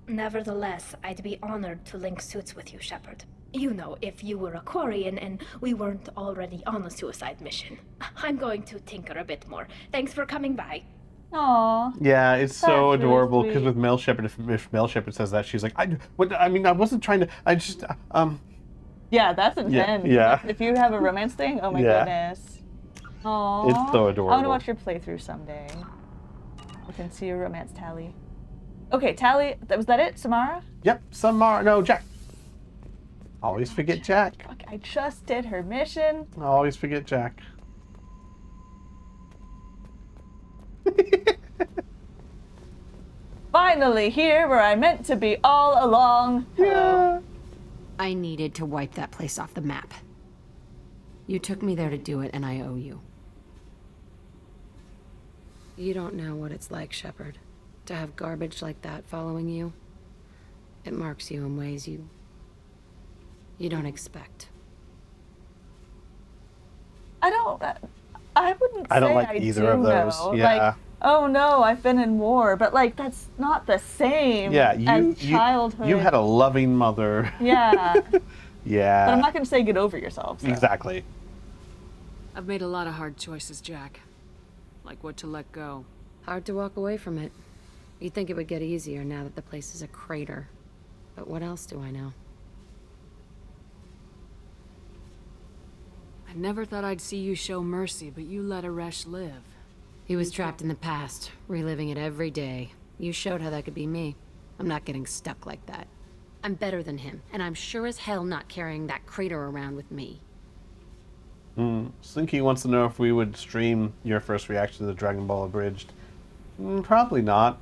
Nevertheless, I'd be honored to link suits with you, Shepard. You know, if you were a Quarian and we weren't already on a suicide mission. I'm going to tinker a bit more. Thanks for coming by. Aww. Yeah, it's so That's really adorable because sweet. with male shepherd, if male shepherd says that, she's like, I wasn't trying to. I just Yeah, that's intense. yeah. If you have a romance thing, oh my Yeah. goodness. Aww. It's so adorable. I want to watch your playthrough someday. We can see your romance, Tally. Okay, Tally, was that it? Samara? Yep, Samara. No, Jack. Always forget Jack. Fuck, I just did her mission. Always forget Jack. Finally here where I meant to be all along. Yeah. I needed to wipe that place off the map. You took me there to do it, and I owe you. You don't know what it's like, Shepard, to have garbage like that following you. It marks you in ways you don't expect. I wouldn't I don't say like I either do of those. know. Yeah. Like, oh no, I've been in war, but like that's not the same Yeah, as childhood. you had a loving mother. Yeah. Yeah. But I'm not going to say get over yourself. So. Exactly. I've made a lot of hard choices, Jack. Like what to let go. Hard to walk away from it. You'd think it would get easier now that the place is a crater. But what else do I know? I never thought I'd see you show mercy, but you let Aresh live. He was trapped in the past, reliving it every day. You showed how that could be me. I'm not getting stuck like that. I'm better than him, and I'm sure as hell not carrying that crater around with me. Slinky wants to know if we would stream your first reaction to the Dragon Ball Abridged. Probably not.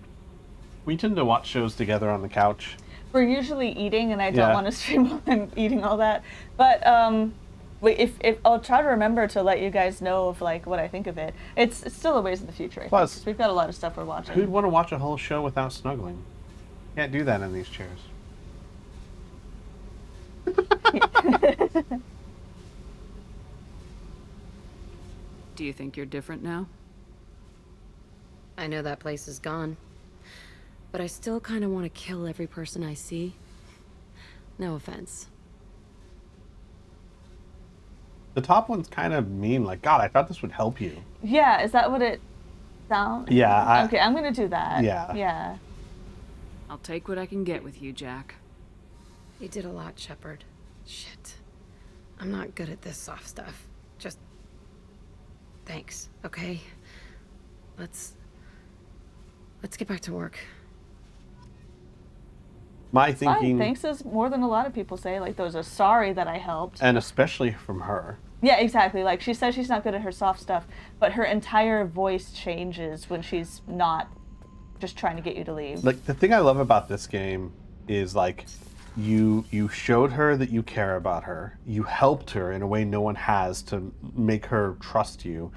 We tend to watch shows together on the couch. We're usually eating, and I don't want to stream while I'm eating all that. But if I'll try to remember to let you guys know of like what I think of it. It's still a ways in the future. I think, Plus, 'cause we've got a lot of stuff we're watching. Who'd want to watch a whole show without snuggling? Can't do that in these chairs. Do you think you're different now? I know that place is gone. But I still kind of want to kill every person I see. No offense. The top one's kind of mean. Like, God, I thought this would help you. Yeah, is that what it sounds? Yeah. Okay, I'm gonna do that. Yeah. Yeah. I'll take what I can get with you, Jack. You did a lot, Shepard. Shit. I'm not good at this soft stuff. Just... thanks, okay? Let's get back to work. My thinking... Thanks is more than a lot of people say. Like, those are sorry that I helped. And especially from her. Yeah, exactly. Like, she says she's not good at her soft stuff, but her entire voice changes when she's not just trying to get you to leave. Like, the thing I love about this game is, like, you showed her that you care about her. You helped her in a way no one has to make her trust you.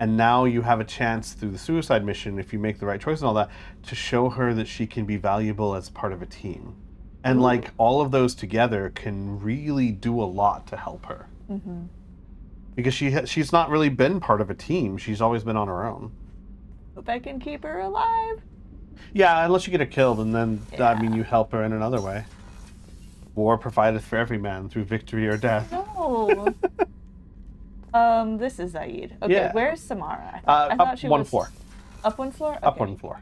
And now you have a chance through the suicide mission, if you make the right choice and all that, to show her that she can be valuable as part of a team. And, like, all of those together can really do a lot to help her. Mm-hmm. Because she's not really been part of a team. She's always been on her own. Hope I can keep her alive. Yeah, unless you get her killed, and then, I mean, you help her in another way. War provideth for every man through victory or death. No. This is Zaid. Okay, Yeah. where's Samara? I thought up she one was... floor. Up one floor? Okay. Up one floor.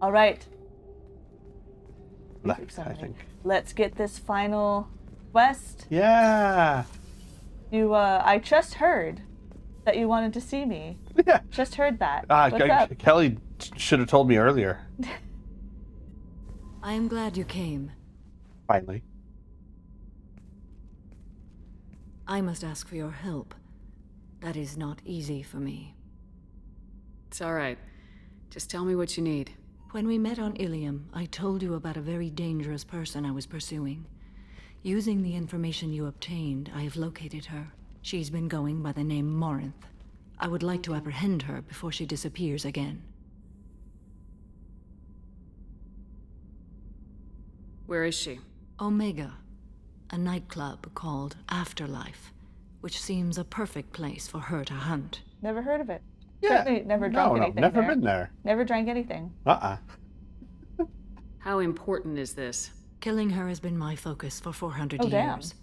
All right. Left, I think. Let's get this final quest. Yeah. I just heard that you wanted to see me. Yeah. Just heard that. What's up? Kelly should have told me earlier. I am glad you came. Finally. I must ask for your help. That is not easy for me. It's all right. Just tell me what you need. When we met on Ilium, I told you about a very dangerous person I was pursuing. Using the information you obtained, I have located her. She's been going by the name Morinth. I would like to apprehend her before she disappears again. Where is she? Omega, a nightclub called Afterlife, which seems a perfect place for her to hunt. Never heard of it. Yeah. Certainly never drunk anything never there. been there. Never drank anything. How important is this? Killing her has been my focus for 400 Oh, damn. years.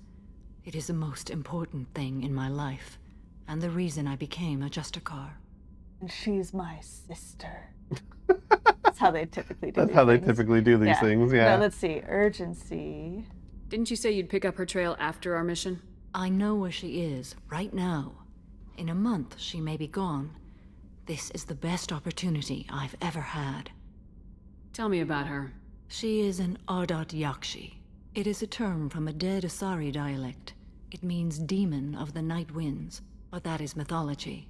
It is the most important thing in my life, and the reason I became a Justicar. And she's my sister. That's how they typically do That's how they typically do these things, yeah. Now, let's see. Urgency. Didn't you say you'd pick up her trail after our mission? I know where she is, right now. In a month, she may be gone. This is the best opportunity I've ever had. Tell me about her. She is an Ardat Yakshi. It is a term from a dead Asari dialect. It means demon of the night winds, but that is mythology.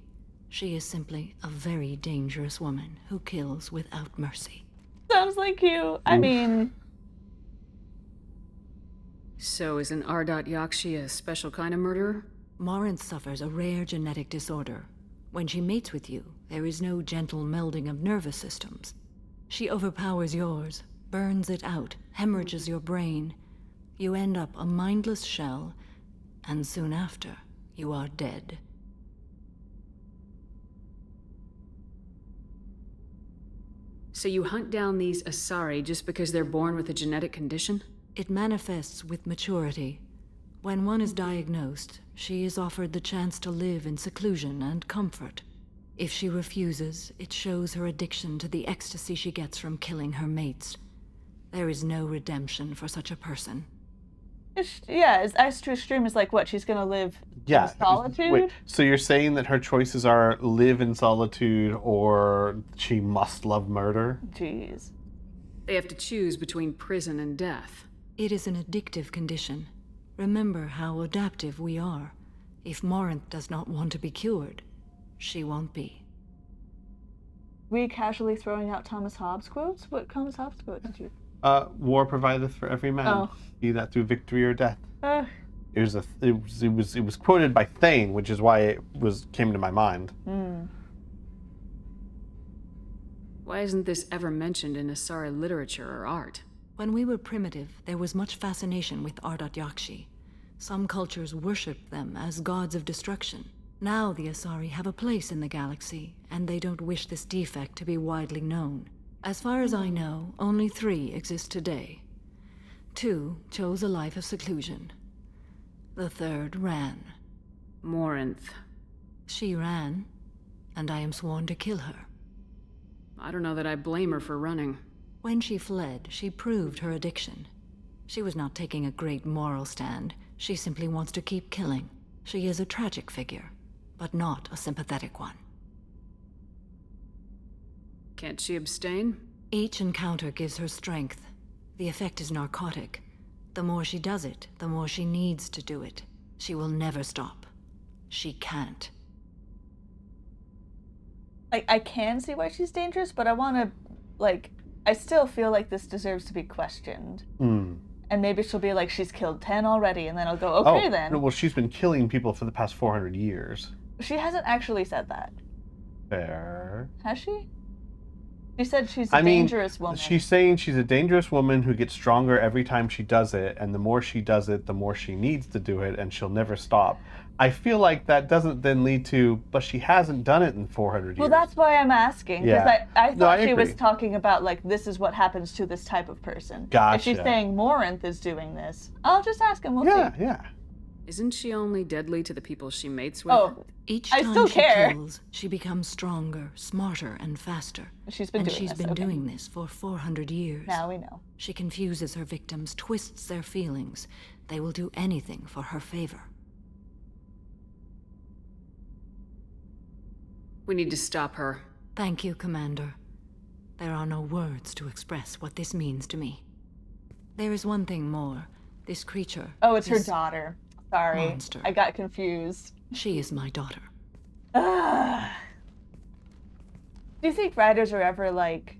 She is simply a very dangerous woman who kills without mercy. Sounds like you. I mean... So is an Ardat Yakshi a special kind of murderer? Morinth suffers a rare genetic disorder. When she mates with you, there is no gentle melding of nervous systems. She overpowers yours, burns it out, hemorrhages your brain. You end up a mindless shell, and soon after, you are dead. So you hunt down these Asari just because they're born with a genetic condition? It manifests with maturity. When one is diagnosed, she is offered the chance to live in seclusion and comfort. If she refuses, it shows her addiction to the ecstasy she gets from killing her mates. There is no redemption for such a person. As to extreme is like what? She's gonna live in solitude? Wait, so you're saying that her choices are live in solitude or she must love murder? Jeez. They have to choose between prison and death. It is an addictive condition. Remember how adaptive we are. If Morinth does not want to be cured, she won't be. We casually throwing out Thomas Hobbes quotes? What Thomas Hobbes quote did you? War provideth for every man, be that through victory or death. It was quoted by Thane, which is why it came to my mind. Why isn't this ever mentioned in Asari literature or art? When we were primitive, there was much fascination with Ardat Yakshi. Some cultures worshipped them as gods of destruction. Now the Asari have a place in the galaxy, and they don't wish this defect to be widely known. As far as I know, only 3 exist today. 2 chose a life of seclusion. The 3rd ran. Morinth. She ran, and I am sworn to kill her. I don't know that I blame her for running. When she fled, she proved her addiction. She was not taking a great moral stand. She simply wants to keep killing. She is a tragic figure, but not a sympathetic one. Can't she abstain? Each encounter gives her strength. The effect is narcotic. The more she does it, the more she needs to do it. She will never stop. She can't. I can see why she's dangerous, but I want to, like, I still feel like this deserves to be questioned. And maybe she'll be like, she's killed 10 already, and then I'll go, okay then. No, well, she's been killing people for the past 400 years. She hasn't actually said that. Fair. Has she? She said she's a dangerous woman. She's saying she's a dangerous woman who gets stronger every time she does it, and the more she does it, the more she needs to do it, and she'll never stop. I feel like that doesn't then lead to, but she hasn't done it in 400 years. Well, that's why I'm asking, because Yeah. I thought she was agree. talking about, like, this is what happens to this type of person. Gotcha. If she's saying Morinth is doing this, I'll just ask him, we'll see. Yeah. Isn't she only deadly to the people she mates with? Oh, Each I time still she care. kills, she becomes stronger, smarter, and faster. She's been doing she's this, been okay. doing this for 400 years. Now we know. She confuses her victims, twists their feelings. They will do anything for her favor. We need to stop her. Thank you, Commander. There are no words to express what this means to me. There is one thing more. This creature. Oh, it's her this daughter. Sorry. monster. I got confused. She is my daughter. Do you think writers are ever like...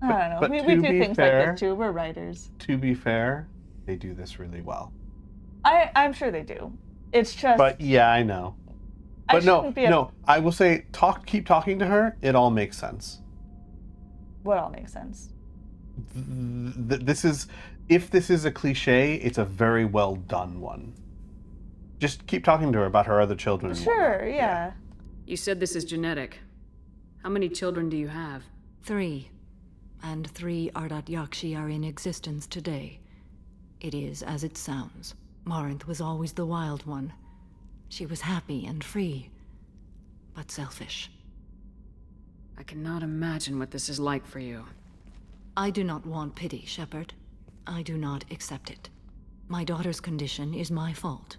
I don't know. but We to do be things fair- like this too. We're writers. To be fair, they do this really well. I'm sure they do. It's just... But yeah, I know. I But no, shouldn't be a- no, I will say, keep talking to her, it all makes sense. What all makes sense? If this is a cliche, it's a very well done one. Just keep talking to her about her other children. and Sure, whatnot. yeah. You said this is genetic. How many children do you have? 3. And 3 Ardat Yakshi are in existence today. It is as it sounds. Morinth was always the wild one. She was happy and free, but selfish. I cannot imagine what this is like for you. I do not want pity, Shepard. I do not accept it. My daughter's condition is my fault,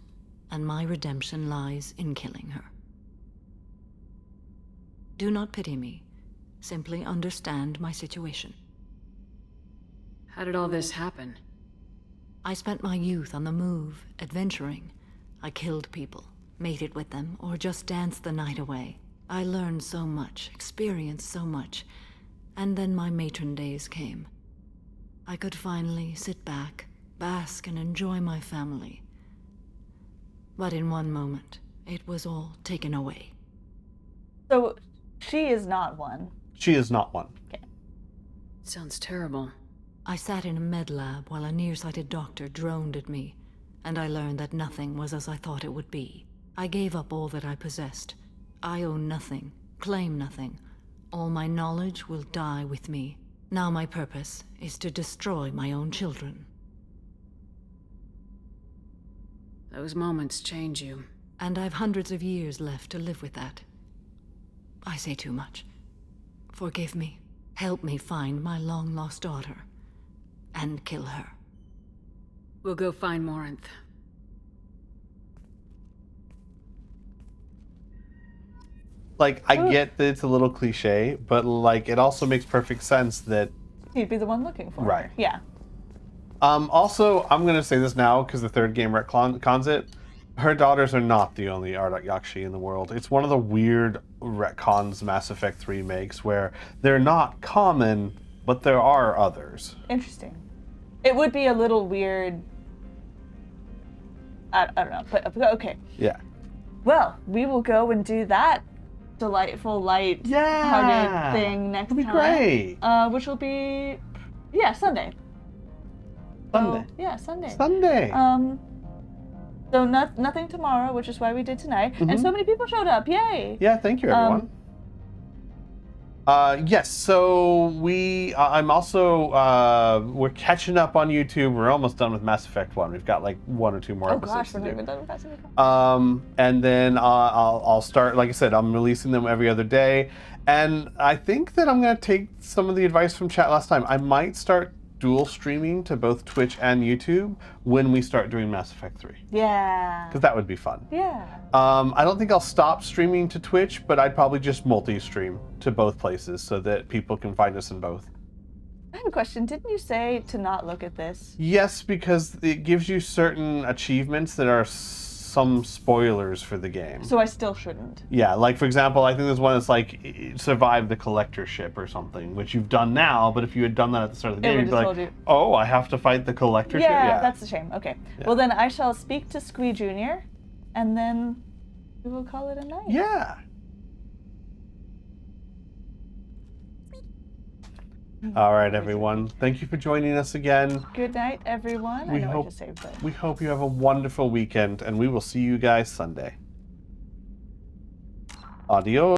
and my redemption lies in killing her. Do not pity me. Simply understand my situation. How did all this happen? I spent my youth on the move, adventuring. I killed people, mated with them, or just danced the night away. I learned so much, experienced so much, and then my matron days came. I could finally sit back, bask, and enjoy my family. But in one moment, it was all taken away. So, she is not one. She is not one. Okay. Sounds terrible. I sat in a med lab while a nearsighted doctor droned at me, and I learned that nothing was as I thought it would be. I gave up all that I possessed. I own nothing, claim nothing. All my knowledge will die with me. Now my purpose is to destroy my own children. Those moments change you. And I've hundreds of years left to live with that. I say too much. Forgive me. Help me find my long-lost daughter. And kill her. We'll go find Morinth. Like, I get that it's a little cliche, but like, it also makes perfect sense that. He'd be the one looking for Right. her. Yeah. Also, I'm gonna say this now because the third game retcons it. Her daughters are not the only Ardat Yakshi in the world. It's one of the weird retcons Mass Effect 3 makes where they're not common, but there are others. Interesting. It would be a little weird. I don't know, but okay. Yeah. Well, we will go and do that delightful, light-hearted thing next time. That'll be great. Which will be, Sunday. Sunday. So, yeah, Sunday. Sunday. So nothing tomorrow, which is why we did tonight. And so many people showed up. Yay! Yeah, thank you, everyone. Yes, so I'm also, we're catching up on YouTube. We're almost done with Mass Effect 1. We've got like 1 or 2 more episodes gosh, to we're not do. even done with Mass Effect 1. And then I'll start, like I said, I'm releasing them every other day. And I think that I'm going to take some of the advice from chat last time. I might start dual streaming to both Twitch and YouTube when we start doing Mass Effect 3. Yeah. Because that would be fun. Yeah. I don't think I'll stop streaming to Twitch, but I'd probably just multi-stream to both places so that people can find us in both. I have a question. Didn't you say to not look at this? Yes, because it gives you certain achievements that are some spoilers for the game. So I still shouldn't. Yeah, like for example, I think there's one that's like survive the collector ship or something, which you've done now, but if you had done that at the start of the game, you'd be like, oh, I have to fight the collector ship? Yeah, that's a shame. Okay. Yeah. Well, then I shall speak to Squee Jr., and then we will call it a night. Yeah. All right, everyone. Thank you for joining us again. Good night, everyone. I know I just saved, but... We hope you have a wonderful weekend, and we will see you guys Sunday. Adios.